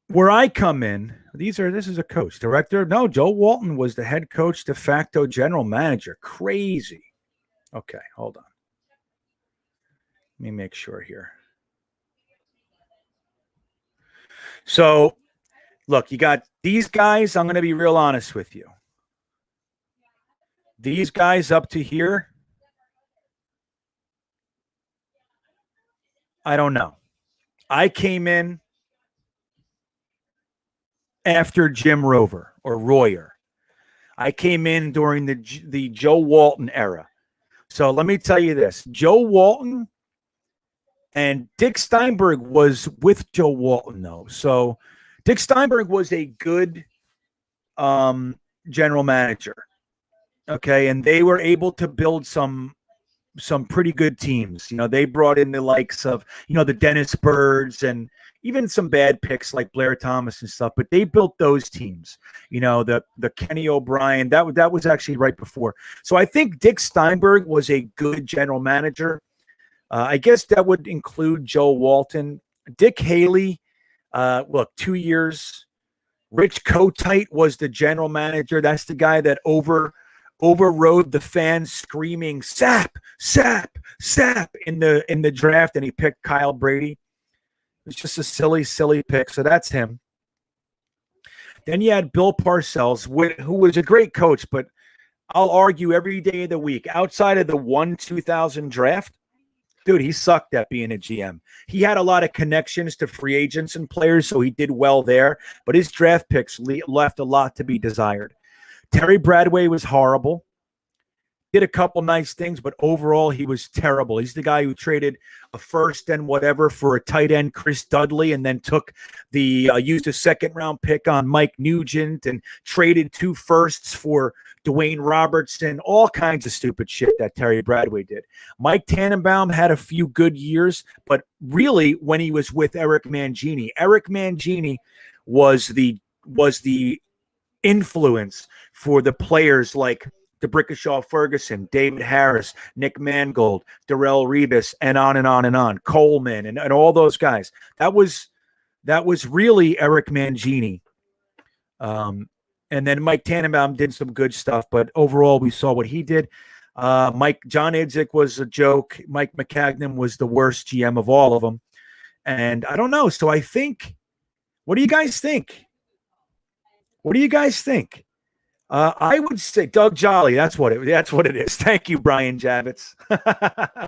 where I come in, this is a coach, director. No, Joe Walton was the head coach, de facto general manager. Crazy. Okay, hold on. Let me make sure here. So, look, you got these guys. I'm going to be real honest with you. These guys up to here, I don't know. I came in after Jim Rover or Royer. I came in during the Joe Walton era. So let me tell you this. Joe Walton and Dick Steinberg was with Joe Walton, though. So Dick Steinberg was a good general manager. Okay, and they were able to build some pretty good teams. You know, they brought in the likes of, you know, the Dennis Birds and even some bad picks like Blair Thomas and stuff, but they built those teams. You know, the Kenny O'Brien, that was actually right before. So I think Dick Steinberg was a good general manager. I guess that would include Joe Walton. Dick Haley, look, 2 years. Rich Kotite was the general manager. That's the guy that overrode the fans screaming "Sap, Sap, Sap" in the draft, and he picked Kyle Brady. It was just a silly pick. So that's him. Then you had Bill Parcells, who was a great coach, but I'll argue every day of the week, outside of the 2000 draft, Dude, he sucked at being a GM. He had a lot of connections to free agents and players, so he did well there. But his draft picks left a lot to be desired. Terry Bradway was horrible. Did a couple nice things, but overall he was terrible. He's the guy who traded a first and whatever for a tight end, Chris Dudley, and then took used a second round pick on Mike Nugent and traded 2 firsts for Dwayne Robertson, all kinds of stupid shit that Terry Bradway did. Mike Tannenbaum had a few good years, but really when he was with Eric Mangini was the influence for the players like DeBrickashaw Ferguson, David Harris, Nick Mangold, Darrell Rebus, and on and on and on, Coleman, and all those guys. That was really Eric Mangini. And then Mike Tannenbaum did some good stuff, but overall we saw what he did. John Idzik was a joke. Mike McCagnon was the worst GM of all of them. And I don't know. So I think, what do you guys think? I would say Doug Jolly. That's what it is. Thank you, Brian Javits.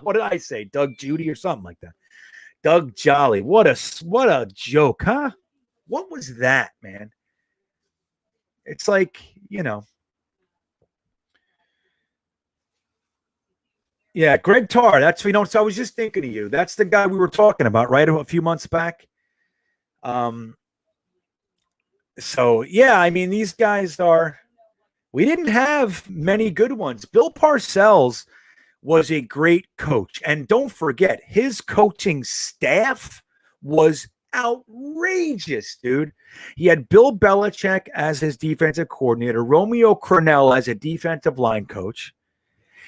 What did I say? Doug Judy or something like that. Doug Jolly. What a joke, huh? What was that, man? It's like, yeah, Greg Tarr. That's, so I was just thinking of you. That's the guy we were talking about, right? A few months back. So yeah, I mean, these guys we didn't have many good ones. Bill Parcells was a great coach. And don't forget, his coaching staff was outrageous, dude. He had Bill Belichick as his defensive coordinator, Romeo Crennel as a defensive line coach.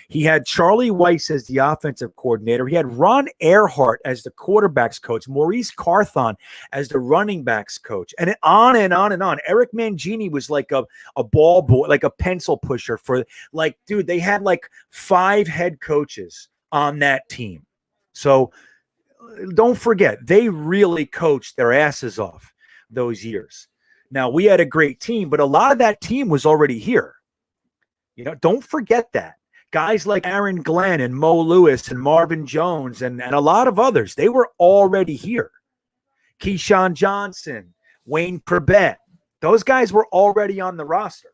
He had Charlie Weiss as the offensive coordinator. He had Ron Earhart as the quarterbacks coach, Maurice Carthon as the running backs coach, and on and on and on. Eric Mangini was like a ball boy, like a pencil pusher for dude, they had 5 head coaches on that team. So don't forget, they really coached their asses off those years. Now, we had a great team, but a lot of that team was already here. Don't forget that. Guys like Aaron Glenn and Mo Lewis and Marvin Jones and a lot of others, they were already here. Keyshawn Johnson, Wayne Corbett, those guys were already on the roster.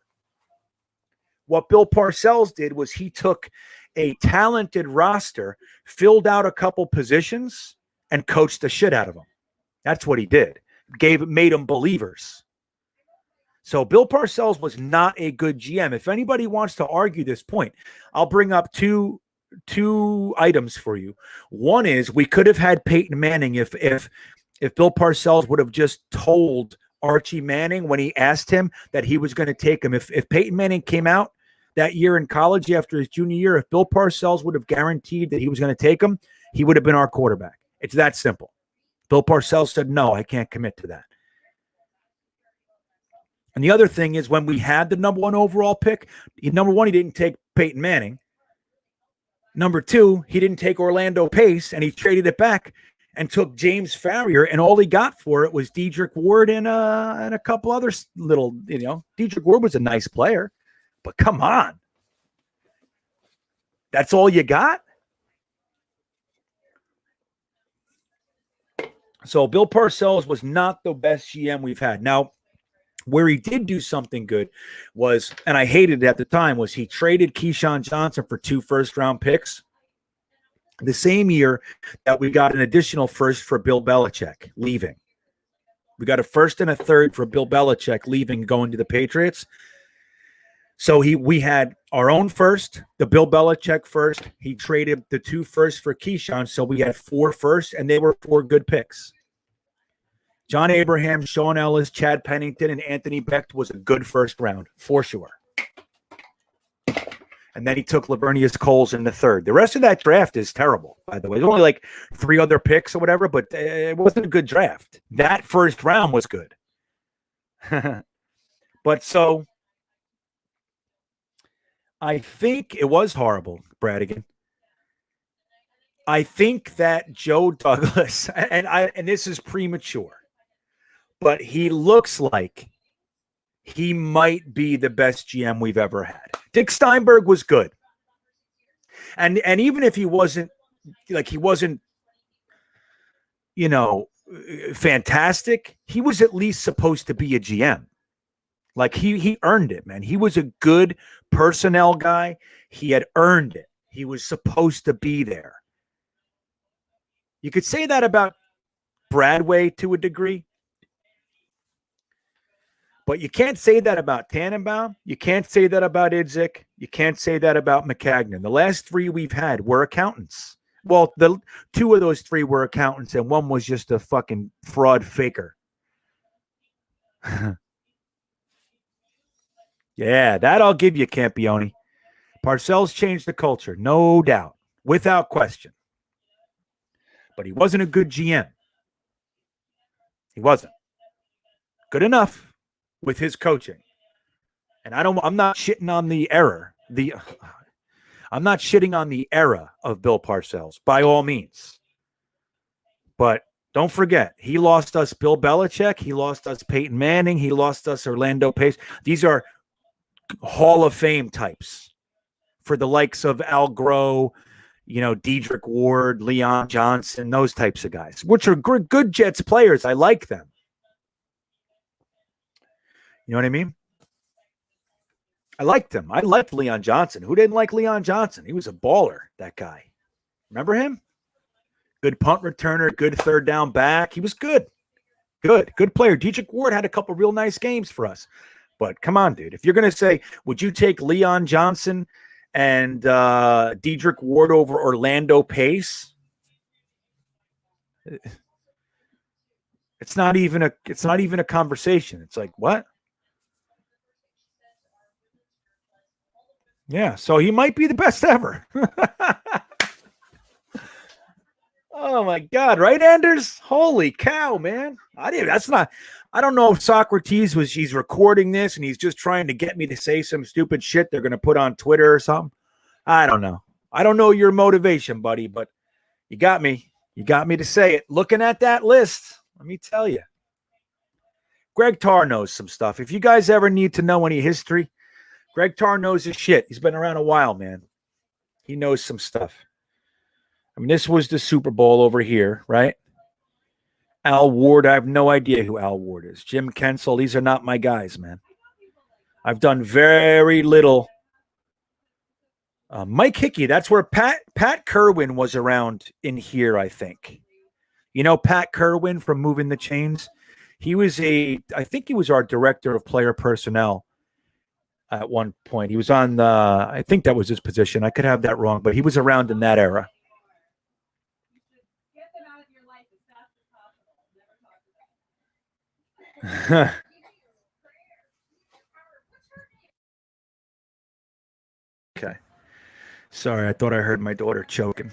What Bill Parcells did was he took a talented roster, filled out a couple positions, and coached the shit out of them. That's what he did. Made them believers. So Bill Parcells was not a good GM. If anybody wants to argue this point, I'll bring up two items for you. One is we could have had Peyton Manning if Bill Parcells would have just told Archie Manning when he asked him that he was going to take him. If Peyton Manning came out that year in college after his junior year, if Bill Parcells would have guaranteed that he was going to take him, he would have been our quarterback. It's that simple. Bill Parcells said, no, I can't commit to that. And the other thing is when we had the number 1 overall pick, number 1, he didn't take Peyton Manning. Number 2, he didn't take Orlando Pace, and he traded it back and took James Farrier, and all he got for it was Dedrick Ward and a couple other little, Dedrick Ward was a nice player, but come on. That's all you got? So Bill Parcells was not the best GM we've had. Now, where he did do something good was, and I hated it at the time, was he traded Keyshawn Johnson for 2 first-round picks the same year that we got an additional first for Bill Belichick leaving. We got a first and a third for Bill Belichick leaving, going to the Patriots. So we had our own first, the Bill Belichick first. He traded the 2 firsts for Keyshawn, so we had 4 firsts, and they were 4 good picks. John Abraham, Sean Ellis, Chad Pennington, and Anthony Becht was a good first round, for sure. And then he took Lavernius Coles in the 3rd. The rest of that draft is terrible, by the way. There's only 3 other picks or whatever, but it wasn't a good draft. That first round was good. But so I think it was horrible, Bradigan. I think that Joe Douglas, and this is premature, but he looks like he might be the best GM we've ever had. Dick Steinberg was good. And even if he wasn't like he wasn't, fantastic. He was at least supposed to be a GM. Like he earned it, man. He was a good personnel guy. He had earned it. He was supposed to be there. You could say that about Bradway to a degree, but you can't say that about Tannenbaum. You can't say that about Idzik. You can't say that about McCagnon. The last three we've had were accountants. Well, the two of those three were accountants, and one was just a fucking fraud faker. Yeah, that I'll give you, Campione. Parcells changed the culture, no doubt, without question. But he wasn't a good GM. He wasn't good enough with his coaching. And I'm not shitting on the error. I'm not shitting on the era of Bill Parcells, by all means. But don't forget, he lost us Bill Belichick. He lost us Peyton Manning. He lost us Orlando Pace. These are Hall of Fame types for the likes of Al Groh, Dedrick Ward, Leon Johnson, those types of guys, which are good Jets players. I like them. You know what I mean? I liked him. I liked Leon Johnson. Who didn't like Leon Johnson? He was a baller, that guy. Remember him? Good punt returner, good third down back. He was good. Good player. Dedrick Ward had a couple real nice games for us. But come on, dude. If you're going to say, would you take Leon Johnson and Dedrick Ward over Orlando Pace? It's not even a conversation. It's like, what? Yeah, so he might be the best ever. Oh my God, right, Anders? Holy cow, man. I don't know if Socrates he's recording this and he's just trying to get me to say some stupid shit they're gonna put on Twitter or something. I don't know. I don't know your motivation, buddy, but you got me. You got me to say it. Looking at that list, let me tell you. Greg Tarr knows some stuff. If you guys ever need to know any history, Greg Tarr knows his shit. He's been around a while, man. He knows some stuff. I mean, this was the Super Bowl over here, right? Al Ward, I have no idea who Al Ward is. Jim Kensel, these are not my guys, man. I've done very little. Mike Hickey, that's where Pat Kerwin was around in here, I think. You know Pat Kerwin from Moving the Chains? I think he was our director of player personnel at one point. He was on I think that was his position. I could have that wrong, but he was around in that era. Okay. Sorry, I thought I heard my daughter choking.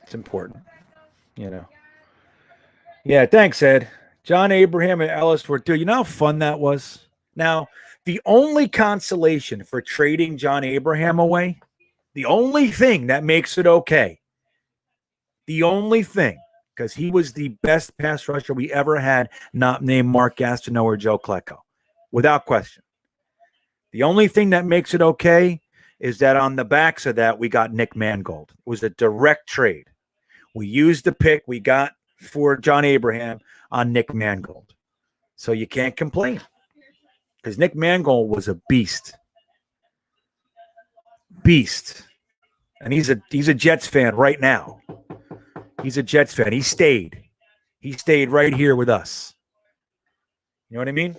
It's important, Yeah, thanks, Ed. John Abraham and Ellis were, dude, you know how fun that was? Now, the only consolation for trading John Abraham away, the only thing that makes it okay, the only thing, because he was the best pass rusher we ever had, not named Mark Gastineau or Joe Klecko, without question. The only thing that makes it okay is that on the backs of that, we got Nick Mangold. It was a direct trade. We used the pick we got for John Abraham on Nick Mangold. So you can't complain because Nick Mangold was a beast. Beast. And he's a Jets fan right now. He's a Jets fan. He stayed. He stayed right here with us. You know what I mean?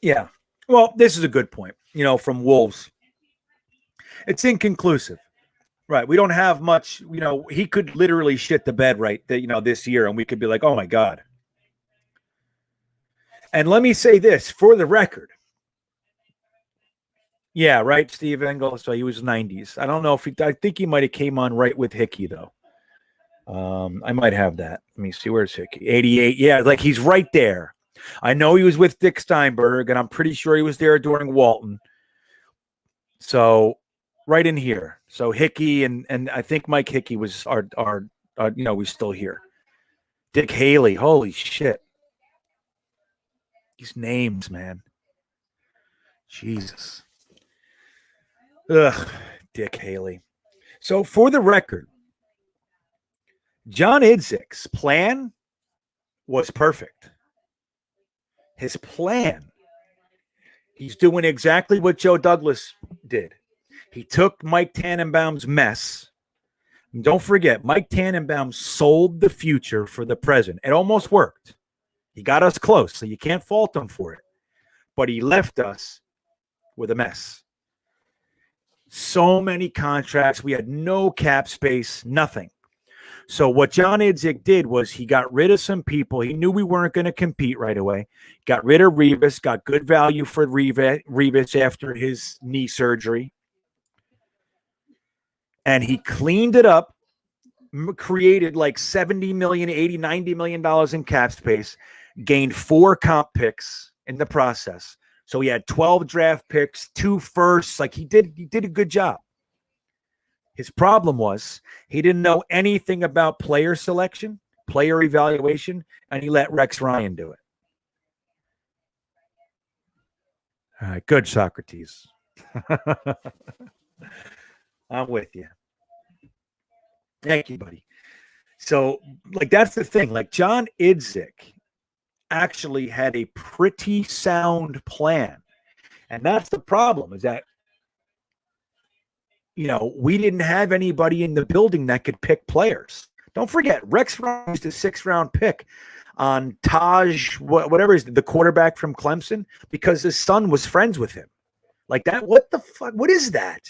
Yeah. Well, this is a good point, from Wolves. It's inconclusive. Right. We don't have much, he could literally shit the bed this year and we could be like, oh my God. And let me say this for the record. Yeah, right, Steve Engel. So he was 90s. I don't know I think he might have came on right with Hickey though. I might have that. Let me see, where's Hickey? 88. Yeah, like he's right there. I know he was with Dick Steinberg and I'm pretty sure he was there during Walton. So right in here. So Hickey and I think Mike Hickey was our we're still here. Dick Haley, holy shit. These names, man. Jesus. Ugh. Dick Haley. So for the record, John Idzik's plan was perfect. His plan, he's doing exactly what Joe Douglas did. He took Mike Tannenbaum's mess. And don't forget, Mike Tannenbaum sold the future for the present. It almost worked. He got us close, so you can't fault him for it. But he left us with a mess. So many contracts. We had no cap space, nothing. So what John Idzik did was he got rid of some people. He knew we weren't going to compete right away. Got rid of Revis, got good value for Revis after his knee surgery. And he cleaned it up, created like 70 million, 80, 90 million dollars in cap space, gained 4 comp picks in the process. So he had 12 draft picks, 2 firsts. Like he did a good job. His problem was he didn't know anything about player selection, player evaluation, and he let Rex Ryan do it. All right, good, Socrates. I'm with you. Thank you, buddy. So, like, that's the thing. Like, John Idzik actually had a pretty sound plan. And that's the problem, is that, you know, we didn't have anybody in the building that could pick players. Don't forget, Rex Ryan used a 6th-round pick on Taj, whatever is the quarterback from Clemson, because his son was friends with him. Like that, what the fuck? What is that?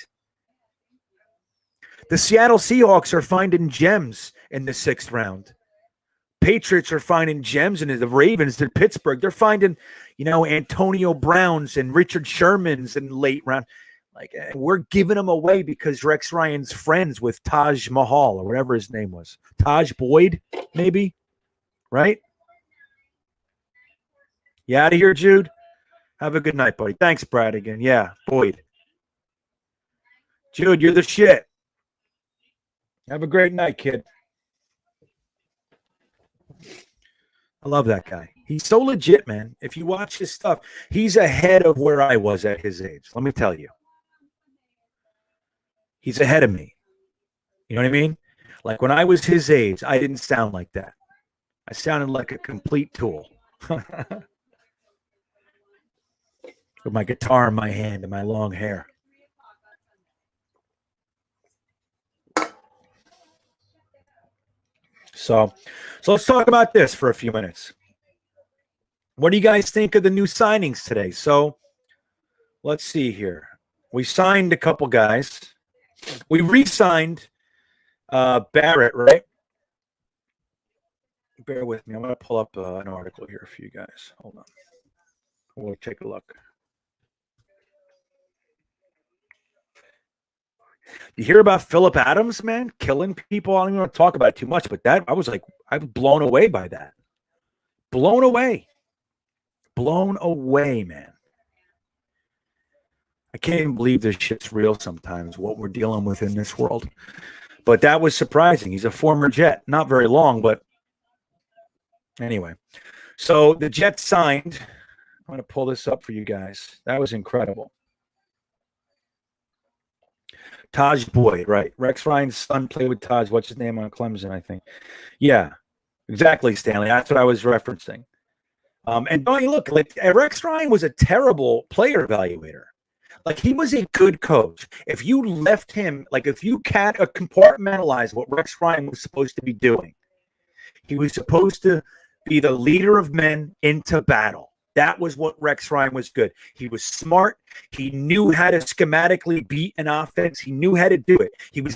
The Seattle Seahawks are finding gems in the 6th round. Patriots are finding gems, and the Ravens in Pittsburgh, they're finding, you know, Antonio Browns and Richard Shermans in late round. Like, we're giving them away because Rex Ryan's friends with Taj Mahal or whatever his name was. Taj Boyd, maybe? Right? You out of here, Jude? Have a good night, buddy. Thanks, Brad, again. Yeah, Boyd. Jude, you're the shit. Have a great night, kid. I love that guy. He's so legit, man. If you watch his stuff, he's ahead of where I was at his age. Let me tell you. He's ahead of me. You know what I mean? Like when I was his age, I didn't sound like that. I sounded like a complete tool. With my guitar in my hand and my long hair. So let's talk about this for a few minutes. What do you guys think of the new signings today? So let's see here. We signed a couple guys. We re-signed Barrett, right? Bear with me. I'm going to pull up an article here for you guys. Hold on. We'll take a look. You hear about Phillip Adams, man, killing people? I don't even want to talk about it too much, but that I was blown away by that. Blown away. Blown away, man. I can't even believe this shit's real sometimes, what we're dealing with in this world. But that was surprising. He's a former Jet. Not very long, but anyway. So the Jets signed. I'm going to pull this up for you guys. That was incredible. Taj Boyd, right. Rex Ryan's son played with Taj. What's his name on Clemson, I think. Yeah, exactly, Stanley. That's what I was referencing. And don't you look, like Rex Ryan was a terrible player evaluator. Like he was a good coach. If you left him, like if you can't compartmentalize what Rex Ryan was supposed to be doing, he was supposed to be the leader of men into battle. That was what Rex Ryan was good. He was smart. He knew how to schematically beat an offense. He knew how to do it. He was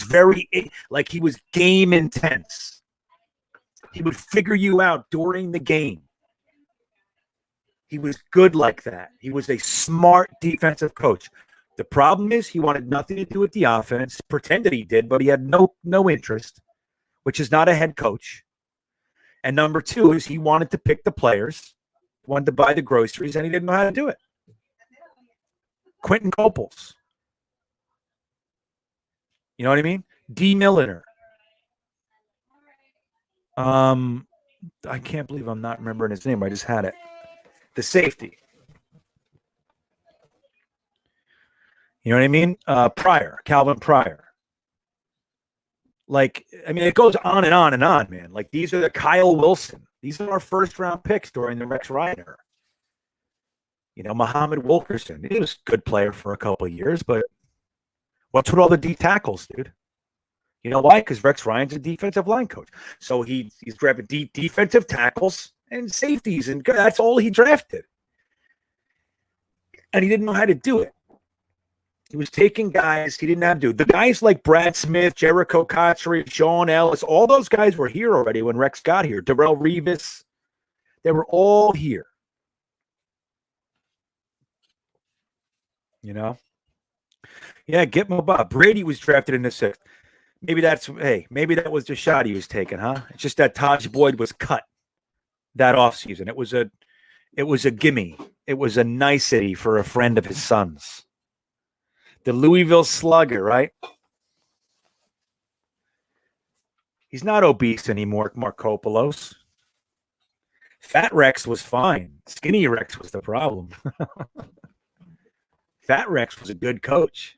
he was game intense. He would figure you out during the game. He was good like that. He was a smart defensive coach. The problem is he wanted nothing to do with the offense, pretended he did, but he had no interest, which is not a head coach. And number 2 is he wanted to pick the players, wanted to buy the groceries, and he didn't know how to do it. Quentin Copels. You know what I mean? D. Milliner. I can't believe I'm not remembering his name. I just had it. The safety. You know what I mean? Calvin Pryor. Like, I mean, it goes on and on and on, man. Like, these are the Kyle Wilson. These are our first round picks during the Rex Ryan era. You know, Muhammad Wilkerson. He was a good player for a couple of years, but what's with all the D tackles, dude? You know why? Because Rex Ryan's a defensive line coach. So he's grabbing defensive tackles and safeties, and that's all he drafted. And he didn't know how to do it. He was taking guys he didn't have to do. The guys like Brad Smith, Jericho Cotchery, Sean Ellis, all those guys were here already when Rex got here. Darrell Revis, they were all here. You know? Yeah, get Bob. Brady was drafted in the 6th. Maybe that was the shot he was taking, huh? It's just that Taj Boyd was cut that offseason. It was a gimme. It was a nicety for a friend of his son's. The Louisville Slugger, right? He's not obese anymore, Markopoulos. Fat Rex was fine. Skinny Rex was the problem. Fat Rex was a good coach.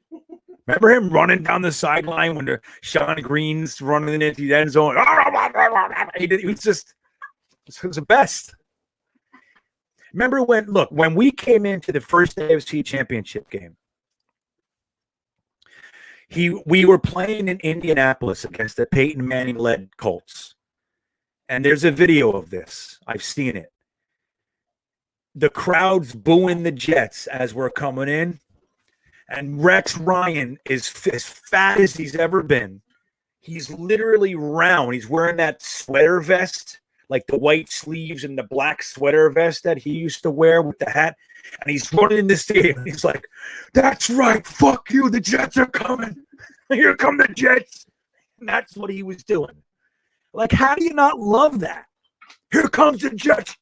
Remember him running down the sideline when Sean Green's running into the end zone? He was the best. Remember when we came into the first AFC Championship game, we were playing in Indianapolis against the Peyton Manning-led Colts. And there's a video of this. I've seen it. The crowd's booing the Jets as we're coming in. And Rex Ryan is as fat as he's ever been. He's literally round. He's wearing that sweater vest, like the white sleeves and the black sweater vest that he used to wear with the hat. And he's running in the stadium. He's like, "That's right. Fuck you. The Jets are coming. Here come the Jets." And that's what he was doing. Like, how do you not love that? Here comes the Jets.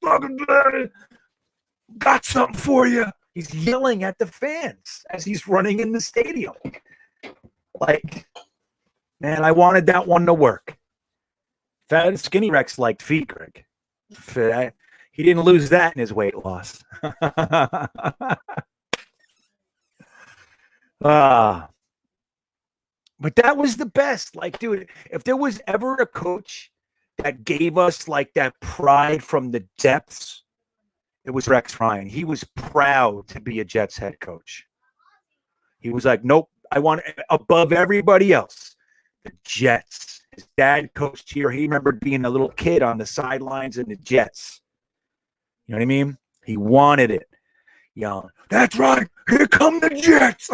Got something for you. He's yelling at the fans as he's running in the stadium. Like, man, I wanted that one to work. Fat Skinny Rex liked feet, Greg. He didn't lose that in his weight loss. But that was the best. Like, dude, if there was ever a coach that gave us like that pride from the depths, it was Rex Ryan. He was proud to be a Jets head coach. He was like, nope, I want above everybody else. The Jets. His dad coached here. He remembered being a little kid on the sidelines in the Jets. You know what I mean? He wanted it. Yelling, "That's right. Here come the Jets."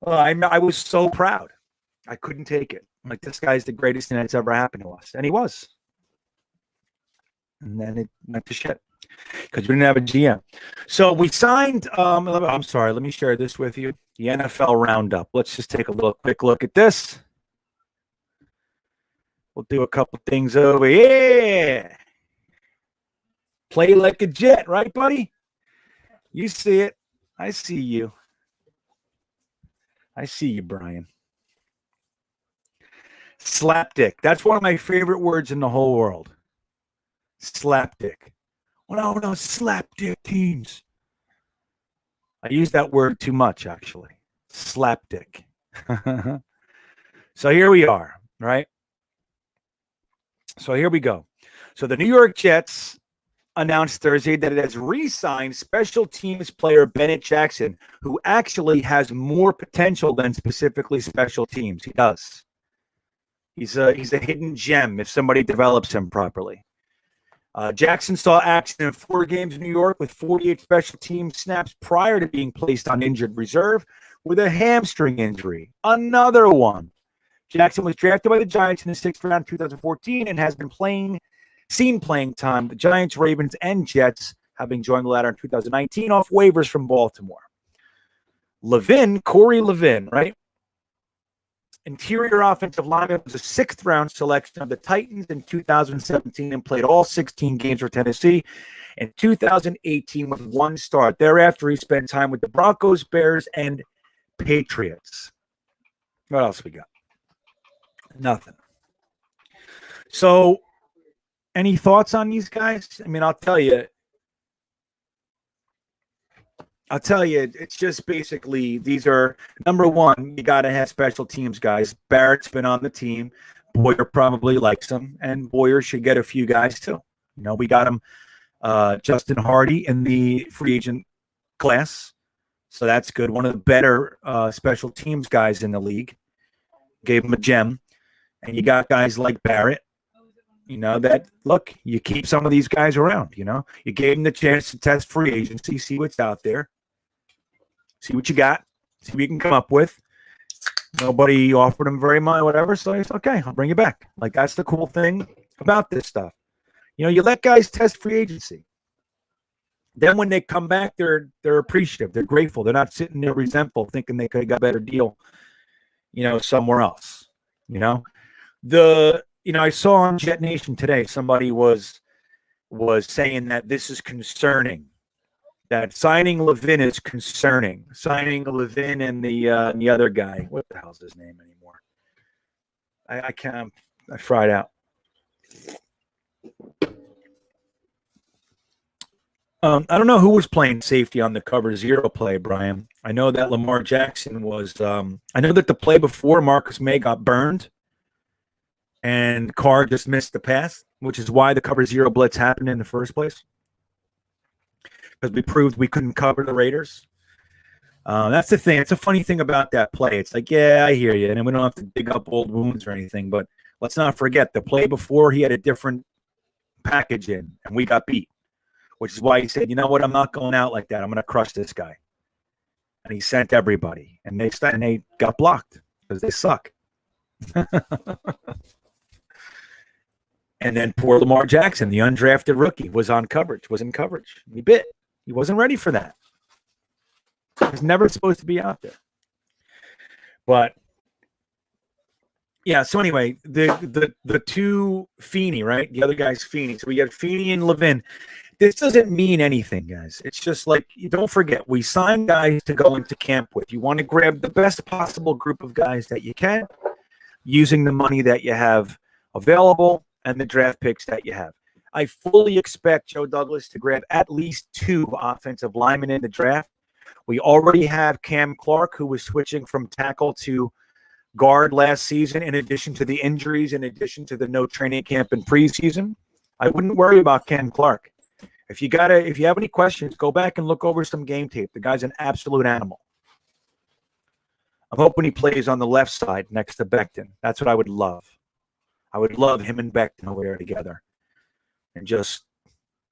I was so proud. I couldn't take it. Like, this guy's the greatest thing that's ever happened to us. And he was. And then it went to shit because we didn't have a GM. So we signed, I'm sorry, let me share this with you. The NFL Roundup. Let's just take a quick look at this. We'll do a couple things over here. Play like a Jet, right, buddy? You see it. I see you. I see you, Brian. Slapdick. That's one of my favorite words in the whole world. Slapdick. Well, no, slapdick teams. I use that word too much, actually. Slapdick. So here we are, right? So here we go. So the New York Jets announced Thursday that it has re-signed special teams player Bennett Jackson, who actually has more potential than specifically special teams. He does. He's a hidden gem if somebody develops him properly. Jackson saw action in 4 games in New York with 48 special team snaps prior to being placed on injured reserve with a hamstring injury. Another one. Jackson was drafted by the Giants in the 6th round of 2014 and has been seen playing time. The Giants, Ravens, and Jets, having joined the latter in 2019 off waivers from Baltimore. Corey Levin, right? Interior offensive lineman, was a 6th round selection of the Titans in 2017 and played all 16 games for Tennessee. In 2018 with 1 start. Thereafter, he spent time with the Broncos, Bears, and Patriots. What else we got? Nothing. So, any thoughts on these guys? I mean, I'll tell you, I'll tell you, it's just basically these are number one, you got to have special teams guys. Barrett's been on the team. Boyer probably likes him, and Boyer should get a few guys too. You know, we got him Justin Hardy in the free agent class, so that's good. One of the better special teams guys in the league. Gave him a gem, and you got guys like Barrett. You know that look, you keep some of these guys around. You know, you gave him the chance to test free agency, see what's out there. See what you got. See what you can come up with. Nobody offered him very much, whatever. So he's okay. I'll bring you back. Like that's the cool thing about this stuff. You know, you let guys test free agency. Then when they come back, they're appreciative. They're grateful. They're not sitting there resentful, thinking they could have got a better deal, you know, somewhere else. You know, I saw on Jetnation today somebody was saying that this is concerning. That signing Levin is concerning. Signing Levin and the other guy. What the hell's his name anymore? I can't. I fried out. I don't know who was playing safety on the cover zero play, Brian. I know that Lamar Jackson was. I know that the play before Marcus May got burned, and Carr just missed the pass, which is why the cover zero blitz happened in the first place. Because we proved we couldn't cover the Raiders. That's the thing. It's a funny thing about that play. It's like, yeah, I hear you, and we don't have to dig up old wounds or anything. But let's not forget the play before he had a different package in, and we got beat. Which is why he said, you know what, I'm not going out like that. I'm going to crush this guy. And he sent everybody, and they got blocked because they suck. And then poor Lamar Jackson, the undrafted rookie, was in coverage. He bit. He wasn't ready for that. He was never supposed to be out there. But yeah, so anyway, the two Feeney, right? The other guy's Feeney. So we got Feeney and Levin. This doesn't mean anything, guys. It's just like, don't forget, we sign guys to go into camp with. You want to grab the best possible group of guys that you can using the money that you have available and the draft picks that you have. I fully expect Joe Douglas to grab at least 2 offensive linemen in the draft. We already have Cam Clark, who was switching from tackle to guard last season, in addition to the injuries, in addition to the no training camp and preseason. I wouldn't worry about Cam Clark. If you have any questions, go back and look over some game tape. The guy's an absolute animal. I'm hoping he plays on the left side next to Becton. That's what I would love. I would love him and Becton over there together and just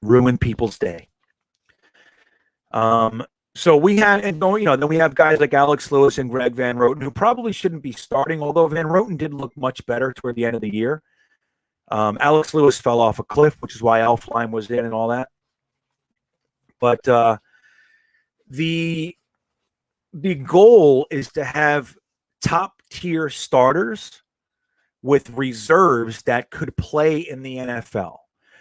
ruin people's day. So we had, and then we have guys like Alex Lewis and Greg Van Roten, who probably shouldn't be starting, although Van Roten did look much better toward the end of the year. Alex Lewis fell off a cliff, which is why Elflein was in and all that. But the goal is to have top-tier starters with reserves that could play in the NFL.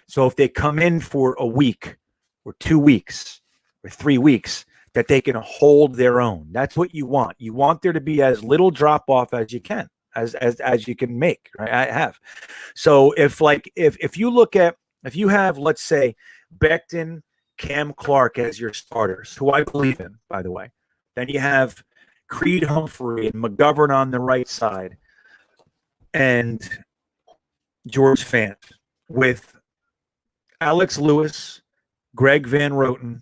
So if they come in for a week or 2 weeks or 3 weeks, that they can hold their own. That's what you want. You want there to be as little drop-off as you can, as you can make. Right? I have. So if you have, let's say, Becton, Cam Clark as your starters, who I believe in, by the way. Then you have Creed Humphrey and McGovern on the right side and George Fant with Alex Lewis, Greg Van Roten,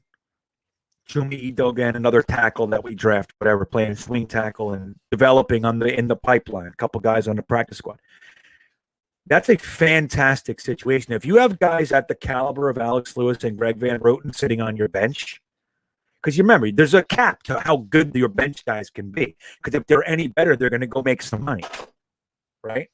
Jumi Edogan, another tackle that we draft, whatever, playing swing tackle and developing in the pipeline, a couple guys on the practice squad. That's a fantastic situation. If you have guys at the caliber of Alex Lewis and Greg Van Roten sitting on your bench, because you remember, there's a cap to how good your bench guys can be. Because if they're any better, they're going to go make some money, right?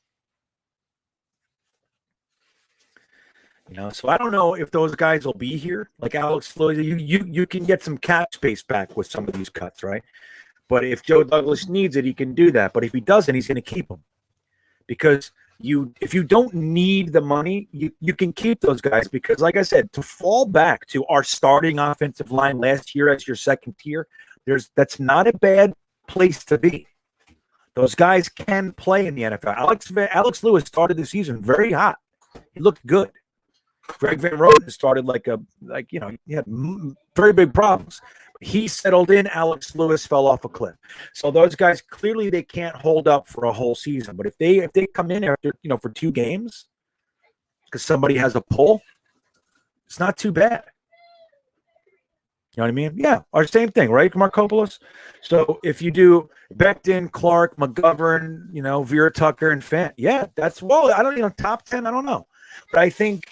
So I don't know if those guys will be here. Like Alex Lewis, you can get some cap space back with some of these cuts, right? But if Joe Douglas needs it, he can do that. But if he doesn't, he's going to keep them. Because if you don't need the money, you can keep those guys, because like I said, to fall back to our starting offensive line last year as your second tier, that's not a bad place to be. Those guys can play in the NFL. Alex Lewis started the season very hot. He looked good. Greg Van Roten started he had very big problems. he settled in. Alex Lewis fell off a cliff. So those guys clearly they can't hold up for a whole season. But if they come in after for 2 games because somebody has a pull, it's not too bad. You know what I mean? Yeah, our same thing, right, Markopoulos? So if you do Becton, Clark, McGovern, Vera Tucker, and Fant, yeah, that's I don't top 10, I don't know, but I think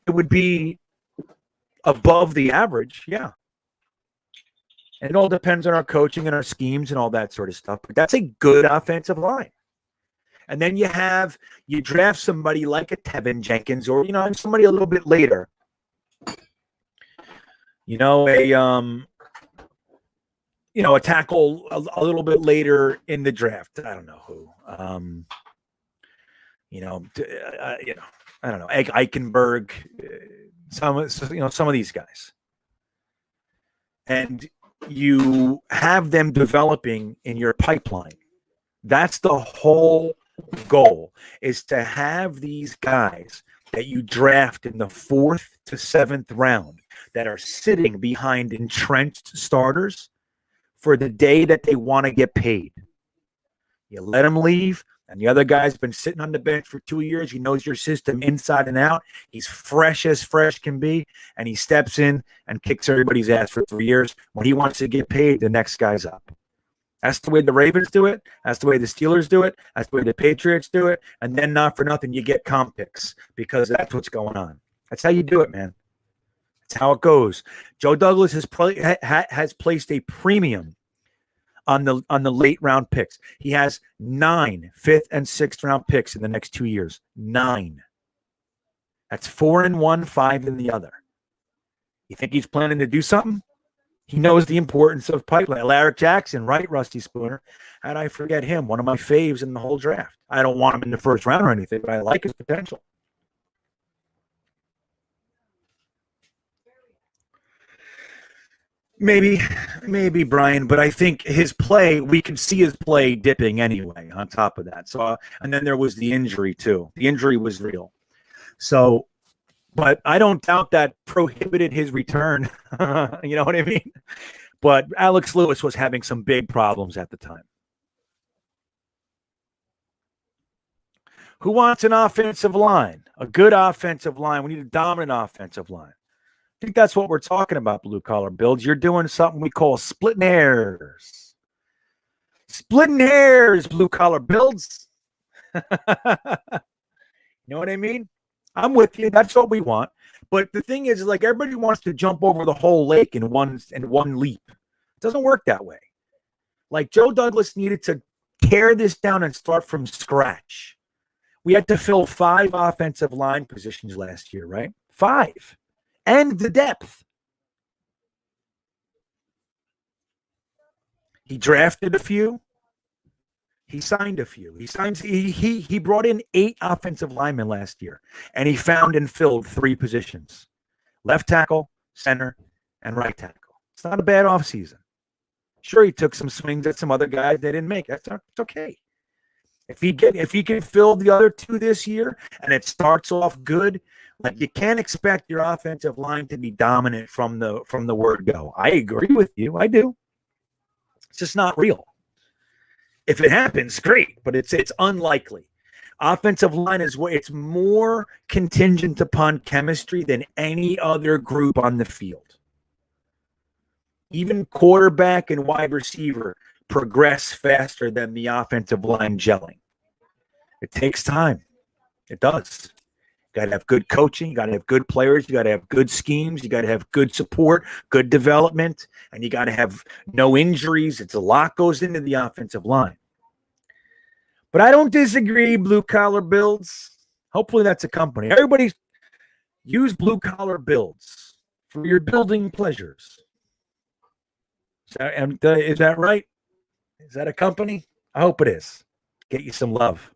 it would be above the average, yeah. And it all depends on our coaching and our schemes and all that sort of stuff. But that's a good offensive line. And then you draft somebody like a Tevin Jenkins or somebody a little bit later. A tackle a little bit later in the draft. I don't know who. I don't know. Eichenberg. Some of these guys, and you have them developing in your pipeline. That's the whole goal: is to have these guys that you draft in the 4th to 7th round that are sitting behind entrenched starters for the day that they want to get paid. You let them leave, and the other guy's been sitting on the bench for 2 years. He knows your system inside and out. He's fresh as fresh can be, and he steps in and kicks everybody's ass for 3 years. When he wants to get paid, the next guy's up. That's the way the Ravens do it. That's the way the Steelers do it. That's the way the Patriots do it. And then not for nothing, you get comp picks because that's what's going on. That's how you do it, man. That's how it goes. Joe Douglas has placed a premium on the late round picks. He has 9 5th and 6th round picks in the next 2 years. 9. That's 4 in one, 5 in the other. You think he's planning to do something? He knows the importance of pipeline. Larry Jackson, right, Rusty Spooner? How'd I forget him? One of my faves in the whole draft. I don't want him in the first round or anything, but I like his potential. Maybe Brian, but I think his play, we can see his play dipping anyway on top of that. So, and then there was the injury too. The injury was real. So, but I don't doubt that prohibited his return. You know what I mean? But Alex Lewis was having some big problems at the time. Who wants an offensive line? A good offensive line. We need a dominant offensive line. I think that's what we're talking about, blue collar builds. You're doing something we call splitting hairs. Splitting hairs, blue collar builds. You know what I mean? I'm with you. That's what we want. But the thing is, like, everybody wants to jump over the whole lake in one leap. It doesn't work that way. Like, Joe Douglas needed to tear this down and start from scratch. We had to fill 5 offensive line positions last year, right? 5. And the depth. He drafted a few. He signed a few. He brought in 8 offensive linemen last year, and he found and filled 3 positions: left tackle, center, and right tackle. It's not a bad offseason. Sure, he took some swings at some other guys they didn't make. It's okay. If he can fill the other 2 this year, and it starts off good, like, you can't expect your offensive line to be dominant from the word go. I agree with you. I do. It's just not real. If it happens, great, but it's unlikely. Offensive line it's more contingent upon chemistry than any other group on the field. Even quarterback and wide receiver progress faster than the offensive line gelling. It takes time. It does. You got to have good coaching. You got to have good players. You got to have good schemes. You got to have good support, good development, and you got to have no injuries. It's a lot goes into the offensive line. But I don't disagree, blue collar builds. Hopefully that's a company. Everybody use blue collar builds for your building pleasures. Is that right? Is that a company? I hope it is. Get you some love.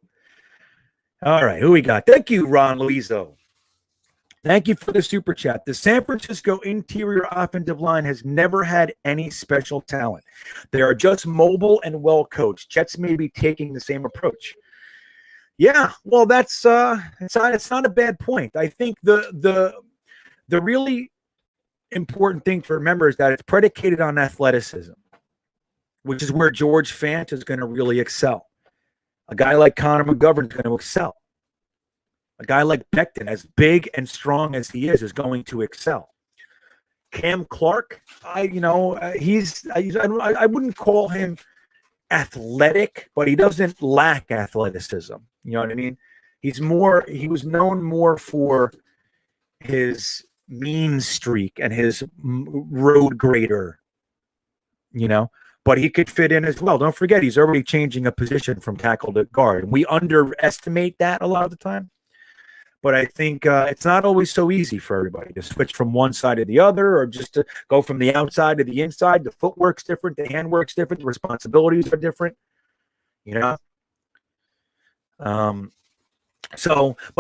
All right, who we got? Thank you, Ron Luizo. Thank you for the super chat. The San Francisco interior offensive line has never had any special talent. They are just mobile and well coached. Jets may be taking the same approach. Yeah, well, it's not a bad point. I think the really important thing to remember is that it's predicated on athleticism, which is where George Fant is going to really excel. A guy like Connor McGovern is going to excel. A guy like Becton, as big and strong as he is going to excel. Cam Clark, I wouldn't call him athletic, but he doesn't lack athleticism. You know what I mean? He was known more for his mean streak and his road grader, but he could fit in as well. Don't forget, he's already changing a position from tackle to guard. We underestimate that a lot of the time. But I think it's not always so easy for everybody to switch from one side to the other, or just to go from the outside to the inside. The footwork's different. The handwork's different. The responsibilities are different, but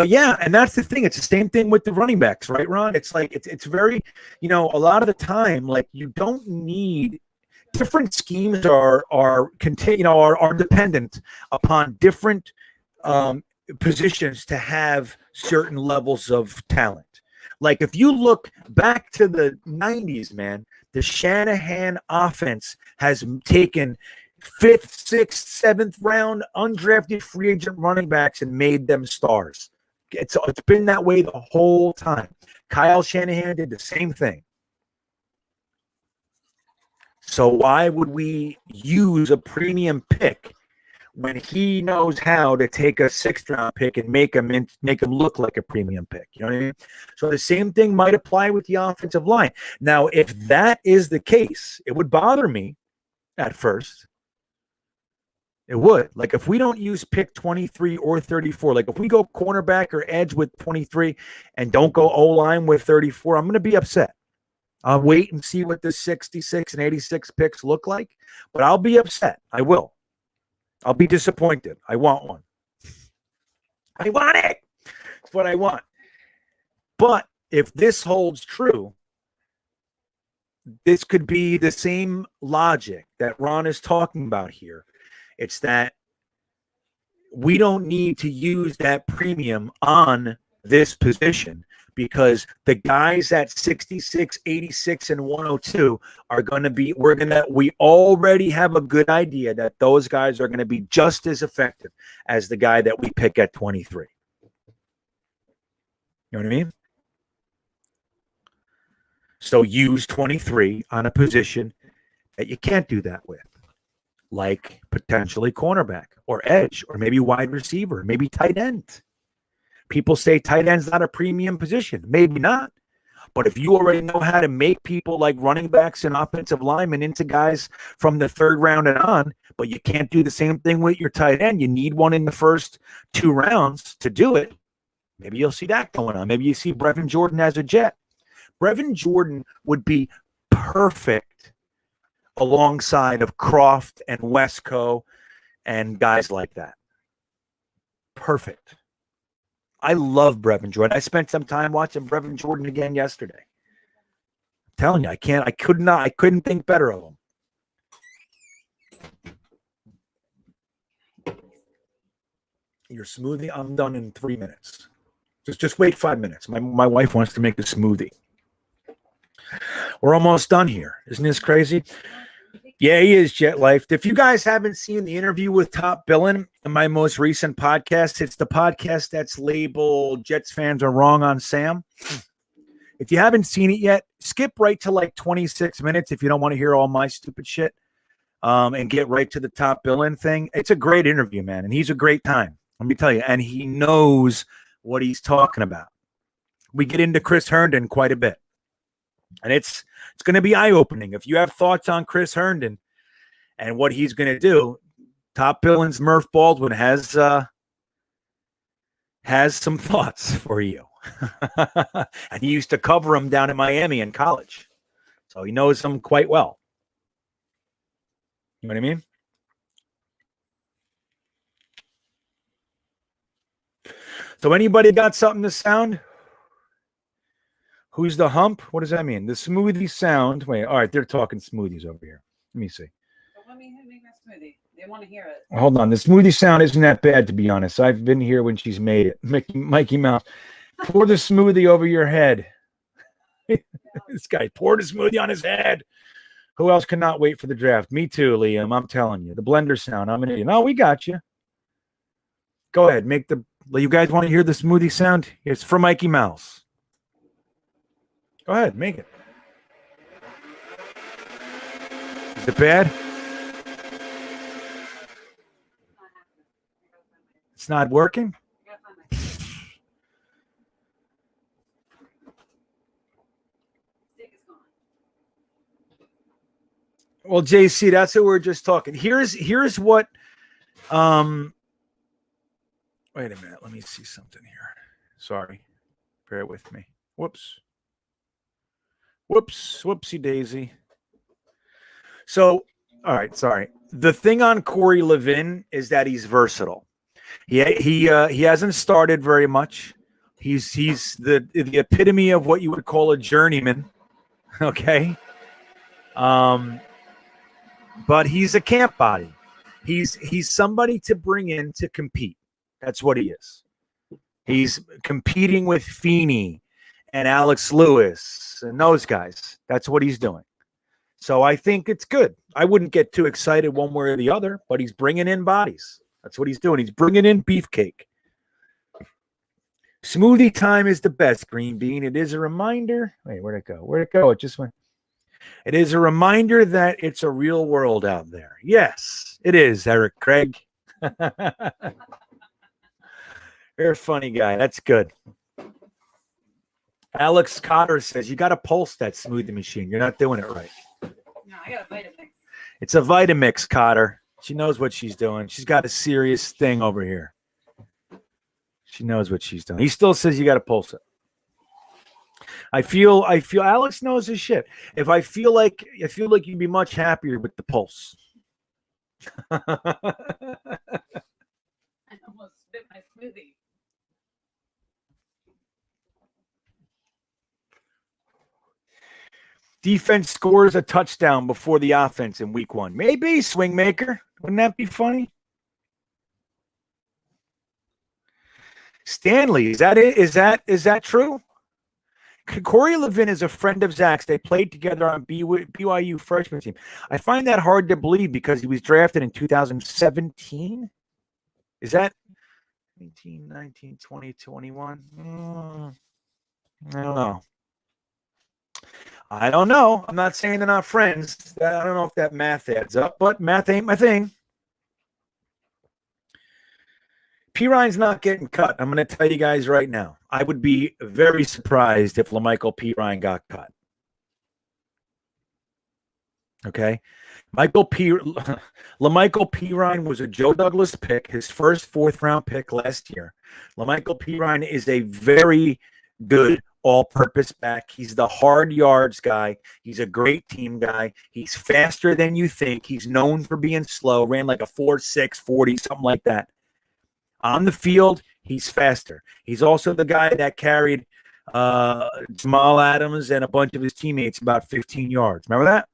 yeah, and that's the thing. It's the same thing with the running backs, right, Ron? It's like it's very, a lot of the time, like, you don't need different schemes are dependent upon different positions to have certain levels of talent. Like, if you look back to the 90s, man, the Shanahan offense has taken 5th, 6th, 7th round undrafted free agent running backs and made them stars. It's been that way the whole time. Kyle Shanahan did the same thing. So why would we use a premium pick when he knows how to take a 6th round pick and make him look like a premium pick? You know what I mean? So the same thing might apply with the offensive line. Now, if that is the case, it would bother me at first. It would. Like, if we don't use pick 23 or 34, like if we go cornerback or edge with 23 and don't go O-line with 34, I'm going to be upset. I'll wait and see what the 66 and 86 picks look like, but I'll be upset. I will. I'll be disappointed. I want one. I want it. It's what I want. But if this holds true, this could be the same logic that Ron is talking about here. It's that we don't need to use that premium on this position because the guys at 66, 86, and 102 are going to be, we already have a good idea that those guys are going to be just as effective as the guy that we pick at 23. You know what I mean? So use 23 on a position that you can't do that with, like potentially cornerback or edge or maybe wide receiver, maybe tight end. People say tight end's not a premium position. Maybe not. But if you already know how to make people like running backs and offensive linemen into guys from the 3rd round and on, but you can't do the same thing with your tight end. You need one in the first 2 rounds to do it. Maybe you'll see that going on. Maybe you see Brevin Jordan as a Jet. Brevin Jordan would be perfect alongside of Croft and Wesco and guys like that. Perfect. I love Brevin Jordan. I spent some time watching Brevin Jordan again yesterday. I'm telling you, I couldn't think better of him. Your smoothie, I'm done in 3 minutes. Just wait 5 minutes. My wife wants to make a smoothie. We're almost done here. Isn't this crazy? Yeah, he is jet life. If you guys haven't seen the interview with Top Billin in my most recent podcast, it's the podcast that's labeled Jets Fans Are Wrong on Sam. If you haven't seen it yet, skip right to like 26 minutes if you don't want to hear all my stupid shit, and get right to the Top Billin thing. It's a great interview, man, and he's a great time. Let me tell you, and he knows what he's talking about. We get into Chris Herndon quite a bit. And it's going to be eye-opening. If you have thoughts on Chris Herndon and what he's going to do, Top Billin's Murph Baldwin has some thoughts for you. And he used to cover him down in Miami in college. So he knows him quite well. You know what I mean? So anybody got something to sound? Who's the hump? What does that mean? The smoothie sound. Wait, all right, they're talking smoothies over here. Let me see. Let me make my smoothie. They want to hear it. Hold on. The smoothie sound isn't that bad, to be honest. I've been here when she's made it. Mikey Mouse. Pour the smoothie over your head. This guy poured a smoothie on his head. Who else cannot wait for the draft? Me too, Liam. I'm telling you. The blender sound. I'm an idiot. No, we got you. Go ahead. You guys want to hear the smoothie sound? It's for Mikey Mouse. Go ahead. Make it. Is it bad? It's not working? Well, JC, that's what we're just talking. Here's what wait a minute, let me see something here. Sorry. Bear with me. Whoopsie daisy. So, all right, sorry. The thing on Corey Levin is that he's versatile. He hasn't started very much. He's the epitome of what you would call a journeyman. Okay. But he's a camp body. He's somebody to bring in to compete. That's what he is. He's competing with Feeney and Alex Lewis and those guys. That's what he's doing. So I think it's good. I wouldn't get too excited one way or the other, but he's bringing in bodies. That's what he's doing. He's bringing in beefcake. Smoothie time is the best, Green Bean. It is a reminder. Wait, where'd it go? Where'd it go? It just went. It is a reminder that it's a real world out there. Yes, it is, Eric Craig. You're a funny guy. That's good. Alex Cotter says, you got to pulse that smoothie machine. You're not doing it right. No, I got a Vitamix. It's a Vitamix, Cotter. She knows what she's doing. She's got a serious thing over here. She knows what she's doing. He still says you got to pulse it. I feel Alex knows his shit. I feel like you'd be much happier with the pulse. I almost spit my smoothie. Defense scores a touchdown before the offense in week 1. Maybe, swing maker. Wouldn't that be funny? Stanley, is that it? Is that true? Corey Levin is a friend of Zach's. They played together on BYU freshman team. I find that hard to believe because he was drafted in 2017. Is that 18, 19, 20, 21? I don't know. I'm not saying they're not friends. I don't know if that math adds up, but math ain't my thing. P. Ryan's not getting cut. I'm going to tell you guys right now. I would be very surprised if LaMichael P. Ryan got cut. Okay? LaMichael P. Ryan was a Joe Douglas pick, his first 4th-round pick last year. LaMichael P. Ryan is a very good all-purpose back. He's the hard yards guy. He's a great team guy. He's faster than you think. He's known for being slow. Ran like a 4.6, 40, something like that. On the field, he's faster. He's also the guy that carried Jamal Adams and a bunch of his teammates about 15 yards. Remember that?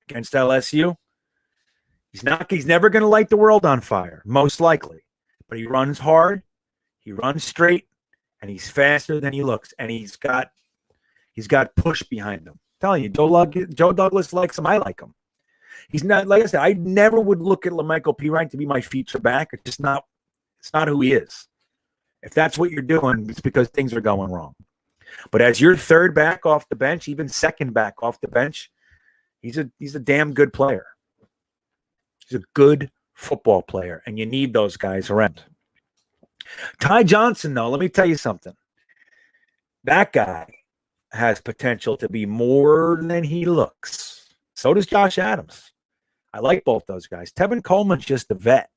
Against LSU? He's never going to light the world on fire, most likely. But he runs hard, he runs straight, and he's faster than he looks. And he's got push behind him. I'm telling you, Joe Douglas likes him. I like him. He's not, like I said, I never would look at LaMichael P. Ryan to be my feature back. It's not who he is. If that's what you're doing, it's because things are going wrong. But as your third back off the bench, even second back off the bench, he's a damn good player. He's a good football player, and you need those guys around. Ty Johnson, though, let me tell you something. That guy has potential to be more than he looks. So does Josh Adams. I like both those guys. Tevin Coleman's just a vet.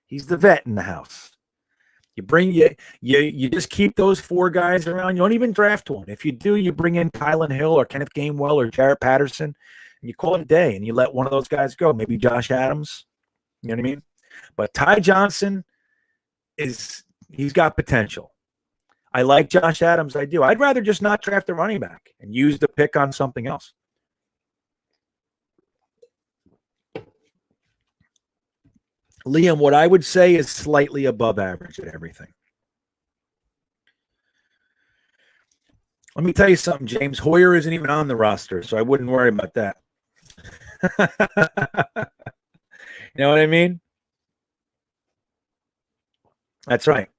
He's the vet in the house. You just keep those 4 guys around. You don't even draft one. If you do, you bring in Kylan Hill or Kenneth Gainwell or Jarrett Patterson, and you call it a day, and you let one of those guys go. Maybe Josh Adams. You know what I mean? But Ty Johnson he's got potential. I like Josh Adams. I do. I'd rather just not draft a running back and use the pick on something else. Liam, what I would say is slightly above average at everything. Let me tell you something, James. Hoyer isn't even on the roster, so I wouldn't worry about that. You know what I mean? That's right.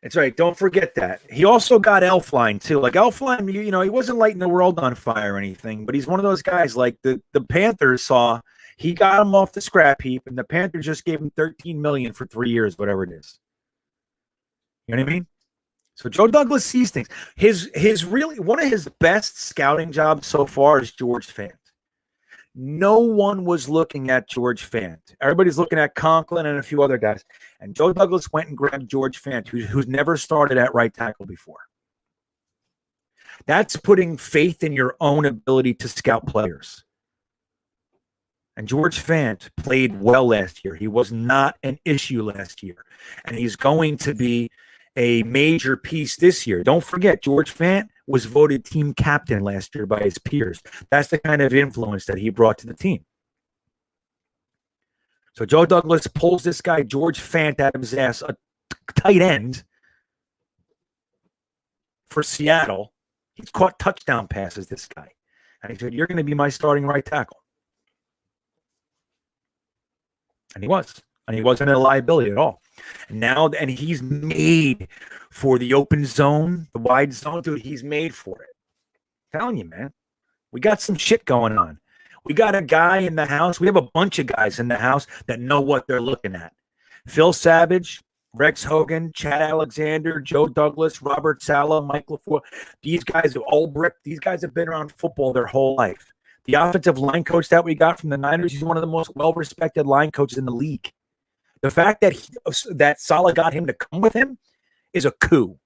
That's right. Don't forget that. He also got Elfline, too. Like, Elfline, you know, he wasn't lighting the world on fire or anything, but he's one of those guys like the Panthers saw. He got him off the scrap heap, and the Panthers just gave him $13 million for 3 years, whatever it is. You know what I mean? So Joe Douglas sees things. His really one of his best scouting jobs so far is George Fant. No one was looking at George Fant. Everybody's looking at Conklin and a few other guys. And Joe Douglas went and grabbed George Fant, who's never started at right tackle before. That's putting faith in your own ability to scout players. And George Fant played well last year. He was not an issue last year. And he's going to be a major piece this year. Don't forget, George Fant was voted team captain last year by his peers. That's the kind of influence that he brought to the team. So Joe Douglas pulls this guy, George Fant, out of his ass, a tight end for Seattle. He's caught touchdown passes, this guy. And he said, you're going to be my starting right tackle. And he was. And he wasn't a liability at all. And he's made for the open zone, the wide zone. Dude, he's made for it. I'm telling you, man. We got some shit going on. We got a guy in the house. We have a bunch of guys in the house that know what they're looking at. Phil Savage, Rex Hogan, Chad Alexander, Joe Douglas, Robert Saleh, Mike LaFleur. These guys are Ulbrich. These guys have been around football their whole life. The offensive line coach that we got from the Niners, he's one of the most well-respected line coaches in the league. The fact that Saleh got him to come with him is a coup.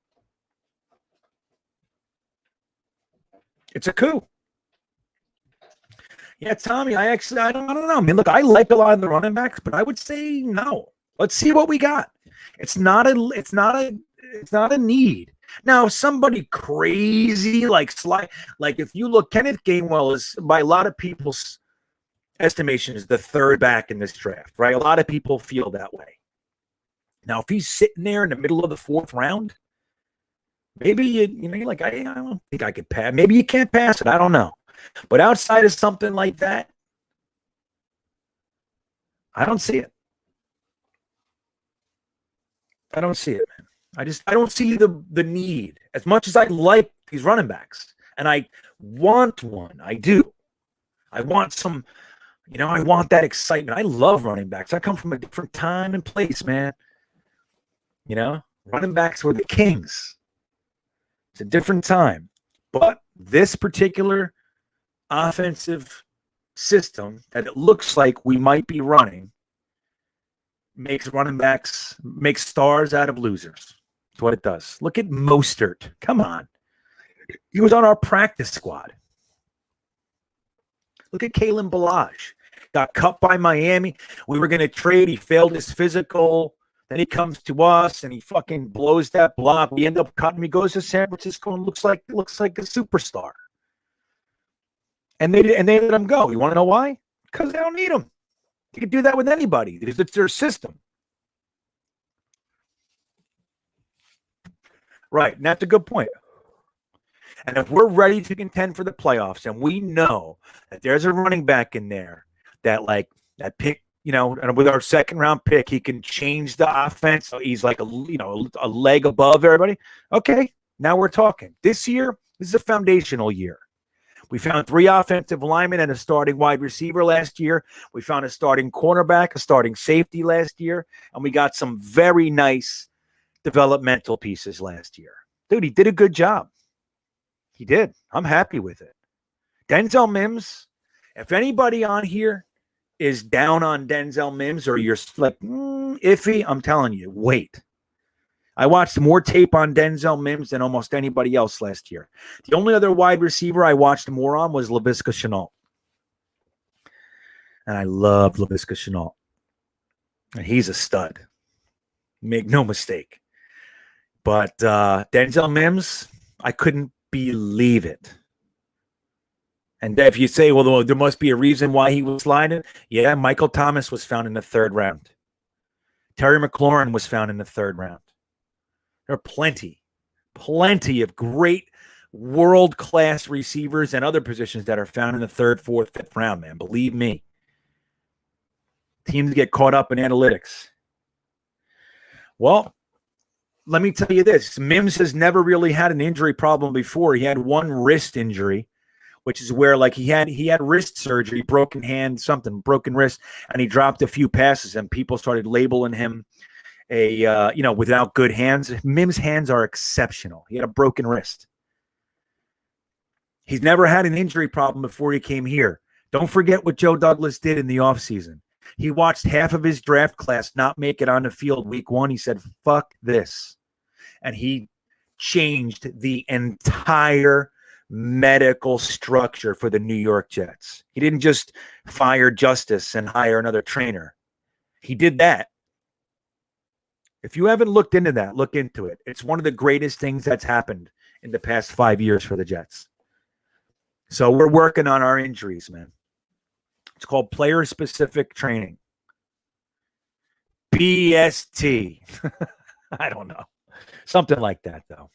It's a coup. Yeah, Tommy, I don't know. I mean, look, I like a lot of the running backs, but I would say no. Let's see what we got. It's not a need. Now, somebody crazy like if you look, Kenneth Gainwell is, by a lot of people's estimation, is the third back in this draft, right? A lot of people feel that way. Now, if he's sitting there in the middle of the fourth round, maybe you're like, I don't think I could pass. Maybe you can't pass it. I don't know. But outside of something like that, I don't see it. I don't see it, man. I don't see the need. As much as I like these running backs, and I want one, I do. I want some, I want that excitement. I love running backs. I come from a different time and place, man. Running backs were the kings. It's a different time. But this particular offensive system that it looks like we might be running makes stars out of losers. That's what it does. Look at Mostert. Come on. He was on our practice squad. Look at Kalen Balazs. Got cut by Miami. We were going to trade. He failed his physical. Then he comes to us and he fucking blows that block. We end up cutting him. He goes to San Francisco and looks like a superstar. And they let him go. You want to know why? Because they don't need him. You can do that with anybody. It's their system. Right. And that's a good point. And if we're ready to contend for the playoffs and we know that there's a running back in there that pick, and with our second round pick, he can change the offense. So he's like a leg above everybody. Okay. Now we're talking. This year, this is a foundational year. We found 3 offensive linemen and a starting wide receiver last year. We found a starting cornerback, a starting safety last year, and we got some very nice developmental pieces last year. Dude, he did a good job. He did. I'm happy with it. Denzel Mims, if anybody on here is down on Denzel Mims or you're like, iffy, I'm telling you, wait. I watched more tape on Denzel Mims than almost anybody else last year. The only other wide receiver I watched more on was Laviska Shenault. And I love Laviska Shenault. And he's a stud. Make no mistake. But Denzel Mims, I couldn't believe it. And if you say, well, there must be a reason why he was sliding. Yeah, Michael Thomas was found in the 3rd round. Terry McLaurin was found in the 3rd round. There are plenty Plenty of great world-class receivers and other positions that are found in the 3rd, 4th, 5th round, man. Believe me. Teams get caught up in analytics. Well, let me tell you this. Mims has never really had an injury problem before. He had one wrist injury, which is where like he had wrist surgery, broken hand, something, broken wrist, and he dropped a few passes, and people started labeling him without good hands. Mims' hands are exceptional. He had a broken wrist. He's never had an injury problem before he came here. Don't forget what Joe Douglas did in the offseason. He watched half of his draft class not make it on the field week 1. He said, fuck this. And he changed the entire medical structure for the New York Jets. He didn't just fire Justice and hire another trainer. He did that. If you haven't looked into that, look into it. It's one of the greatest things that's happened in the past 5 years for the Jets. So we're working on our injuries, man. It's called player-specific training. BST. I don't know. Something like that, though.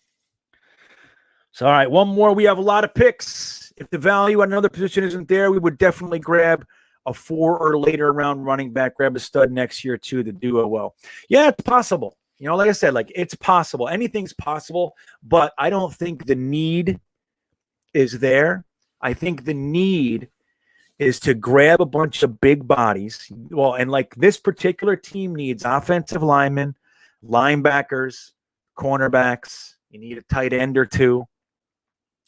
So, all right, one more. We have a lot of picks. If the value at another position isn't there, we would definitely grab a 4 or later round running back, grab a stud next year, too, to do it well. Yeah, it's possible. Like I said, like it's possible. Anything's possible, but I don't think the need is there. I think the need is to grab a bunch of big bodies. Well, and like this particular team needs offensive linemen, linebackers, cornerbacks. You need a tight end or two.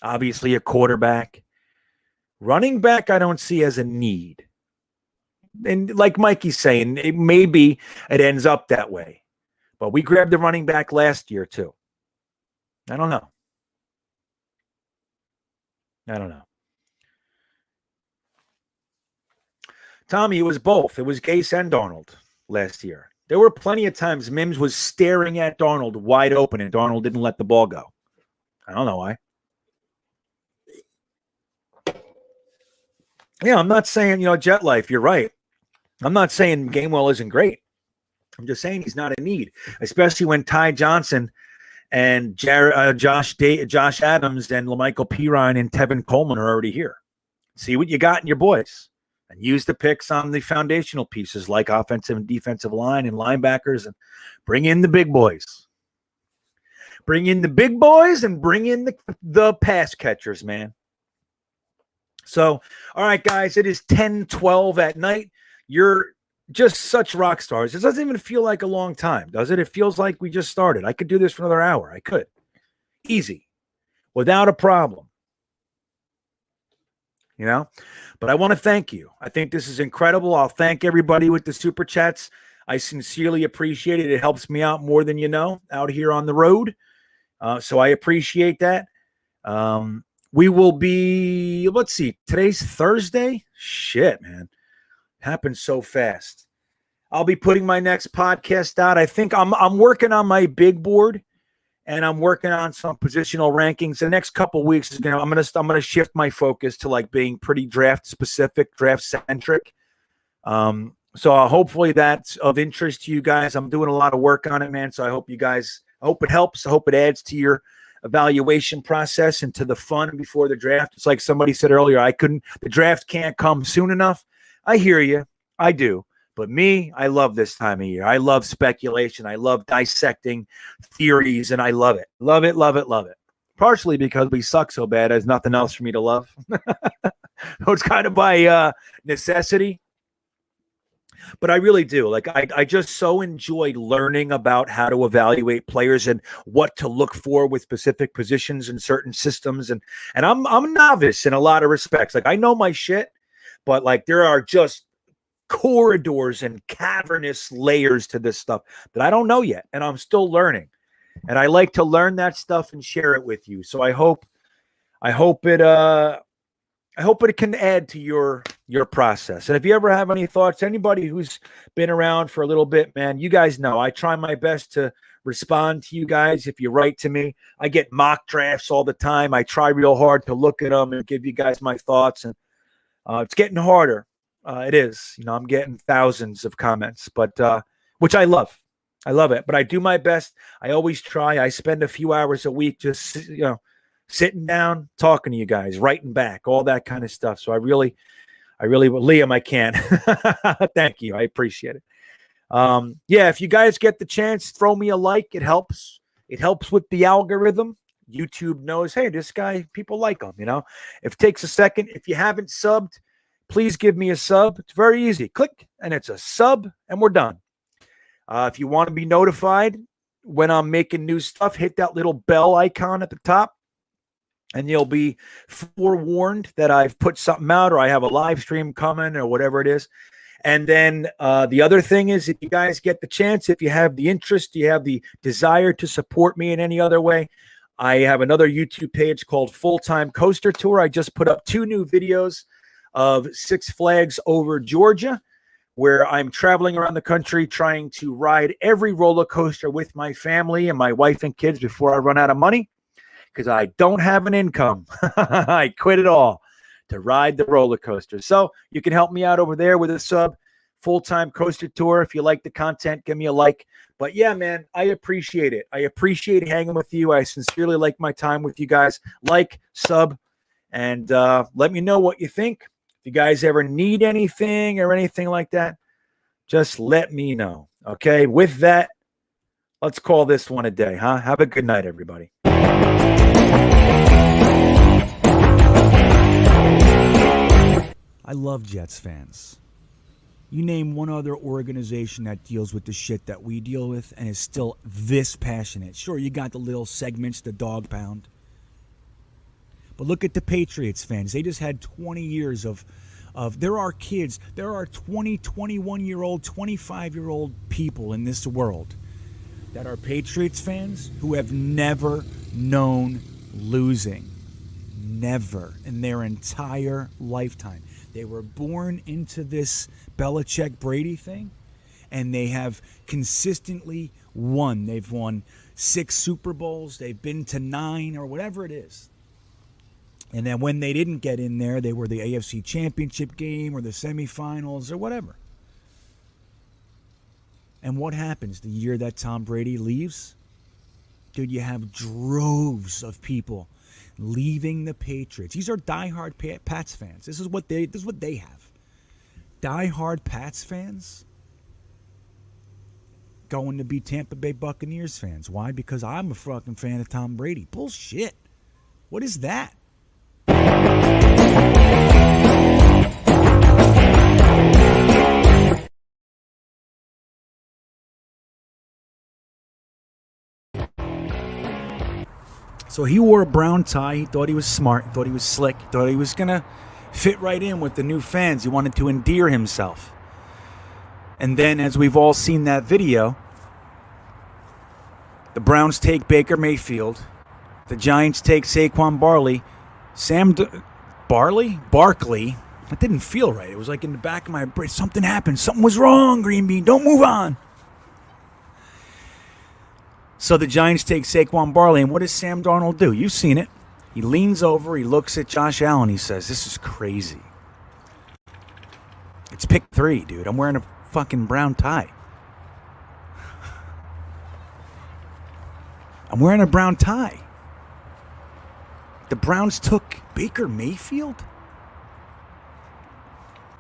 Obviously, a quarterback. Running back, I don't see as a need. And like Mikey's saying, it ends up that way. But we grabbed the running back last year, too. I don't know. Tommy, it was both. It was Gase and Darnold last year. There were plenty of times Mims was staring at Darnold wide open, and Darnold didn't let the ball go. I don't know why. Yeah, I'm not saying, Jet Life, you're right. I'm not saying Gainwell isn't great. I'm just saying he's not a need, especially when Ty Johnson and Josh Adams and LaMichael Pirine and Tevin Coleman are already here. See what you got in your boys. And use the picks on the foundational pieces like offensive and defensive line and linebackers, and bring in the big boys. Bring in the big boys and bring in the pass catchers, man. So, all right, guys, it is 10:12 at night. You're just such rock stars. It doesn't even feel like a long time, does it? It feels like we just started. I could do this for another hour. I could. Easy. Without a problem. But I want to thank you. I think this is incredible. I'll thank everybody with the super chats. I sincerely appreciate it. It helps me out more than you know out here on the road. So I appreciate that. We will be, let's see, today's Thursday. Shit, man. Happened so fast. I'll be putting my next podcast out. I think I'm working on my big board. And I'm working on some positional rankings. The next couple of weeks is I'm gonna shift my focus to like being pretty draft specific, draft centric. So hopefully that's of interest to you guys. I'm doing a lot of work on it, man. So I hope it helps. I hope it adds to your evaluation process and to the fun before the draft. It's like somebody said earlier, the draft can't come soon enough. I hear you. I do. But me, I love this time of year. I love speculation. I love dissecting theories, and I love it. Love it, love it, love it. Partially because we suck so bad, there's nothing else for me to love. So it's kind of by necessity. But I really do. Like, I just so enjoyed learning about how to evaluate players and what to look for with specific positions and certain systems. And I'm a novice in a lot of respects. Like, I know my shit, but like there are just corridors and cavernous layers to this stuff that I don't know yet, and I'm still learning. And I like to learn that stuff and share it with you. So I hope it can add to your process. And if you ever have any thoughts, anybody who's been around for a little bit, man, you guys know I try my best to respond to you guys if you write to me. I get mock drafts all the time. I try real hard to look at them and give you guys my thoughts, and it's getting harder. It is, I'm getting thousands of comments, but which I love. I love it. But I do my best. I always try. I spend a few hours a week just, sitting down, talking to you guys, writing back, all that kind of stuff. So I really, Liam, I can. Thank you. I appreciate it. Yeah, if you guys get the chance, throw me a like. It helps. It helps with the algorithm. YouTube knows, hey, this guy, people like him, If it takes a second, if you haven't subbed, please give me a sub. It's very easy. Click, and it's a sub, and we're done. If you want to be notified when I'm making new stuff, hit that little bell icon at the top, and you'll be forewarned that I've put something out or I have a live stream coming or whatever it is. And then the other thing is, if you guys get the chance, if you have the interest, you have the desire to support me in any other way, I have another YouTube page called Full-Time Coaster Tour. I just put up 2 new videos of Six Flags over Georgia, where I'm traveling around the country trying to ride every roller coaster with my family and my wife and kids before I run out of money, because I don't have an income. I quit it all to ride the roller coaster. So you can help me out over there with a sub. Full-Time Coaster Tour. If you like the content, give me a like. But yeah, man, I appreciate it. I appreciate hanging with you. I sincerely like my time with you guys. Like, sub, and let me know what you think. If you guys ever need anything or anything like that, just let me know. Okay, with that, let's call this one a day, huh? Have a good night, everybody. I love Jets fans. You name one other organization that deals with the shit that we deal with and is still this passionate. Sure, you got the little segments, the dog pound. But look at the Patriots fans. They just had 20 years of there are kids, there are 20, 21-year-old, 25-year-old people in this world that are Patriots fans who have never known losing. Never in their entire lifetime. They were born into this Belichick-Brady thing, and they have consistently won. They've won 6 Super Bowls. They've been to 9 or whatever it is. And then when they didn't get in there, they were the AFC Championship game or the semifinals or whatever. And what happens the year that Tom Brady leaves? Dude, you have droves of people leaving the Patriots. These are diehard Pats fans. This is what they have. Diehard Pats fans going to be Tampa Bay Buccaneers fans. Why? Because I'm a fucking fan of Tom Brady. Bullshit. What is that? So he wore a brown tie. He thought he was smart. He thought he was slick. He thought he was going to fit right in with the new fans. He wanted to endear himself. And then, as we've all seen that video, the Browns take Baker Mayfield. The Giants take Saquon Barkley. Barkley? That didn't feel right. It was like in the back of my brain. Something happened. Something was wrong, GreenBean. Don't move on. So the Giants take Saquon Barkley, and what does Sam Darnold do? You've seen it. He leans over, he looks at Josh Allen, he says, "This is crazy. It's pick 3, dude. I'm wearing a fucking brown tie. I'm wearing a brown tie. The Browns took Baker Mayfield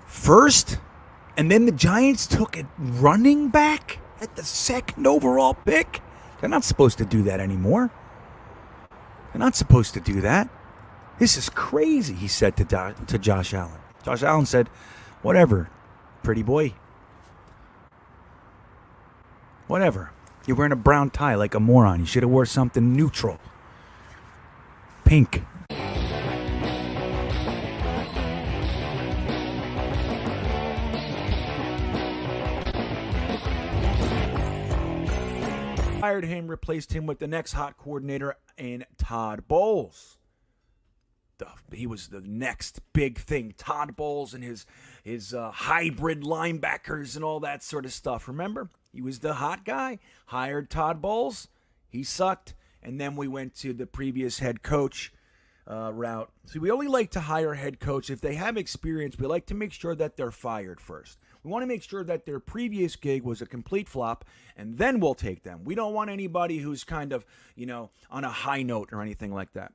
first, and then the Giants took a running back at the 2nd overall pick. They're not supposed to do that anymore. They're not supposed to do that. This is crazy," he said to Josh Allen. Josh Allen said, "Whatever, pretty boy. Whatever. You're wearing a brown tie like a moron. You should have wore something neutral. Pink." Hired him, replaced him with the next hot coordinator in Todd Bowles. He was the next big thing. Todd Bowles and his hybrid linebackers and all that sort of stuff. Remember? He was the hot guy. Hired Todd Bowles. He sucked. And then we went to the previous head coach route. So we only like to hire head coach. If they have experience, we like to make sure that they're fired first. We want to make sure that their previous gig was a complete flop, and then we'll take them. We don't want anybody who's kind of, on a high note or anything like that.